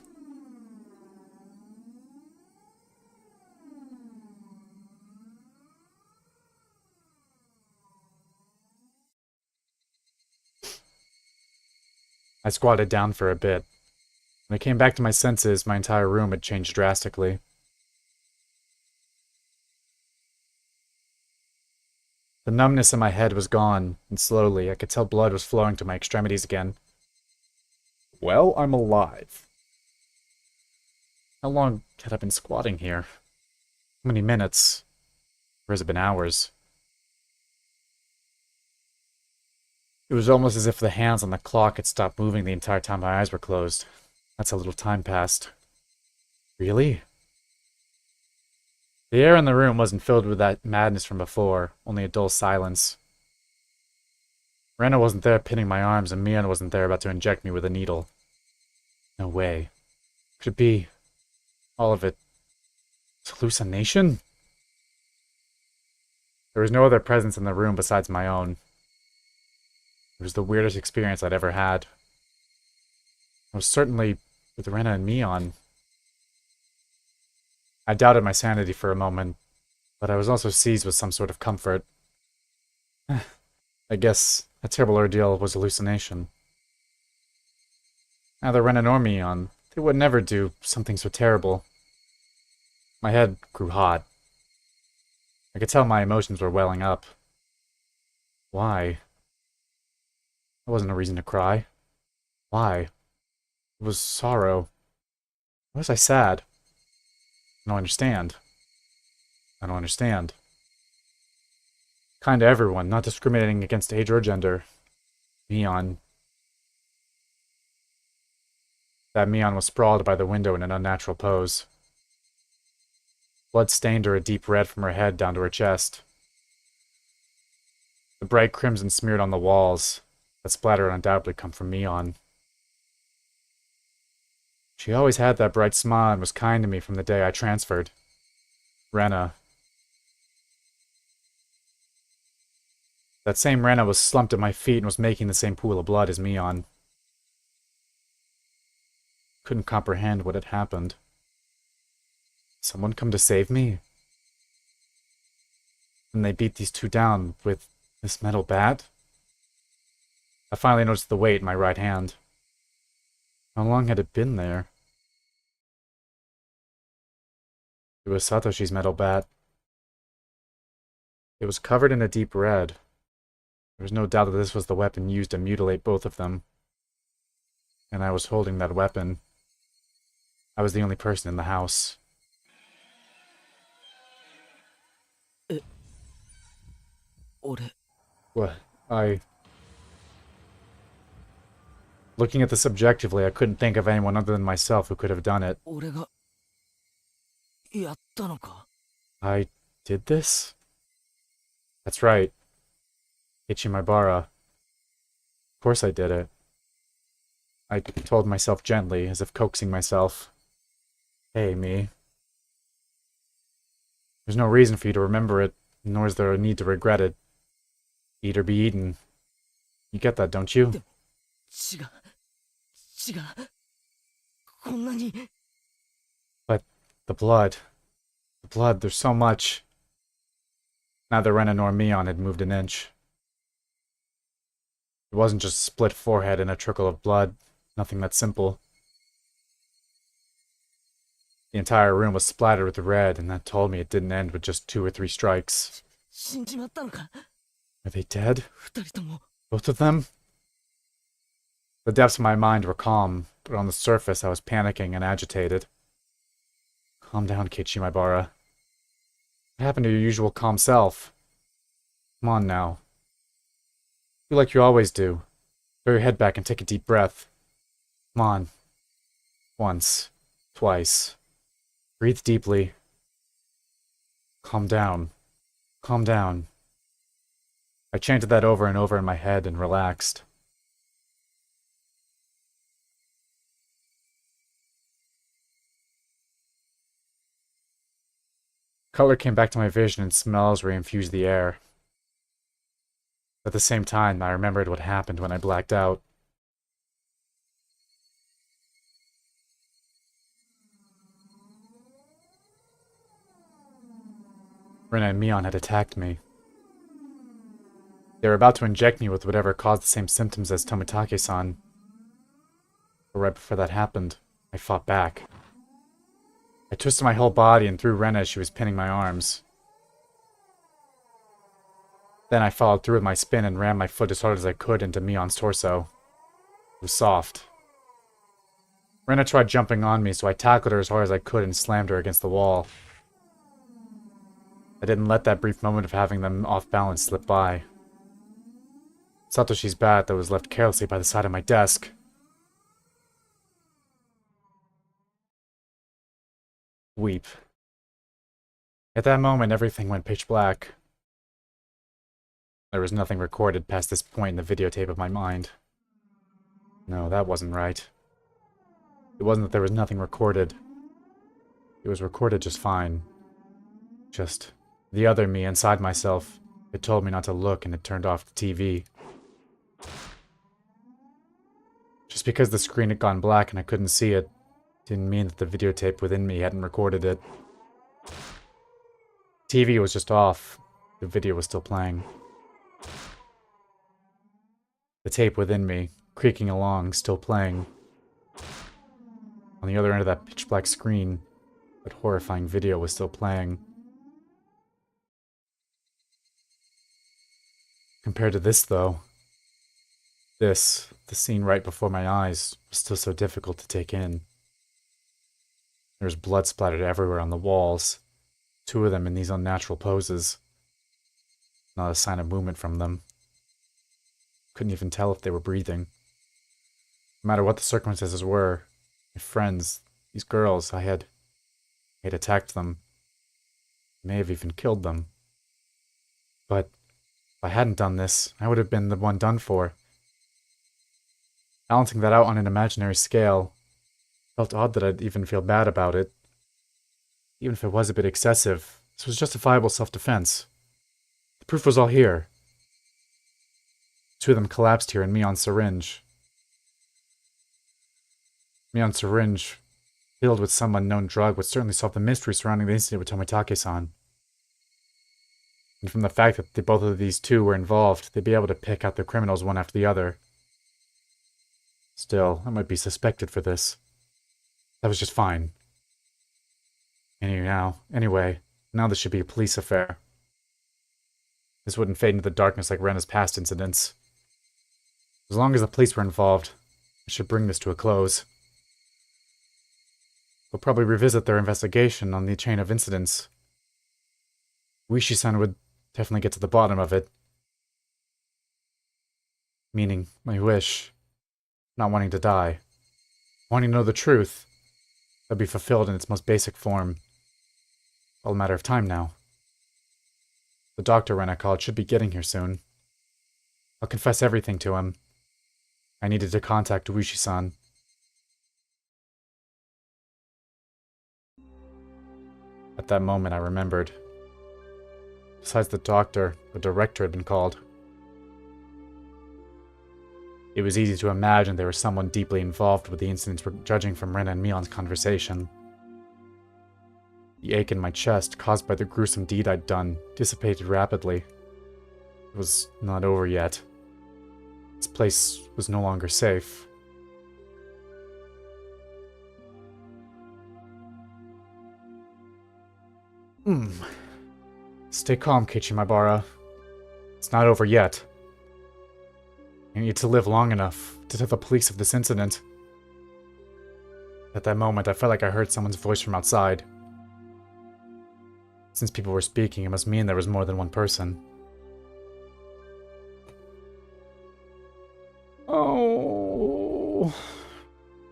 I squatted down for a bit. When I came back to my senses, my entire room had changed drastically. The numbness in my head was gone, and slowly I could tell blood was flowing to my extremities again. Well, I'm alive. How long had I been squatting here? How many minutes? Or has it been hours? It was almost as if the hands on the clock had stopped moving the entire time my eyes were closed. That's how little time passed. Really? The air in the room wasn't filled with that madness from before, only a dull silence. Rena wasn't there pinning my arms, and Mian wasn't there about to inject me with a needle. No way. Could it be all of it hallucination? There was no other presence in the room besides my own. It was the weirdest experience I'd ever had. I was certainly with Rena and Mian. I doubted my sanity for a moment, but I was also seized with some sort of comfort. I guess a terrible ordeal was hallucination. Neither Rena nor Mian, they would never do something so terrible. My head grew hot. I could tell my emotions were welling up. Why? That wasn't a reason to cry. Why? It was sorrow. Why was I sad? I don't understand. I don't understand. Kind to everyone, not discriminating against age or gender. Mian. That Mian was sprawled by the window in an unnatural pose. Blood stained her a deep red from her head down to her chest. The bright crimson smeared on the walls. That splatter had undoubtedly come from Mian. She always had that bright smile and was kind to me from the day I transferred. Rena. That same Rena was slumped at my feet and was making the same pool of blood as Mian. Couldn't comprehend what had happened. Someone come to save me? And they beat these two down with this metal bat? I finally noticed the weight in my right hand. How long had it been there? It was Satoshi's metal bat. It was covered in a deep red. There was no doubt that this was the weapon used to mutilate both of them. And I was holding that weapon. I was the only person in the house. What? Looking at this objectively, I couldn't think of anyone other than myself who could have done it. I did this? That's right. Ichimabara. Of course I did it. I told myself gently, as if coaxing myself. Hey, me. There's no reason for you to remember it, nor is there a need to regret it. Eat or be eaten. You get that, don't you? But the blood. The blood, there's so much. Neither Rena nor Mion had moved an inch. It wasn't just a split forehead and a trickle of blood. Nothing that simple. The entire room was splattered with red, and that told me it didn't end with just 2 or 3 strikes. Are they dead? Both of them? The depths of my mind were calm, but on the surface I was panicking and agitated. Calm down, Kichimabara. What happened to your usual calm self? Come on now. Do like you always do. Throw your head back and take a deep breath. Come on. Once. Twice. Breathe deeply. Calm down. Calm down. I chanted that over and over in my head and relaxed. Color came back to my vision and smells re-infused the air. At the same time, I remembered what happened when I blacked out. Rena and Mion had attacked me. They were about to inject me with whatever caused the same symptoms as Tomitake-san. But right before that happened, I fought back. I twisted my whole body and threw Rena as she was pinning my arms. Then I followed through with my spin and rammed my foot as hard as I could into Mion's torso. It was soft. Rena tried jumping on me, so I tackled her as hard as I could and slammed her against the wall. I didn't let that brief moment of having them off balance slip by. Satoshi's bat that was left carelessly by the side of my desk. Weep. At that moment, everything went pitch black. There was nothing recorded past this point in the videotape of my mind. No, that wasn't right. It wasn't that there was nothing recorded. It was recorded just fine. Just the other me inside myself. It told me not to look and it turned off the TV. Just because the screen had gone black and I couldn't see it, didn't mean that the videotape within me hadn't recorded it. TV was just off. The video was still playing. The tape within me, creaking along, still playing. On the other end of that pitch black screen, that horrifying video was still playing. Compared to this, though, the scene right before my eyes, was still so difficult to take in. There was blood splattered everywhere on the walls, 2 of them in these unnatural poses. Not a sign of movement from them. Couldn't even tell if they were breathing. No matter what the circumstances were, my friends, these girls, I had attacked them. May have even killed them. But if I hadn't done this, I would have been the one done for. Balancing that out on an imaginary scale, felt odd that I'd even feel bad about it. Even if it was a bit excessive, this was justifiable self-defense. The proof was all here. 2 of them collapsed here in Mion's syringe. Mion's syringe, filled with some unknown drug, would certainly solve the mystery surrounding the incident with Tomitake-san. And from the fact that both of these 2 were involved, they'd be able to pick out the criminals one after the other. Still, I might be suspected for this. That was just fine. Anyway, now this should be a police affair. This wouldn't fade into the darkness like Rena's past incidents. As long as the police were involved, I should bring this to a close. We'll probably revisit their investigation on the chain of incidents. Higurashi-san would definitely get to the bottom of it. Meaning, my wish. Not wanting to die. Wanting to know the truth. That'd be fulfilled in its most basic form. All a matter of time now. The doctor Rena called should be getting here soon. I'll confess everything to him. I needed to contact Higurashi-san. At that moment, I remembered. Besides the doctor, a director had been called. It was easy to imagine there was someone deeply involved with the incidents we're judging from Rena and Mion's conversation. The ache in my chest, caused by the gruesome deed I'd done, dissipated rapidly. It was not over yet. This place was no longer safe. Stay calm, Keiichi-Maibara. It's not over yet. I need to live long enough to tell the police of this incident. At that moment, I felt like I heard someone's voice from outside. Since people were speaking, it must mean there was more than one person. Oh.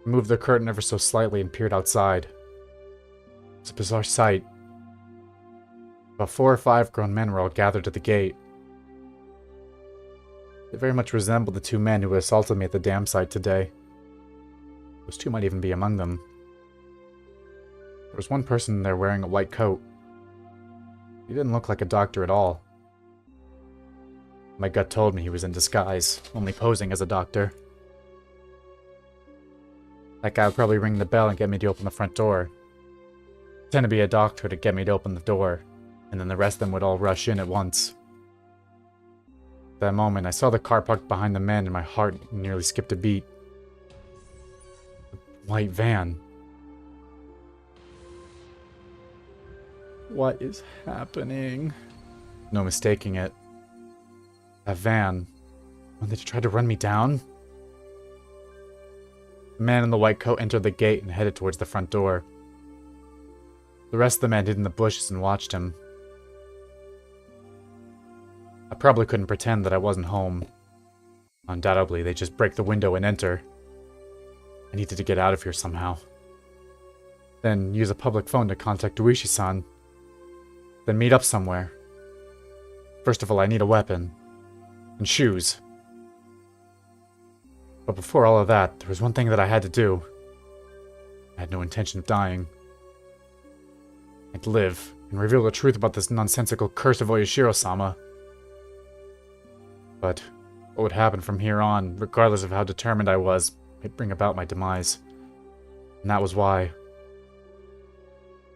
I moved the curtain ever so slightly and peered outside. It was a bizarre sight. About 4 or 5 grown men were all gathered at the gate. They very much resembled the 2 men who assaulted me at the dam site today. Those 2 might even be among them. There was one person there wearing a white coat. He didn't look like a doctor at all. My gut told me he was in disguise, only posing as a doctor. That guy would probably ring the bell and get me to open the front door. Pretend to be a doctor to get me to open the door, and then the rest of them would all rush in at once. At that moment, I saw the car parked behind the man and my heart nearly skipped a beat. The white van. What is happening? No mistaking it. That van. When they tried to run me down? The man in the white coat entered the gate and headed towards the front door. The rest of the men hid in the bushes and watched him. I probably couldn't pretend that I wasn't home. Undoubtedly, they'd just break the window and enter. I needed to get out of here somehow. Then use a public phone to contact Uishi-san. Then meet up somewhere. First of all, I need a weapon. And shoes. But before all of that, there was one thing that I had to do. I had no intention of dying. I'd live and reveal the truth about this nonsensical curse of Oyashiro-sama. But what would happen from here on, regardless of how determined I was, might bring about my demise. And that was why.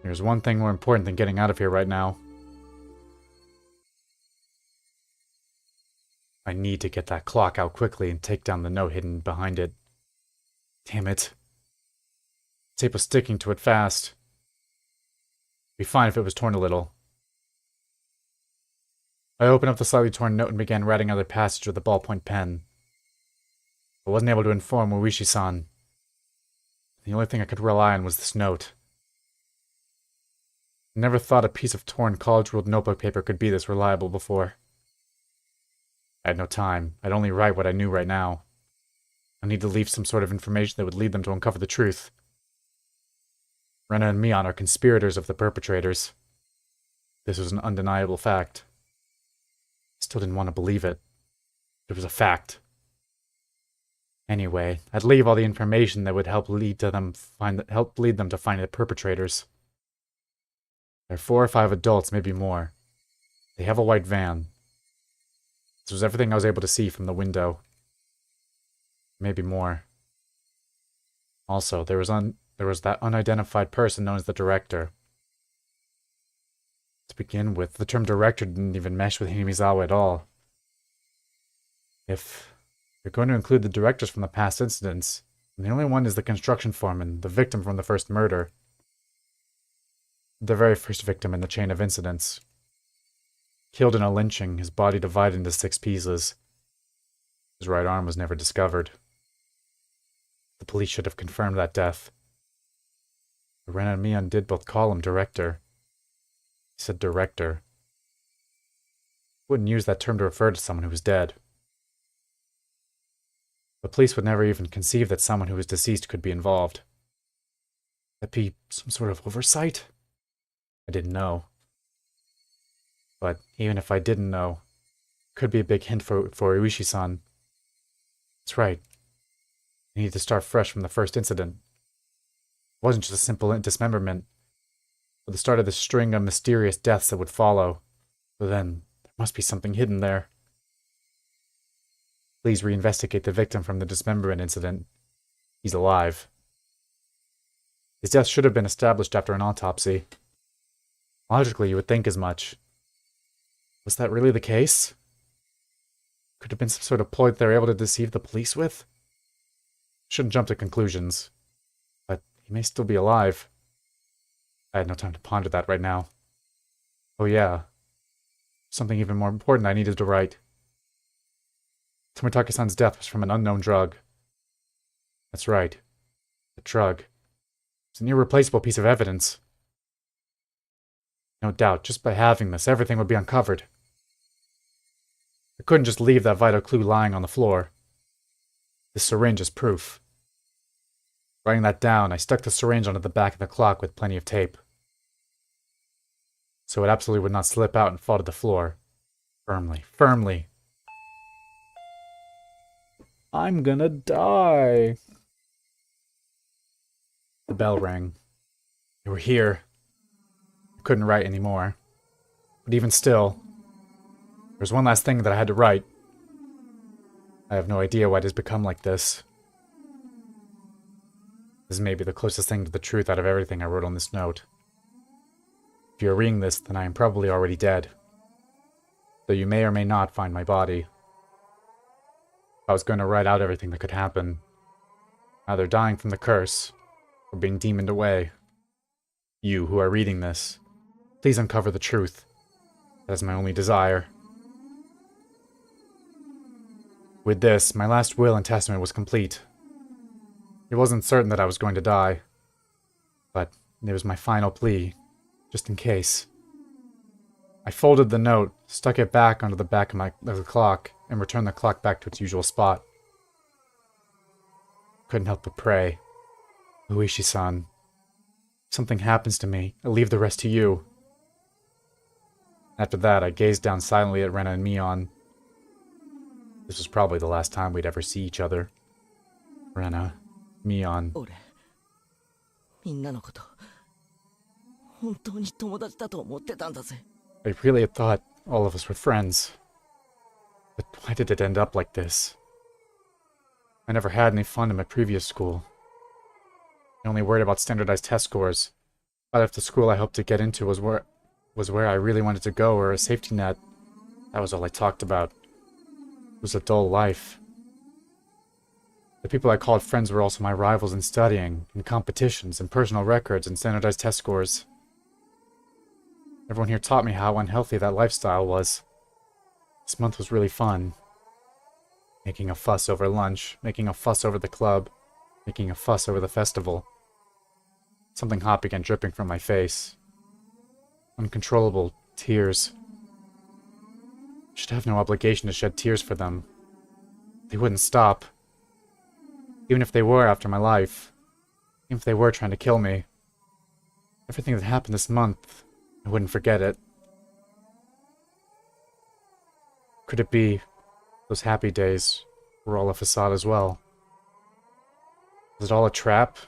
There's one thing more important than getting out of here right now. I need to get that clock out quickly and take down the note hidden behind it. Damn it. Tape was sticking to it fast. It'd be fine if it was torn a little. I opened up the slightly torn note and began writing another passage with a ballpoint pen. I wasn't able to inform Uishi-san. The only thing I could rely on was this note. I never thought a piece of torn college-ruled notebook paper could be this reliable before. I had no time. I'd only write what I knew right now. I need to leave some sort of information that would lead them to uncover the truth. Rena and Mion are conspirators of the perpetrators. This was an undeniable fact. I still didn't want to believe it. It was a fact. Anyway, I'd leave all the information that would help lead them to find the perpetrators. There are 4 or 5 adults, maybe more. They have a white van. This was everything I was able to see from the window. Maybe more. Also, there was that unidentified person known as the director. To begin with, the term director didn't even mesh with Hinamizawa at all. If you're going to include the directors from the past incidents, and the only one is the construction foreman, the victim from the first murder. The very first victim in the chain of incidents. Killed in a lynching, his body divided into 6 pieces. His right arm was never discovered. The police should have confirmed that death. But Ren and Mion did both call him director. He said director. Wouldn't use that term to refer to someone who was dead. The police would never even conceive that someone who was deceased could be involved. That'd be some sort of oversight? I didn't know. But even if I didn't know, it could be a big hint for Uishi-san. That's right. I needed to start fresh from the first incident. It wasn't just a simple dismemberment, but the start of the string of mysterious deaths that would follow. But then, there must be something hidden there. Please reinvestigate the victim from the dismemberment incident. He's alive. His death should have been established after an autopsy. Logically, you would think as much. Was that really the case? Could have been some sort of ploy that they were able to deceive the police with? Shouldn't jump to conclusions. But he may still be alive. I had no time to ponder that right now. Oh yeah. Something even more important I needed to write. Tomitake-san's death was from an unknown drug. That's right. A drug. It's an irreplaceable piece of evidence. No doubt, just by having this, everything would be uncovered. I couldn't just leave that vital clue lying on the floor. This syringe is proof. Writing that down, I stuck the syringe onto the back of the clock with plenty of tape. So it absolutely would not slip out and fall to the floor. Firmly, firmly. I'm gonna die. The bell rang. They were here. I couldn't write anymore. But even still, there was one last thing that I had to write. I have no idea why it has become like this. This may be the closest thing to the truth out of everything I wrote on this note. If you are reading this, then I am probably already dead. Though you may or may not find my body. I was going to write out everything that could happen. Either dying from the curse, or being demoned away. You who are reading this, please uncover the truth. That is my only desire. With this, my last will and testament was complete. It wasn't certain that I was going to die, but it was my final plea, just in case. I folded the note, stuck it back onto the back of the clock, and returned the clock back to its usual spot. Couldn't help but pray. Luishi-san, if something happens to me, I'll leave the rest to you. After that, I gazed down silently at Rena and Mion. This was probably the last time we'd ever see each other. Rena, Mion. 俺みんなのこと本当に友達だと思ってたんだぜ。 I really had thought all of us were friends. But why did it end up like this? I never had any fun in my previous school. I only worried about standardized test scores. But if the school I hoped to get into was where I really wanted to go, or a safety net, that was all I talked about. It was a dull life. The people I called friends were also my rivals in studying, in competitions, in personal records, and standardized test scores. Everyone here taught me how unhealthy that lifestyle was. This month was really fun. Making a fuss over lunch, making a fuss over the club, making a fuss over the festival. Something hot began dripping from my face. Uncontrollable tears. I should have no obligation to shed tears for them. They wouldn't stop. Even if they were after my life. Even if they were trying to kill me. Everything that happened this month, I wouldn't forget it. Could it be those happy days were all a facade as well? Was it all a trap,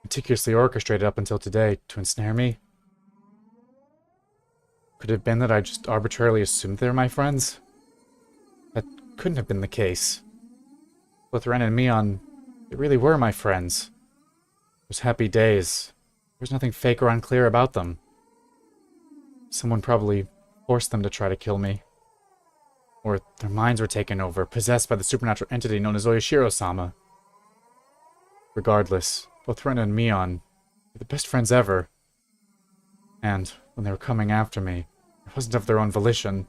meticulously orchestrated up until today to ensnare me? Could it have been that I just arbitrarily assumed they were my friends? That couldn't have been the case. Both Ren and Mion, they really were my friends. Those happy days, there was nothing fake or unclear about them. Someone probably forced them to try to kill me. Or their minds were taken over, possessed by the supernatural entity known as Oyashiro-sama. Regardless, both Ren and Mion were the best friends ever. And when they were coming after me, it wasn't of their own volition.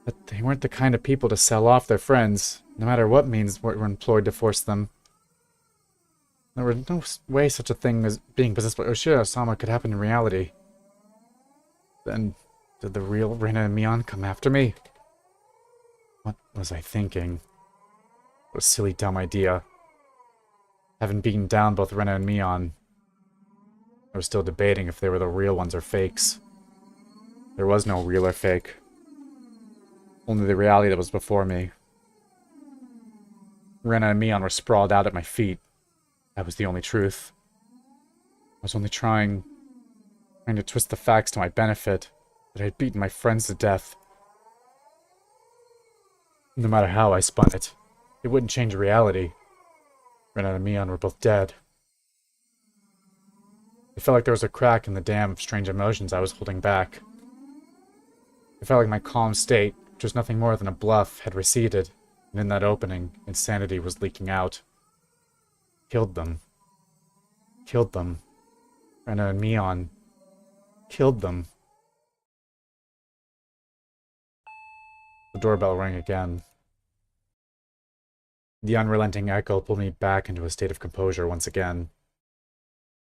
But they weren't the kind of people to sell off their friends, no matter what means were employed to force them. There was no way such a thing as being possessed by Oyashiro-sama could happen in reality. Then, did the real Rena and Mion come after me? What was I thinking? What a silly, dumb idea. Having beaten down both Rena and Mion, I was still debating if they were the real ones or fakes. There was no real or fake. Only the reality that was before me. Rena and Mion were sprawled out at my feet. That was the only truth. I was only trying to twist the facts to my benefit, that I had beaten my friends to death. No matter how I spun it, it wouldn't change reality. Rena and Mion were both dead. It felt like there was a crack in the dam of strange emotions I was holding back. It felt like my calm state, which was nothing more than a bluff, had receded, and in that opening, insanity was leaking out. Killed them. Killed them. Rena and Mion. Killed them. The doorbell rang again. The unrelenting echo pulled me back into a state of composure once again.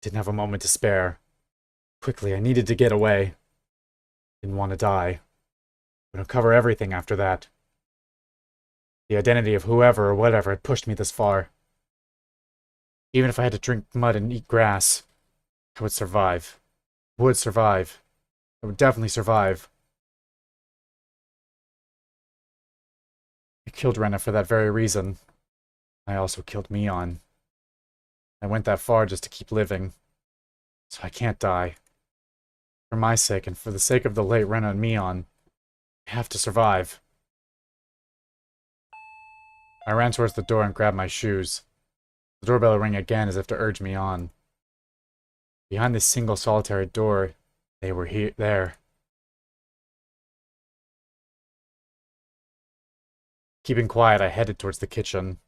Didn't have a moment to spare. Quickly, I needed to get away. Didn't want to die. But I'll cover everything after that. The identity of whoever or whatever had pushed me this far. Even if I had to drink mud and eat grass, I would survive. I would survive. I would definitely survive. I killed Rena for that very reason. I also killed Mion. I went that far just to keep living. So I can't die. For my sake and for the sake of the late Rena and Mion, I have to survive. I ran towards the door and grabbed my shoes. The doorbell rang again as if to urge me on. Behind this single solitary door, they were there. Keeping quiet, I headed towards the kitchen,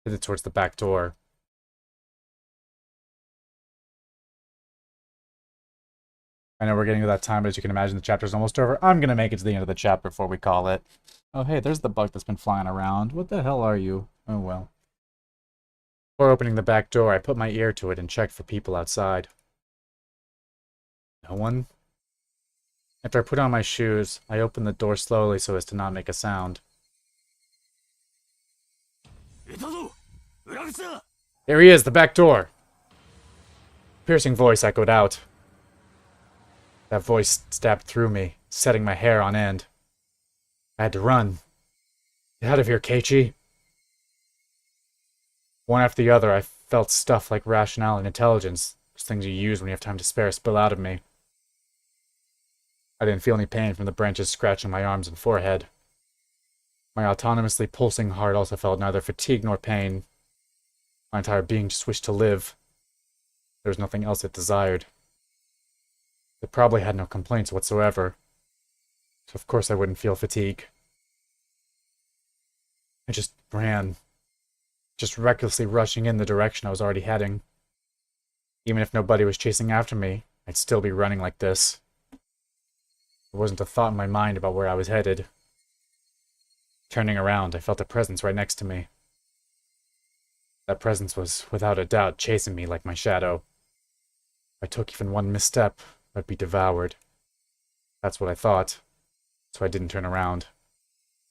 headed towards the back door. I know we're getting to that time, but as you can imagine, the chapter's almost over. I'm gonna make it to the end of the chapter before we call it. Oh, hey, there's the bug that's been flying around. What the hell are you? Oh, well. Before opening the back door, I put my ear to it and checked for people outside. No one? After I put on my shoes, I opened the door slowly so as to not make a sound. Here he is, the back door! Piercing voice echoed out. That voice stabbed through me, setting my hair on end. I had to run. Get out of here, Keiichi! One after the other, I felt stuff like rationale and intelligence, those things you use when you have time to spare, spill out of me. I didn't feel any pain from the branches scratching my arms and forehead. My autonomously pulsing heart also felt neither fatigue nor pain. My entire being just wished to live. There was nothing else it desired. It probably had no complaints whatsoever, so of course I wouldn't feel fatigue. I just ran, just recklessly rushing in the direction I was already heading. Even if nobody was chasing after me, I'd still be running like this. There wasn't a thought in my mind about where I was headed. Turning around, I felt a presence right next to me. That presence was, without a doubt, chasing me like my shadow. If I took even one misstep, I'd be devoured. That's what I thought, so I didn't turn around.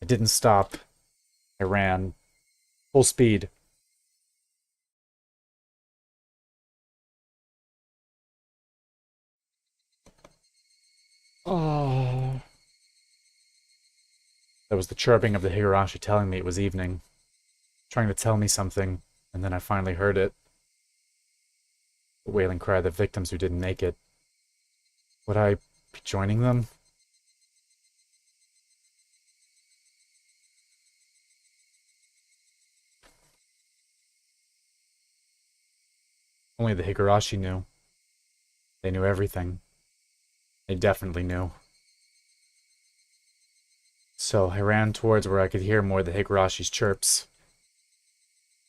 I didn't stop. I ran. Full speed. Oh. That was the chirping of the Higurashi telling me it was evening. Trying to tell me something, and then I finally heard it. The wailing cry of the victims who didn't make it. Would I be joining them? Only the Higurashi knew. They knew everything. They definitely knew. So I ran towards where I could hear more of the Higurashi's chirps.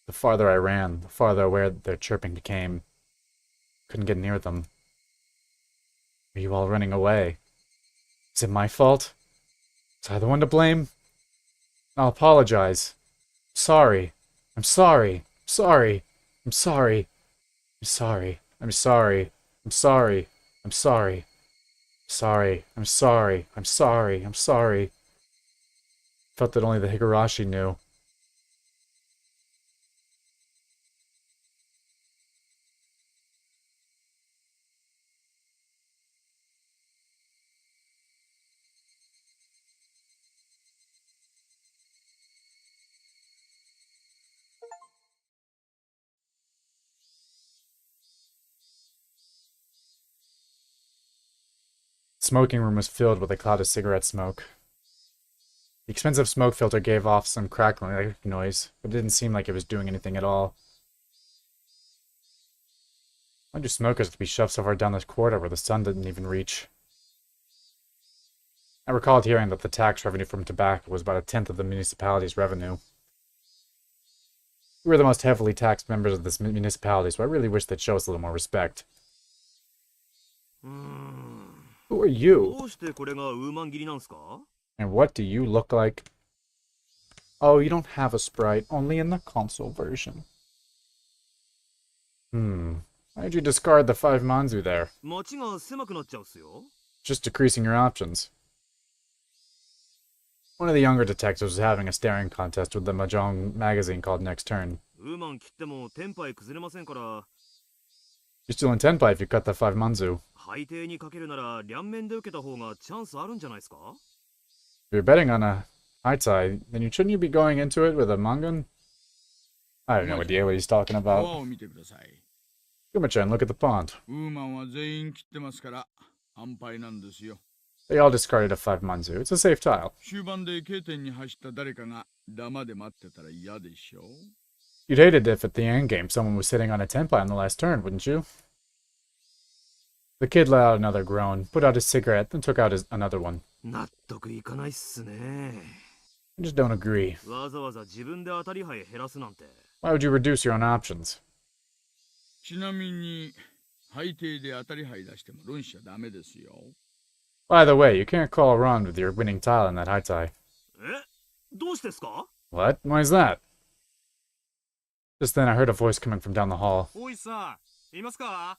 The farther I ran, the farther aware their chirping became. Couldn't get near them. Are you all running away? Is it my fault? Was I the one to blame? I'll apologize. Sorry. I'm sorry. Sorry. I'm sorry. I'm sorry. I'm sorry. I'm sorry. I'm sorry. Sorry. I'm sorry. I'm sorry. I'm sorry. Felt that only the Higurashi knew. The smoking room was filled with a cloud of cigarette smoke. The expensive smoke filter gave off some crackling noise, but it didn't seem like it was doing anything at all. Why do smokers have to be shoved so far down this corridor where the sun didn't even reach? I recalled hearing that the tax revenue from tobacco was about a tenth of the municipality's revenue. We were the most heavily taxed members of this municipality, so I really wish they'd show us a little more respect. Who are you? And what do you look like? Oh, you don't have a sprite, only in the console version. Why'd you discard the 5 manzu there? Just decreasing your options. One of the younger detectives was having a staring contest with the mahjong magazine called Next Turn. You're still in Tenpai if you cut the 5 manzu. If you're betting on a haitai, then shouldn't you be going into it with a mangan? I have no idea what he's talking about. Kuma-chan, look at the pond. They all discarded a 5 manzu. It's a safe tile. 終盤で K 点に走った誰かがダマで待ってたら嫌でしょ You'd hate it if at the end game someone was sitting on a tenpai on the last turn, wouldn't you? The kid let out another groan, put out his cigarette, then took out another one. 納得いかないっすね。 I just don't agree. わざわざ自分で当たり牌減らすなんて。 Why would you reduce your own options? ちなみに配定で当たり牌出しても論しちゃダメですよ By the way, you can't call around with your winning tile in that high tie. え、どうしてですか？ What? Why is that? Just then I heard a voice coming from down the hall. 大石さん、いますか？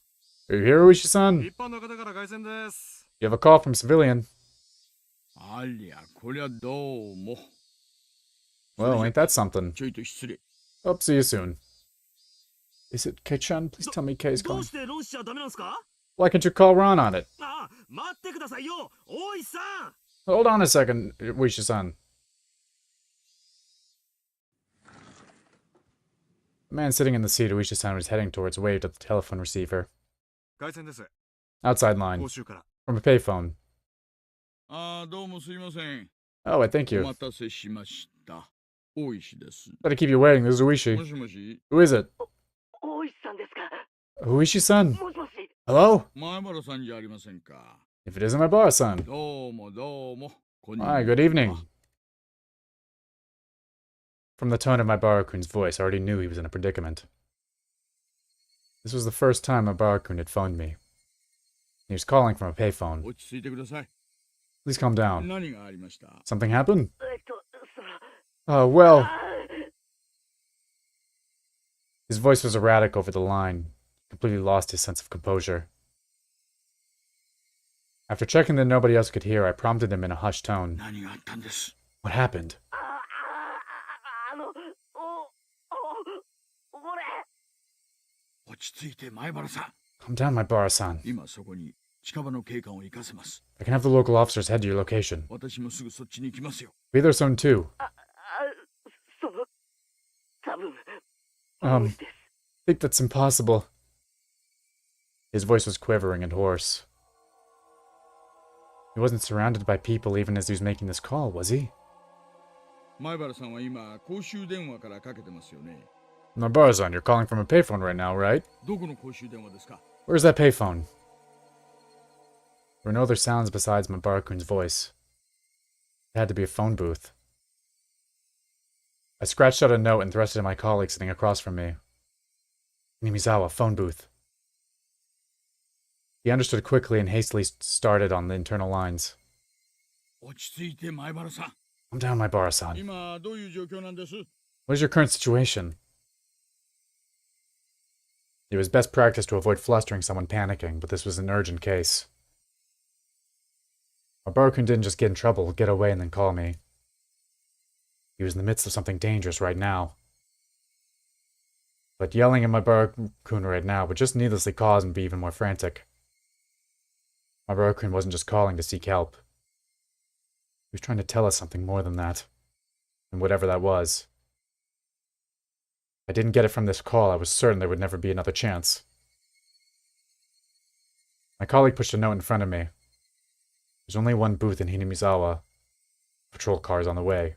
Are you here, Uishi-san? 一般の方から凱旋です。 You have a call from civilian. ありゃこりゃどうも Well, ain't that something? ちょいと失礼 Oh, see you soon. Is it Kei-chan? Please tell me Kei's ど calling. うして論しちゃダメなんですか？ Why can't you call Ron on it? あ、待ってくださいよ、大石さん。 Hold on a second, Uishi-san. The man sitting in the seat Uishi-san was heading towards waved at the telephone receiver. 凱旋です。 Outside line. 報酬から。 From a payphone. ああどうもすいません Oh, I thank お you. 待たせしました大石です Let to keep you waiting. This is も Uishi. しもし Who is it? 大石さんですか？ Uishi-san. もしもし。 Hello? 前原さんじゃありませんか If it isn't my bar-san. どうもどうもこんにち Hi, は good evening. From the tone of my Barakun's voice, I already knew he was in a predicament. This was the first time my Barakun had phoned me. He was calling from a payphone. 落ち着いてください Please calm down. 何がありました Something happened? その、 Oh, well. あ His voice was erratic over the line. He completely lost his sense of composure. After checking that nobody else could hear, I prompted him in a hushed tone. 何があったんです What happened? 俺。落ち着いて前原さん Calm down, my Bara-san. 今そこに近場の警官を行かせます I can have the local officers head to your location. 私もすぐそっちに行きますよ Be there soon, too. その、多分、 Um, 無理です。 I think that's impossible. His voice was quivering and hoarse. He wasn't surrounded by people even as he was making this call, was he? 前原さんは今公衆電話からかけてますよね Nobara-san, you're calling from a payphone right now, right? どこの公衆電話ですか Where's that payphone? There were no other sounds besides Mabarakun's voice. It had to be a phone booth. I scratched out a note and thrust it at my colleague sitting across from me. Nimizawa, phone booth. He understood quickly and hastily started on the internal lines. 落ち着いて前原さん Calm down, my Bara-san. 今どういう状況なんです What is your current situation? It was best practice to avoid flustering someone panicking, but this was an urgent case. Mabarakun didn't just get in trouble, get away, and then call me. He was in the midst of something dangerous right now. But yelling at Mabarakun right now would just needlessly cause him to be even more frantic. Mabarakun wasn't just calling to seek help. He was trying to tell us something more than that. And whatever that was. If I didn't get it from this call, I was certain there would never be another chance. My colleague pushed a note in front of me. There's only one booth in Hinamizawa. Patrol cars on the way.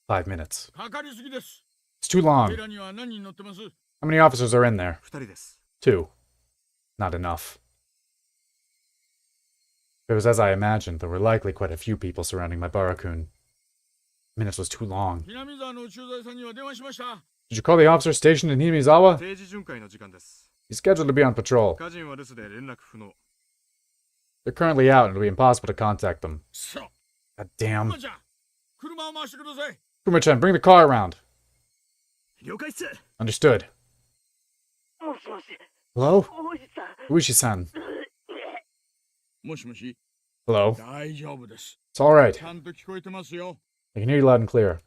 5 minutes. かかりすぎです It's too long. 彼らには何人乗ってます How many officers are in there? 二人です。 2. Not enough. If it was as I imagined, there were likely quite a few people surrounding my Barakun. Minutes was too long. 南沢の駐在さんには電話しました Did you call the officer stationed in Hinamizawa? 定時巡回の時間です。 He's scheduled to be on patrol. 家人は留守で連絡不能。 They're currently out and it'll be impossible to contact them. そう God damn. 馬ちゃん車を回してください Kuma-chan, bring the car around. 了解っす。 Understood. もしもし、 Hello? 大石さん。 Uishi-san. もしもし Hello? 大丈夫です It's alright. ちゃんと聞こえてますよ I can hear you loud and clear.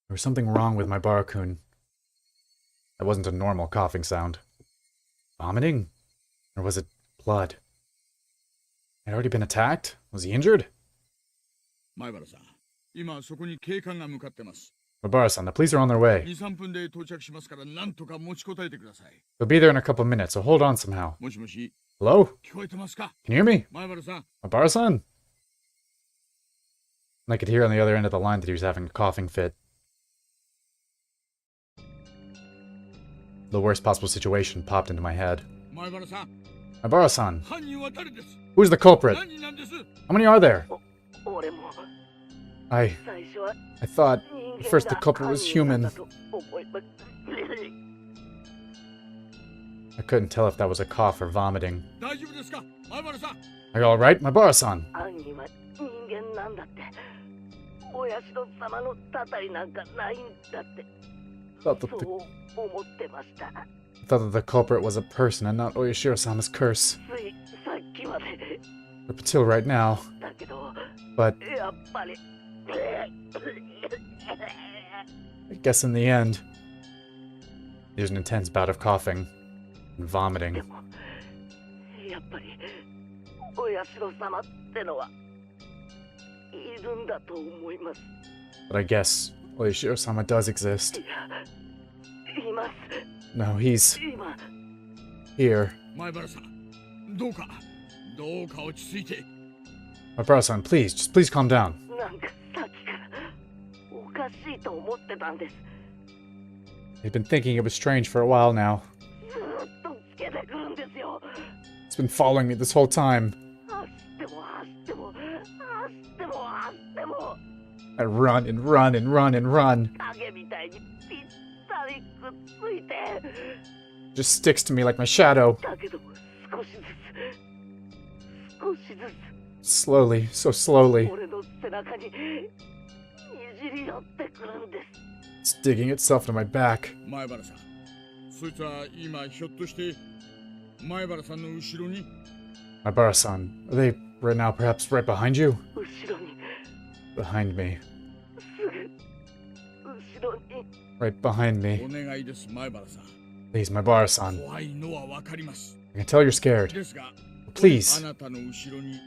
There was something wrong with my Barakun. That wasn't a normal coughing sound. Vomiting? Or was it blood? Had already been attacked? Was he injured? 前原さん今そこに警官が向かってます Mabara-san, the police are on their way. 2、3分で到着しますからなんとか持ちこたえてください They'll be there in a couple minutes, so hold on somehow. もしもし Hello? 聞こえてますか Can you hear me? 前原さん。 Mabara-san? And I could hear on the other end of the line that he was having a coughing fit. The worst possible situation popped into my head. 前原さん、 Mabara-san, 犯人は誰です who's the culprit? 何人なんです How many are there? 俺も I 最初は thought 人 at first 間 the が culprit 犯 was 人なんだ human. と思います I couldn't tell if that was a cough or vomiting. 大丈夫ですか前原さん。 Are you alright, Mabara-san? 犯人は人間なんだってお社様のたたりなんかないんだって Thought that そう the, 思ってました thought that the culprit was a person and not Oyashiro-sama's curse. ついさっきまで Up until right now. だけど But やっぱり I guess in the end, there's an intense bout of coughing and で vomiting. もやっぱりお社様ってのはいるんだと思います But I guess Oyashiro-sama does exist. いやいます No, he's 今 here. 前原さん、どうか落ち着いて。 Mabara-san, please, just please calm down. なんかさっきからおかしいと思ってたんです I've been thinking it was strange for a while now. ずーっとつけてくるんですよ It's been following me this whole time. 走っても走っても走っても走っても I run and run and run and run. 影みたいにぴったりくっついて Just sticks to me like my shadow. だけど少しずつ少しず Slowly, so slowly. つ俺の背中ににじり寄ってくるんです It's digging itself into my back. 前原さん、そいつは今ひょっとして前原さんの後ろに Mabara-san, are they right now perhaps right behind you? 後ろに Behind me. すぐ後ろに Right behind お me. 願いです前原さん。 Please, Mabara-san. 怖いのはわかります。 I can tell you're scared. ですが、 Please, あなたの後ろに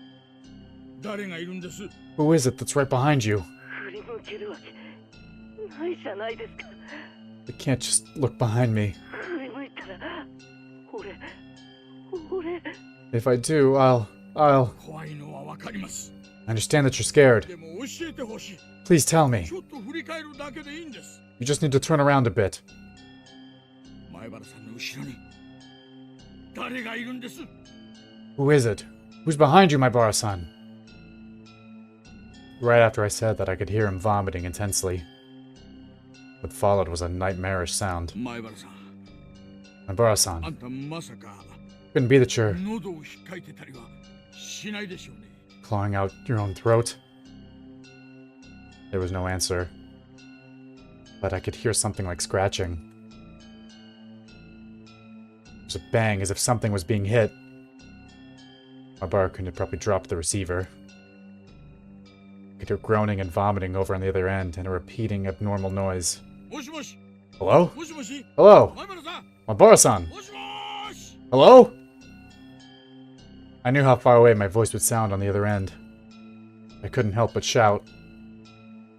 誰がいるんです who is it that's right behind you? 振り向けるわけないじゃないですか I can't just look behind me. 振り向いたら俺 If I do, I'll... 怖いのはわかります。 I understand that you're scared. でも教えてほしい。 Please tell me. ちょっと振り返るだけでいいんです。 You just need to turn around a bit. 前原さんの後ろに誰がいるんです Who is it? Who's behind you, Mabara-san? Right after I said that, I could hear him vomiting intensely. What followed was a nightmarish sound. 前原さん、あ Mabara-san, んたまさか couldn't be that you're 喉を引っかいてたりはしないでしょうね。 clawing out your own throat? There was no answer. But I could hear something like scratching. There was a bang as if something was being hit. Mabara-kun had probably dropped the receiver. I could hear groaning and vomiting over on the other end and a repeating abnormal noise. もしもし、 Hello? もしもし、 Hello? 前原さん、 Mabara-san? もしもーし。 Hello? I knew how far away my voice would sound on the other end. I couldn't help but shout.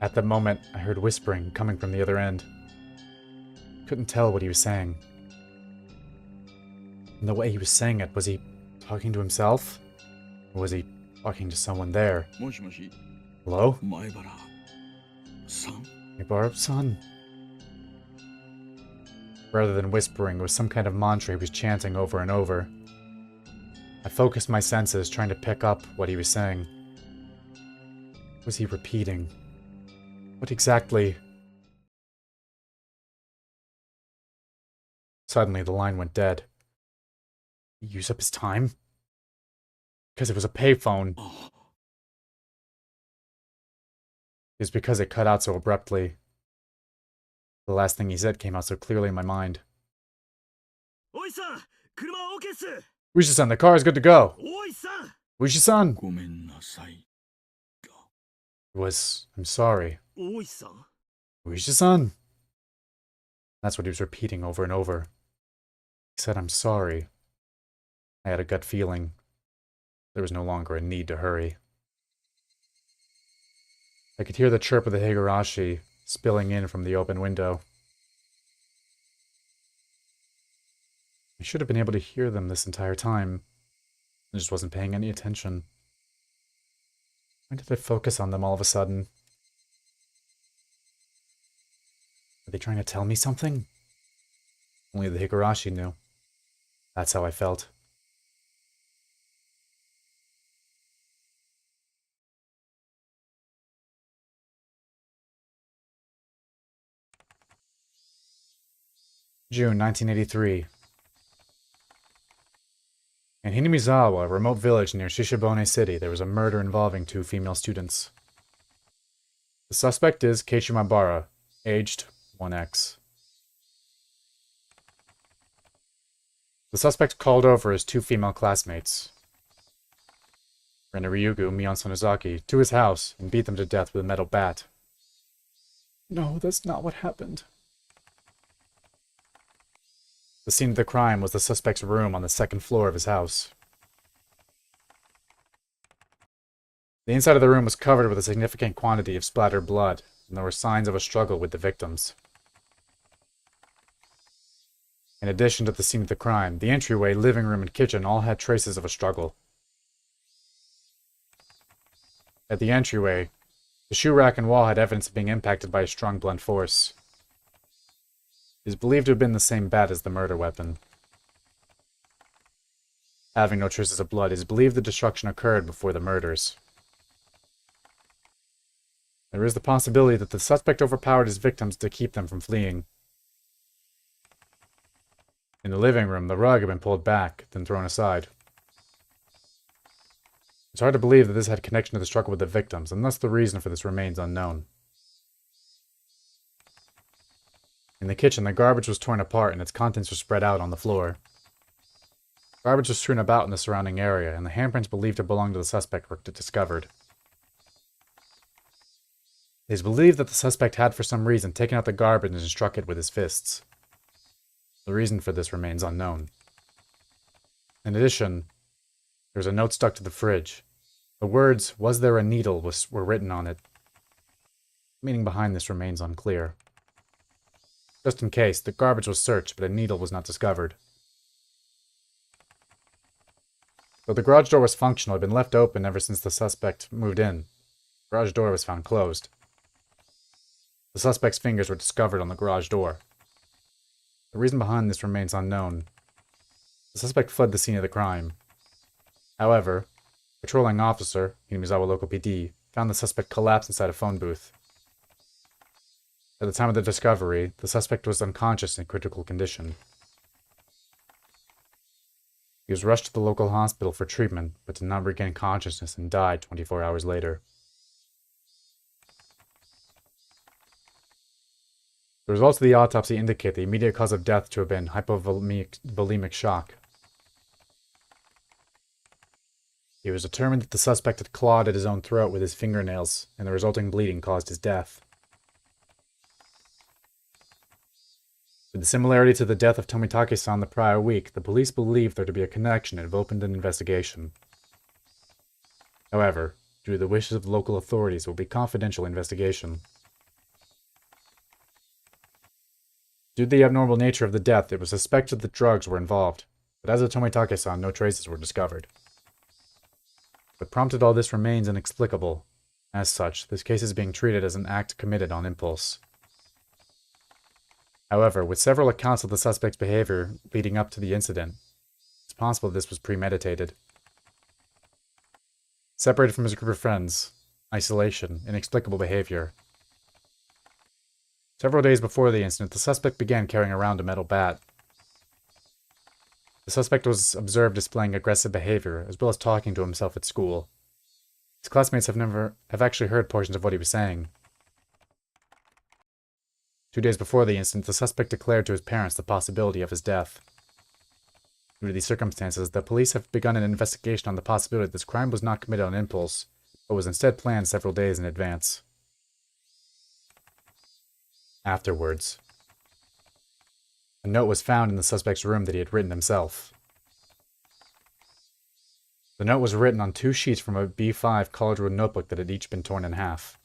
At that moment, I heard whispering coming from the other end. Couldn't tell what he was saying. And the way he was saying it, was he talking to himself? Or was he talking to someone there? もしもし、 Hello? 前原さん。 Mabara-san? Rather than whispering, it was some kind of mantra he was chanting over and over. I focused my senses, trying to pick up what he was saying. What was he repeating? What exactly? Suddenly, the line went dead. Did he use up his time? Because it was a payphone. It's because it cut out so abruptly. The last thing he said came out so clearly in my mind. おいさん、車は OK っす。 Ushi-san, the car is good to go. おいさん。 Ushi-san! ごめんなさい。 I'm sorry. おいさん。 Ushi-san! That's what he was repeating over and over. He said, I'm sorry. I had a gut feeling. There was no longer a need to hurry. I could hear the chirp of the Higurashi spilling in from the open window. I should have been able to hear them this entire time. I just wasn't paying any attention. Why did I focus on them all of a sudden? Are they trying to tell me something? Only the Higurashi knew. That's how I felt. June 1983. In Hinamizawa, a remote village near Shishibone City, there was a murder involving 2 female students. The suspect is Keiichi Mabara, aged 1X. The suspect called over his 2 female classmates, Rena Ryugu, Mion Sonozaki, to his house and beat them to death with a metal bat. No, that's not what happened. The scene of the crime was the suspect's room on the 2nd floor of his house. The inside of the room was covered with a significant quantity of splattered blood, and there were signs of a struggle with the victims. In addition to the scene of the crime, the entryway, living room, and kitchen all had traces of a struggle. At the entryway, the shoe rack and wall had evidence of being impacted by a strong blunt force. It is believed to have been the same bat as the murder weapon. Having no traces of blood, it is believed the destruction occurred before the murders. There is the possibility that the suspect overpowered his victims to keep them from fleeing. In the living room, the rug had been pulled back, then thrown aside. It's hard to believe that this had connection to the struggle with the victims, and thus the reason for this remains unknown. In the kitchen, the garbage was torn apart and its contents were spread out on the floor. Garbage was strewn about in the surrounding area, and the handprints believed to belong to the suspect were discovered. It is believed that the suspect had for some reason taken out the garbage and struck it with his fists. The reason for this remains unknown. In addition, there was a note stuck to the fridge. The words, "Was there a needle?" were written on it. The meaning behind this remains unclear. Just in case, the garbage was searched, but a needle was not discovered. Though the garage door was functional, it had been left open ever since the suspect moved in. The garage door was found closed. The suspect's fingers were discovered on the garage door. The reason behind this remains unknown. The suspect fled the scene of the crime. However, a patrolling officer, Hinamizawa Local PD, found the suspect collapsed inside a phone booth. At the time of the discovery, the suspect was unconscious in critical condition. He was rushed to the local hospital for treatment, but did not regain consciousness and died 24 hours later. The results of the autopsy indicate the immediate cause of death to have been hypovolemic shock. It was determined that the suspect had clawed at his own throat with his fingernails, and the resulting bleeding caused his death. With the similarity to the death of Tomitake-san the prior week, the police believe there to be a connection and have opened an investigation. However, due to the wishes of the local authorities, it will be a confidential investigation. Due to the abnormal nature of the death, it was suspected that drugs were involved, but as of Tomitake-san, no traces were discovered. What prompted all this remains inexplicable. As such, this case is being treated as an act committed on impulse. However, with several accounts of the suspect's behavior leading up to the incident, it's possible this was premeditated. Separated from his group of friends, isolation, inexplicable behavior. Several days before the incident, the suspect began carrying around a metal bat. The suspect was observed displaying aggressive behavior, as well as talking to himself at school. His classmates have actually heard portions of what he was saying. 2 days before the incident, the suspect declared to his parents the possibility of his death. Due to these circumstances, the police have begun an investigation on the possibility that this crime was not committed on impulse, but was instead planned several days in advance. Afterwards, a note was found in the suspect's room that he had written himself. The note was written on 2 sheets from a B5 College Road notebook that had each been torn in half.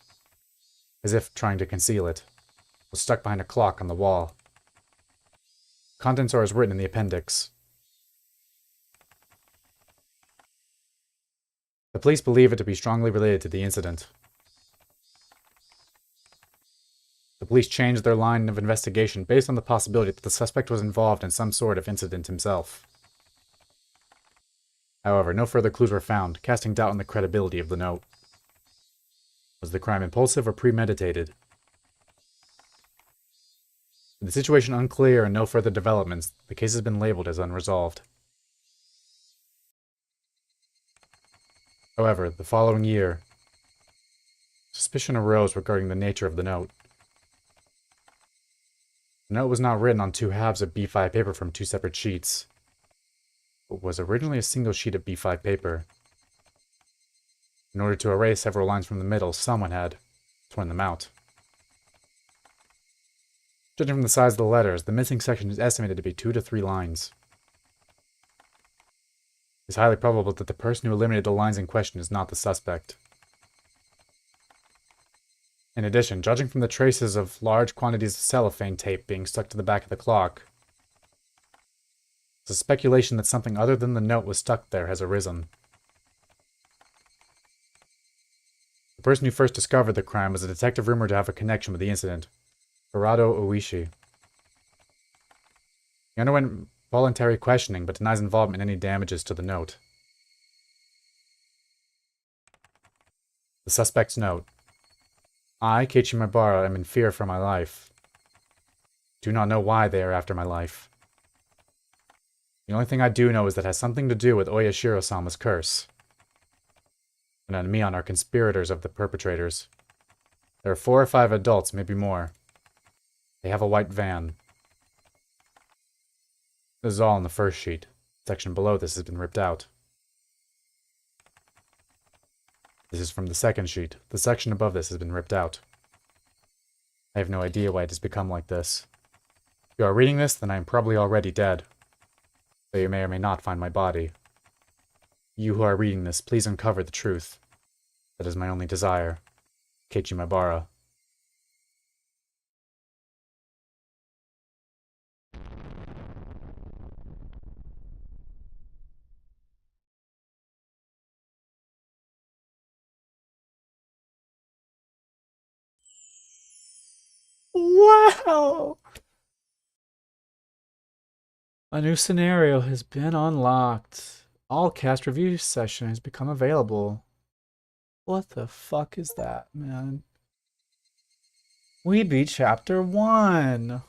As if trying to conceal it, it was stuck behind a clock on the wall. Contents are as written in the appendix. The police believe it to be strongly related to the incident. The police changed their line of investigation based on the possibility that the suspect was involved in some sort of incident himself. However, no further clues were found, casting doubt on the credibility of the note. Was the crime impulsive or premeditated? With the situation unclear and no further developments, the case has been labeled as unresolved. However, the following year, suspicion arose regarding the nature of the note. The note was not written on two halves of B5 paper from two separate sheets, but was originally a single sheet of B5 paper. In order to erase several lines from the middle, someone had torn them out. Judging from the size of the letters, the missing section is estimated to be 2 to 3 lines. It's highly probable that the person who eliminated the lines in question is not the suspect. In addition, judging from the traces of large quantities of cellophane tape being stuck to the back of the clock, the speculation that something other than the note was stuck there has arisen. The person who first discovered the crime was a detective rumored to have a connection with the incident, Hirado Oishi. He underwent voluntary questioning but denies involvement in any damages to the note. The suspect's note. I, Keiichi Maibara, am in fear for my life. Do not know why they are after my life. The only thing I do know is that it has something to do with Oyashiro-sama's curse. And Mion are conspirators of the perpetrators. There are 4 or 5 adults, maybe more. They have a white van. This is all in the first sheet. The section below this has been ripped out. This is from the second sheet. The section above this has been ripped out. I have no idea why it has become like this. If you are reading this, then I am probably already dead. Though you may or may not find my body. You who are reading this, please uncover the truth. That is my only desire. Keiichi Maibara. Wow! A new scenario has been unlocked. All cast review session has become available. What the fuck is that, man? We beat chapter 1.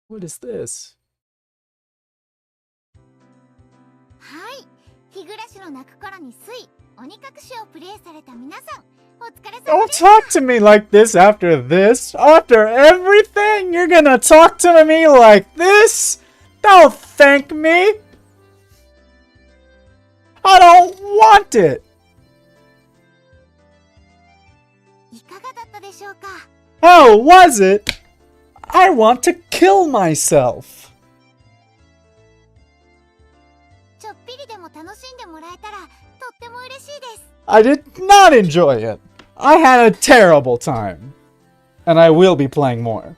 What is this? はい、日暮らしの泣く頃に水鬼隠しをプレイされた皆さん、お疲れ様 Don't です。 talk to me like this after this. After everything, you're gonna talk to me like this? Don't thank me. I don't want it. いかがだったでしょうか。 How was it? I want to kill myself. ちょっぴりでも楽しんでもらえたらとっても嬉しいです。 I did not enjoy it. I had a terrible time. And I will be playing more.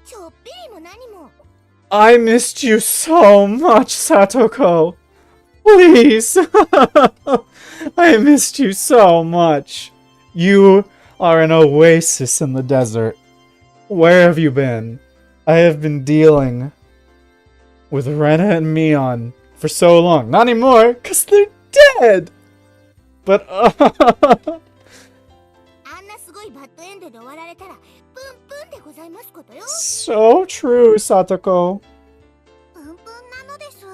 ちょっぴりも何も。 I missed you so much, Satoko. Please. I missed you so much. You are an oasis in the desert. Where have you been? I have been dealing with Rena and Mion for so long. Not anymore, because they're dead. But あんなすごいバッドエンドで終わられたらプンプンでございますことよ。 so true, Satoko. プンプンなのです。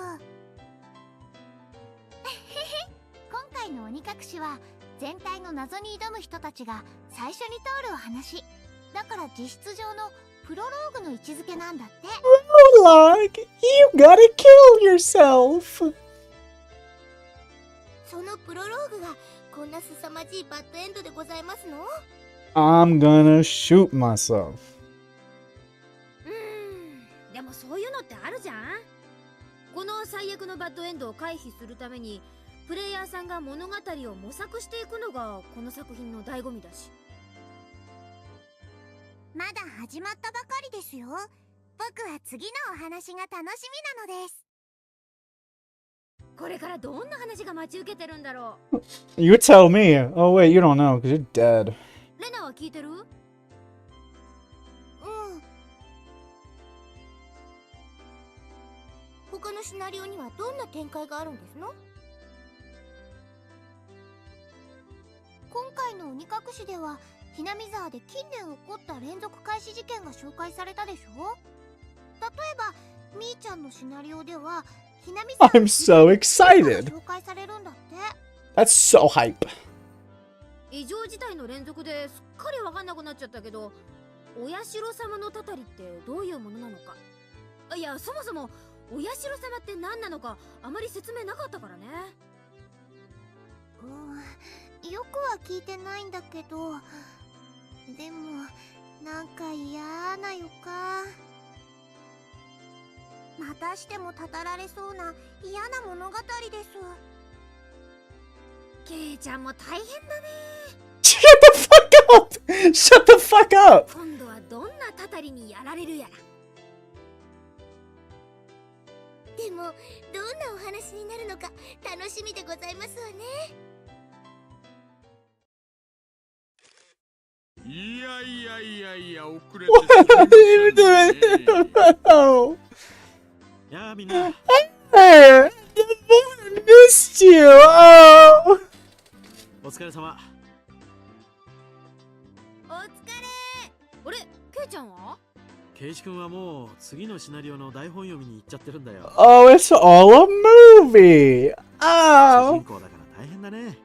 今回の鬼隠しは全体の謎に挑む人たちが最初に通るお話。だから実質上のプロローグの位置づけなんだって。 Prologue? You gotta kill yourself. そのプロローグがこんな凄まじいバッドエンドでございますの？ I'm gonna shoot myself. でもそういうのってあるじゃん。この最悪のバッドエンドを回避するためにプレイヤーさんが物語を模索していくのがこの作品の醍醐味だし。まだ始まったばかりですよ。僕は次のお話が楽しみなのです。これからどんな話が待ち受けてるんだろう。You tell me. Oh wait, you don't know because you're dead. レナは聞いてる？他のシナリオにはどんな展開があるんですの？今回の鬼隠しではひなみ沢で近年起こった連続開始事件が紹介されたでしょ。例えばみーちゃんのシナリオではひなみ沢 I'm so excited. 紹介されるんだって。 That's so hype. 異常事態の連続ですっかりわかんなくなっちゃったけど、お社様のたたりってどういうものなのか。いや、そもそもお社様って何なのかあまり説明なかったからね。よくは聞いてないんだけど、でもなんか嫌な予感。またしてもたたられそうな嫌な物語です。ケイちゃんも大変だね。 Shut the fuck up! Shut the fuck up! 今度はどんなたたりにやられるやら。でもどんなお話になるのか楽しみでございますわね。いやいやいやいや、遅れて What are you doing? Oh. やあみんな、 Hey, I missed you. Oh. お疲れ様。お疲れ。あれ、ケイちゃんは？ケイチ君はもう次のシナリオの台本読みに行っちゃってるんだよ。Oh, it's all a movie. 主 Oh. 人公だから大変だね。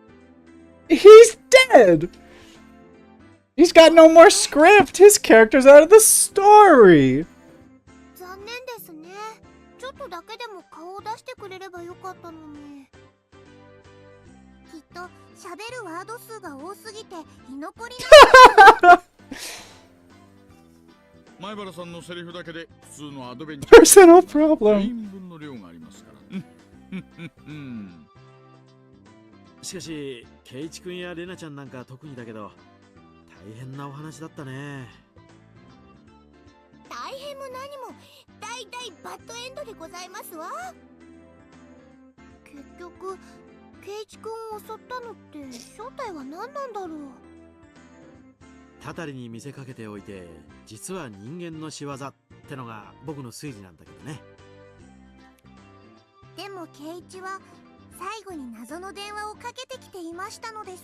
He's dead. He's got no more script. His character's out of the story. 残念ですね。ちょっとだけでも顔を出してくれればよかったのに。きっと喋るワード数が多すぎて居残りな前原さんのセリフだけで普通のアドベンチャー Personal 全 problem. 員分の量がありますからしかし、ケイチ君やレナちゃんなんか特にだけど、大変なお話だったね。大変も何も大大バッドエンドでございますわ。結局ケイチ君を襲ったのって正体は何なんだろう。たたりに見せかけておいて、実は人間の仕業ってのが僕の推理なんだけどね。でもケイチは最後に謎の電話をかけてきていましたのです。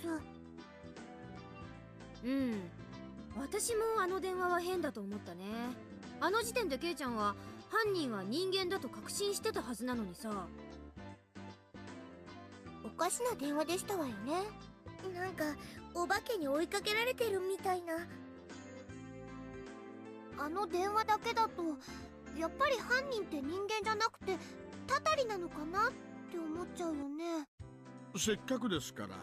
うん、私もあの電話は変だと思ったね。あの時点でケイちゃんは犯人は人間だと確信してたはずなのにさ。おかしな電話でしたわよね。なんかお化けに追いかけられてるみたいな。あの電話だけだとやっぱり犯人って人間じゃなくてたたりなのかなって思っちゃうよね。せっかくですから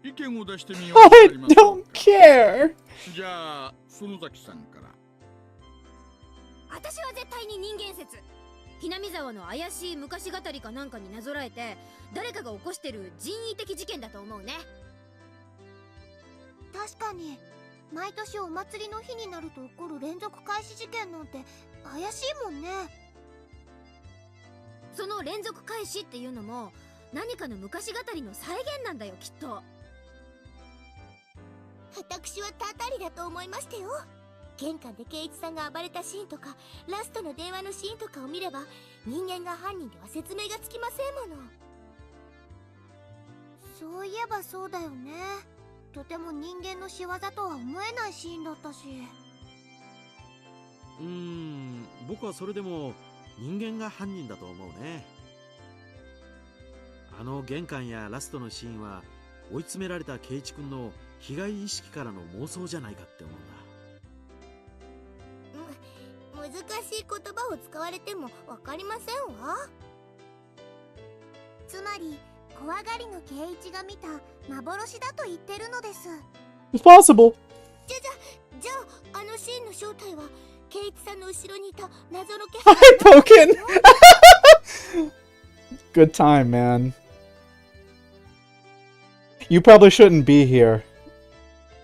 意見を出してみようと I 思います。 don't care. じゃあ園崎さんから。私は絶対に人間説。ひなみ沢の怪しい昔語りかなんかになぞらえて誰かが起こしてる人為的事件だと思うね。確かに毎年お祭りの日になると起こる連続開始事件なんて怪しいもんね。その連続開始っていうのも何かの昔語りの再現なんだよ、きっと。私はたたりだと思いましたよ。玄関で圭一さんが暴れたシーンとかラストの電話のシーンとかを見れば人間が犯人では説明がつきませんもの。そういえばそうだよね。とても人間の仕業とは思えないシーンだったし。僕はそれでも人間が犯人だと思うね。あの玄関やラストのシーンは追い詰められた圭一君の被害意識からの妄想じゃないかって思うんだ。難しい言葉を使われても分かりませんわ。つまり怖がりの圭一が見た幻だと言ってるのです。 It's possible. じゃああのシーンの正体は圭一さんの後ろにいた謎の気 I've broken. Good time, man. You probably shouldn't be here.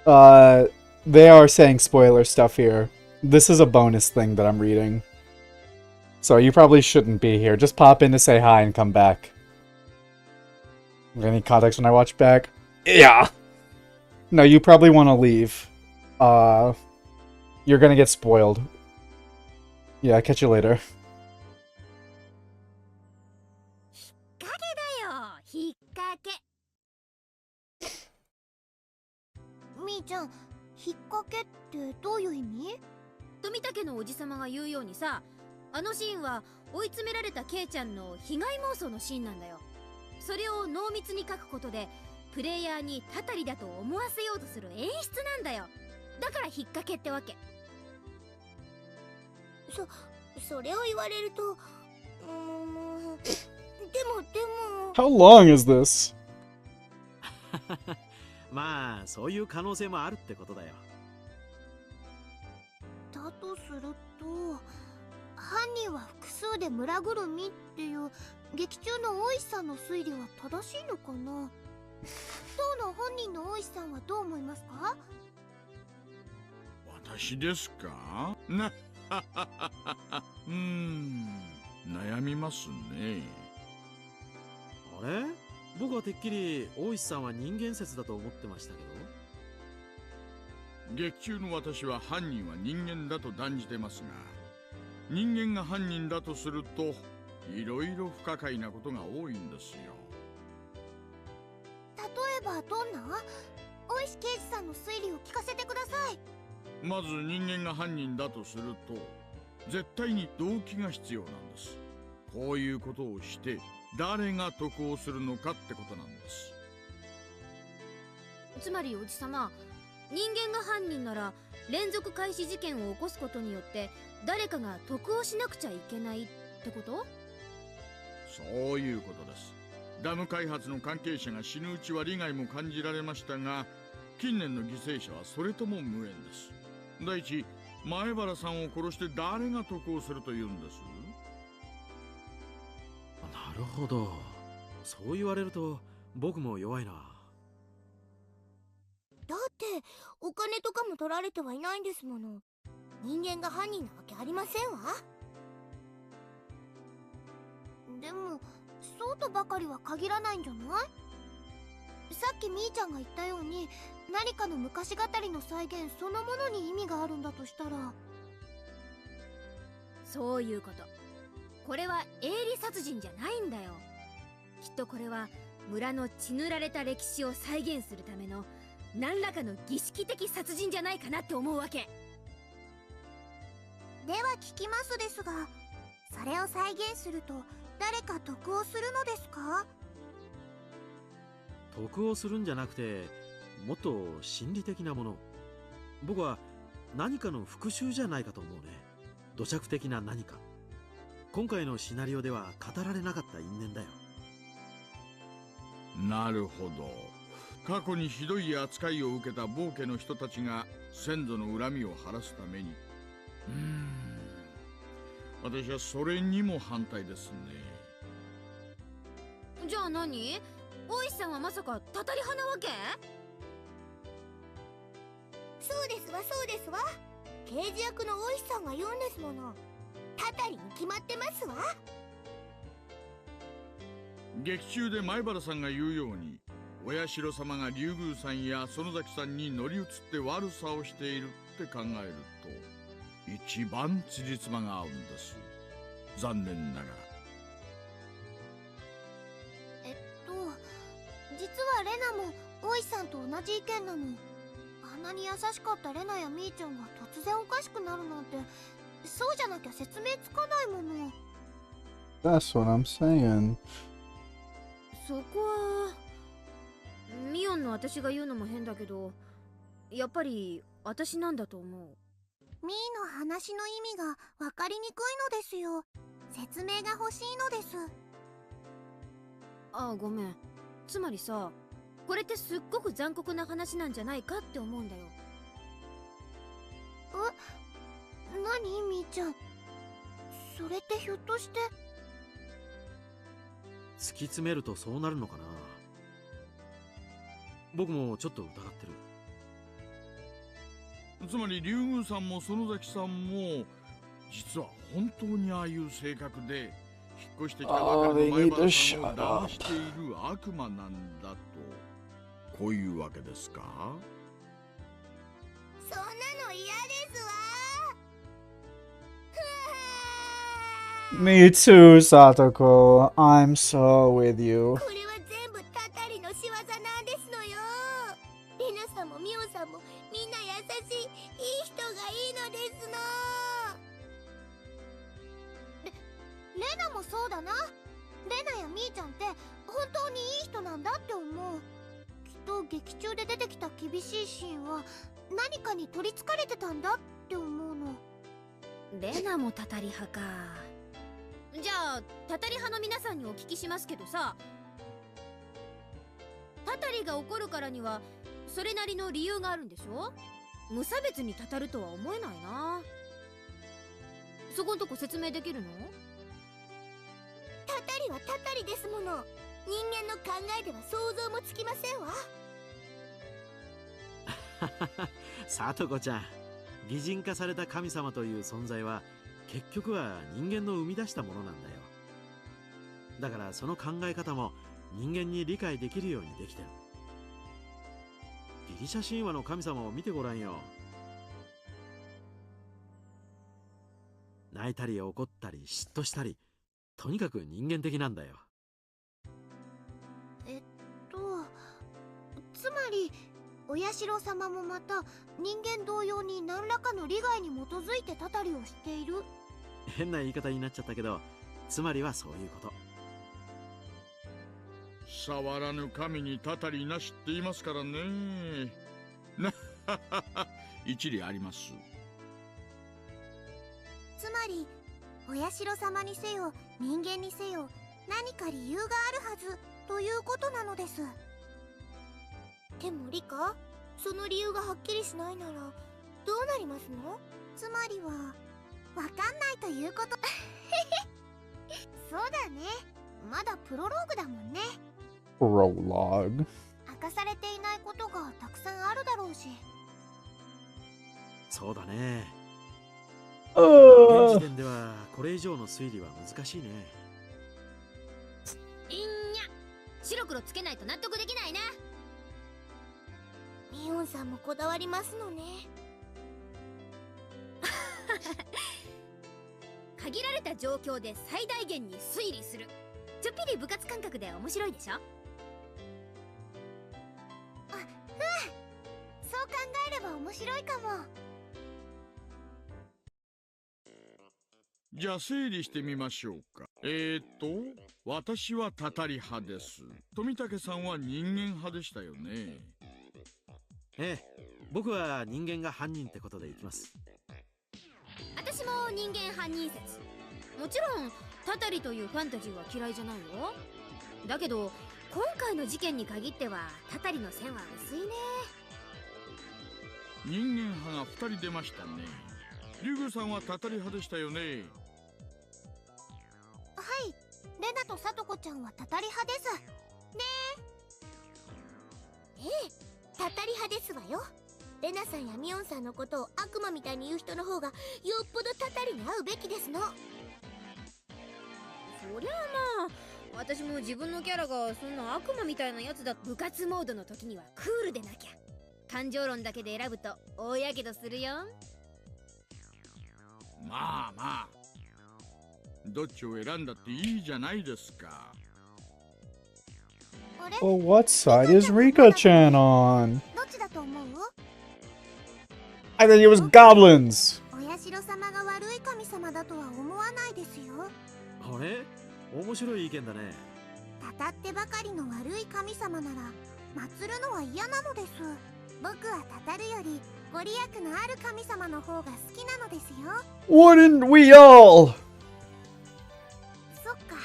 They are saying spoiler stuff here. This is a bonus thing that I'm reading. So you probably shouldn't be here. Just pop in to say hi and come back. Any context when I watch back? Yeah. No, you probably want to leave. You're gonna get spoiled. Yeah, catch you later. 引っ掛けだよ、引っ掛け。みーちゃん、引っ掛けってどういう意味？富田家のおじさまが言うようにさ、あのシーンは追い詰められたケイちゃんの被害妄想のシーンなんだよ。それを濃密に書くことでプレイヤーにたたりだと思わせようとする演出なんだよ。だから引っ掛けってわけ。それを言われると、でも。 How long is this? まあそういう可能性もあるってことだよ。だとすると、犯人は複数で村ぐるみっていう劇中の大石さんの推理は正しいのかな？当の本人の大石さんはどう思いますか？私ですか？悩みますね。あれ？僕はてっきり大石さんは人間説だと思ってましたけど。劇中の私は犯人は人間だと断じてますが、人間が犯人だとするといろいろ不可解なことが多いんですよ。例えばどんな？大石刑事さんの推理を聞かせてください。まず人間が犯人だとすると絶対に動機が必要なんです。こういうことをして誰が得をするのかってことなんです。つまりおじさま、人間が犯人なら連続開始事件を起こすことによって誰かが得をしなくちゃいけないってこと？そういうことです。ダム開発の関係者が死ぬうちは利害も感じられましたが、近年の犠牲者はそれとも無縁です。第一、前原さんを殺して誰が得をするというんです？なるほど。そう言われると僕も弱いな。だってお金とかも取られてはいないんですもの。人間が犯人なわけありませんわ。でもそうとばかりは限らないんじゃない？さっきみーちゃんが言ったように何かの昔語りの再現そのものに意味があるんだとしたら。そういうこと。これは営利殺人じゃないんだよ。きっとこれは村の血塗られた歴史を再現するための何らかの儀式的殺人じゃないかなって思うわけ。では聞きますですが、それを再現すると誰か得をするのですか？得をするんじゃなくてもっと心理的なもの。僕は何かの復讐じゃないかと思うね。土着的な何か。今回のシナリオでは語られなかった因縁だよ。なるほど。過去にひどい扱いを受けた暴家の人たちが先祖の恨みを晴らすために。私はそれにも反対ですね。じゃあ何？大石さんはまさかたたり派なわけ？そうですわそうですわ。刑事役の大石さんが言うんですもの。たたりに決まってますわ。劇中で前原さんが言うように、お社様が竜宮さんや園崎さんに乗り移って悪さをしているって考えると一番辻褄が合うんです。残念ながら。実はレナも大石さんと同じ意見なの。あんなに優しかったレナやみーちゃんが突然おかしくなるなんて、そうじゃなきゃ説明つかないもの。That's what I'm saying. そこはミオンの私が言うのも変だけど、やっぱり私なんだと思う。ミーの話の意味が分かりにくいのですよ。説明が欲しいのです。ああ、ごめん。つまりさ、これってすっごく残酷な話なんじゃないかって思うんだよ。何みーちゃん、それってひょっとして。突き詰めるとそうなるのかな。僕もちょっと疑ってる。つまり竜宮さんも園崎さんも実は本当にああいう性格で、引っ越してきたばかりの前原さんを騙している悪魔なんだと、こういうわけですか？そんなの嫌ですわ。 Me too, Satoko. I'm so with you. これは全部タタリの仕業なんですのよ。レナさんもミオンさんもみんな優しい、いい人がいいのですの。レナもそうだな。レナやミーちゃんって本当にいい人なんだって思う。きっと劇中で出てきた厳しいシーンは何かに取りつかれてたんだって思うの。レナもタタリ派か。じゃあタタリ派の皆さんにお聞きしますけどさ、タタリが怒るからにはそれなりの理由があるんでしょ？無差別にたたるとは思えないな。そこんとこ説明できるの？タタリはタタリですもの。人間の考えでは想像もつきませんわ。さとこちゃん、擬人化された神様という存在は結局は人間の生み出したものなんだよ。だからその考え方も人間に理解できるようにできてる。ギリシャ神話の神様を見てごらんよ。泣いたり怒ったり嫉妬したり、とにかく人間的なんだよ。つまりお社様もまた人間同様に何らかの利害に基づいてたたりをしている。変な言い方になっちゃったけど、つまりはそういうこと。触らぬ神にたたりなしって言いますからね。なははは、一理あります。つまりお社様にせよ人間にせよ何か理由があるはずということなのです。でもリカ、その理由がはっきりしないならどうなりますの？つまりはわかんないということそうだね、まだプロローグだもんね。 Prologue. 明かされていないことがたくさんあるだろうし。そうだね。現 Uh, 時点ではこれ以上の推理は難しいね。いんにゃ、白黒つけないと納得できないな。ミオンさんもこだわりますのね。限られた状況で最大限に推理する、ちょっぴり部活感覚で面白いでしょ？そう考えれば面白いかも。じゃあ整理してみましょうか。私はたたり派です。富武さんは人間派でしたよね。ええ、僕は人間が犯人ってことでいきます。私も人間犯人説。もちろんタタリというファンタジーは嫌いじゃないよ。だけど今回の事件に限ってはタタリの線は薄いね。人間派が2人出ましたね。リュウグさんはたたり派でしたよね。はい、レナとサトコちゃんはたたり派ですね。ええ、たたり派ですわよ。レナさんやミオンさんのことを悪魔みたいに言う人の方がよっぽどたたりに合うべきですの。そりゃあまあ、私も自分のキャラがそんな悪魔みたいなやつだ。部活モードの時にはクールでなきゃ。感情論だけで選ぶと大やけどするよ。まあまあ、どっちを選んだっていいじゃないですか。あれ、 well, what side is Rika-chan on? どっちだと思う？ I think it was goblins. お社様が悪い神様だとは思わないですよ。あれ、面白い意見だね。たたってばかりの悪い神様なら祀るのは嫌なのです。僕はたたるよりご利益のある神様の方が好きなのですよ。 Wouldn't we all? そっか、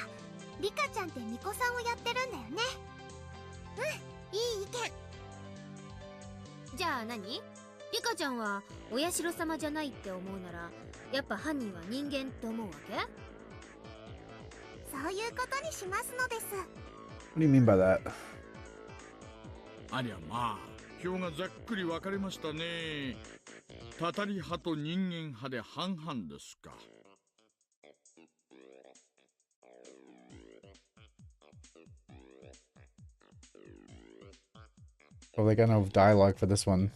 リカちゃんって巫女さんをやってるんだよね。うん、いい意見。じゃあ何？リカちゃんはお社様じゃないって思うならやっぱ犯人は人間って思うわけ？そういうことにしますのです。 What do you mean by that? ありゃまあ、票がざっくり分かれましたね。たたり派と人間派で半々ですか。Oh, they got no dialogue for this one.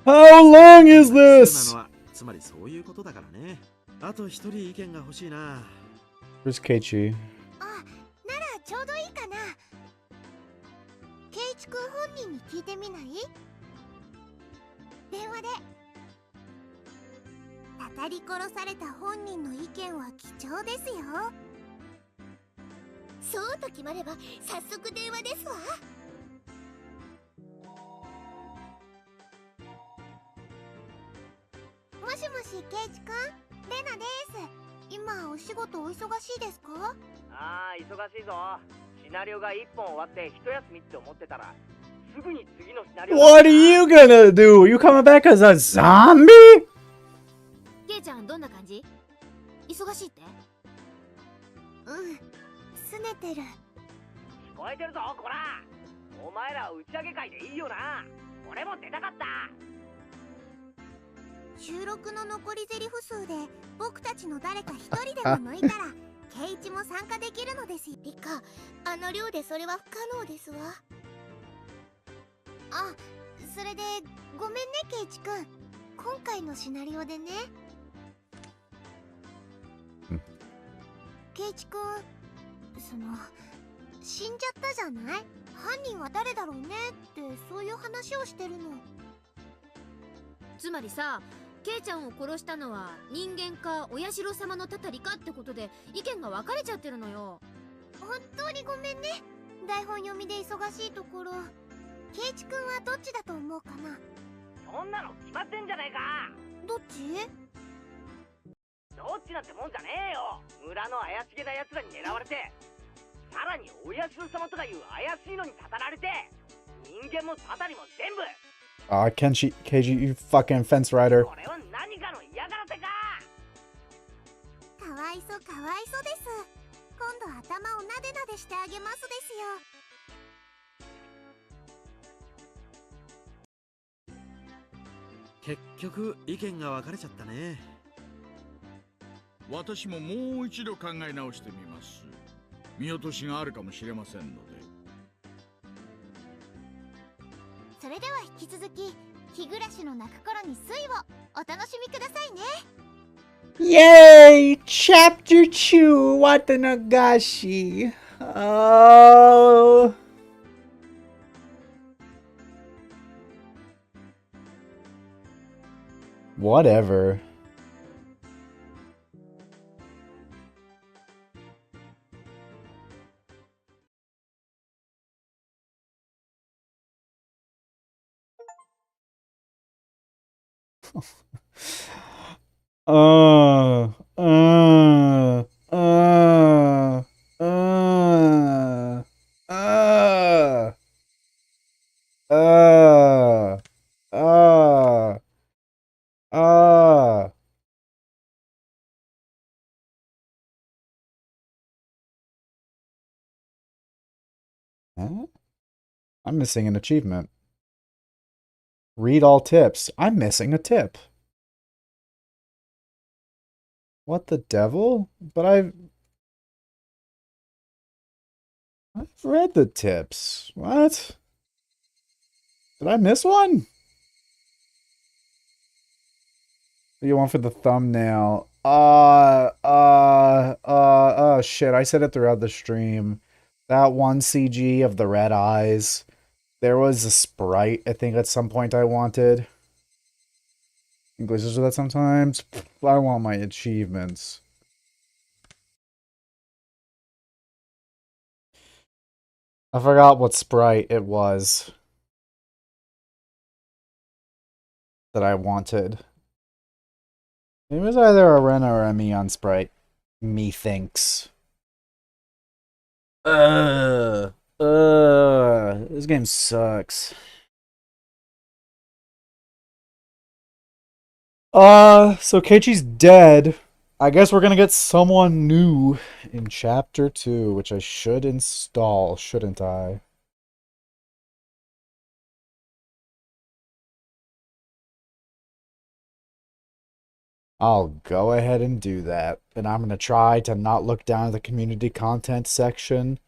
How long is 普通な this? のはつまりそういうことだからね。あと一人意見が欲しいな。 Where's Keiichi? あ、ならちょうどいいかな。ケイイチ君本人に聞いてみない？電話で。たたり殺された本人の意見は貴重ですよ。そうと決まれば早速電話ですわ。もしもし、ケイチ君、レナです。今お仕事お忙しいですか？ああ、忙しいぞ。シナリオが1本終わって一休みって思ってたら、すぐに次のシナリオ。 What are you gonna do? You coming back as a zombie? ケイちゃんどんな感じ？忙しいって？うん、拗ねてる。聞こえてるぞ、こら。お前ら打ち上げ会でいいよな。俺も出たかった。収録の残りゼリフ数で僕たちの誰か一人でも抜いたらケイイチも参加できるのですよ。リカ、あの量でそれは不可能ですわ。あ、それでごめんね、ケイイチくん。今回のシナリオでね。ケイイチくん、死んじゃったじゃない？犯人は誰だろうねってそういう話をしてるの。つまりさ、ケイちゃんを殺したのは人間かお社様のたたりかってことで意見が分かれちゃってるのよ。本当にごめんね。台本読みで忙しいところ。ケイイチくんはどっちだと思うかな？そんなの決まってんじゃねえか。どっち？どっちなんてもんじゃねえよ。村の怪しげな奴らに狙われて、さらにお社様とかいう怪しいのにたたられて、人間もたたりも全部。Keiji, you fucking fence rider. これは何かの嫌がらせか。かわいそうかわいそうです。今度頭をなでなでしてあげますですよ。結局意見が分かれちゃったね。私ももう一度考え直してみます。見落としがあるかもしれませんので。それでは引き続き日暮らしの泣く頃に水をお楽しみくださいね。 Yay! Chapter 2, Watanagashi. Oh. Whatever. Uh, uh, uh, uh, uh, uh, uh, uh. Huh? I'm missing an achievement. Read all tips. I'm missing a tip. What the devil? But I've read the tips. What? Did I miss one? You want for the thumbnail? Oh shit, I said it throughout the stream. That one CG of the red eyes. There was a sprite, I think, at some point I wanted. English do that sometimes. I want my achievements. I forgot what sprite it was. that I wanted. It was either a Rena or a me on Sprite. Methinks. This game sucks. So Keiichi's dead. I guess we're gonna get someone new in Chapter 2, which I should install, shouldn't I? I'll go ahead and do that. And I'm gonna try to not look down at the community content section,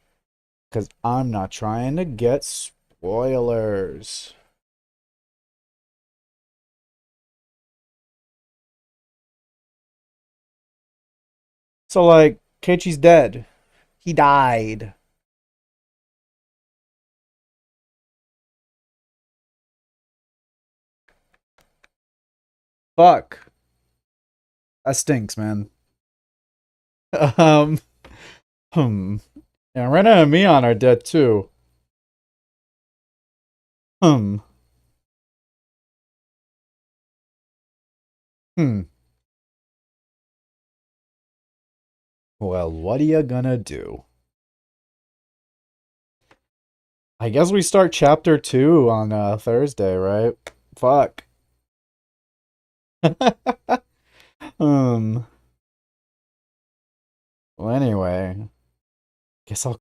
because I'm not trying to get spoilers. So, like, Keiichi's dead. He died. Fuck. That stinks, man. Um, hmm. Yeah, Rena and Mion are dead too. Hmm. Hmm. Well, what are you gonna do? I guess we start chapter 2 on Thursday, right? Fuck. Well, anyway, guess I'll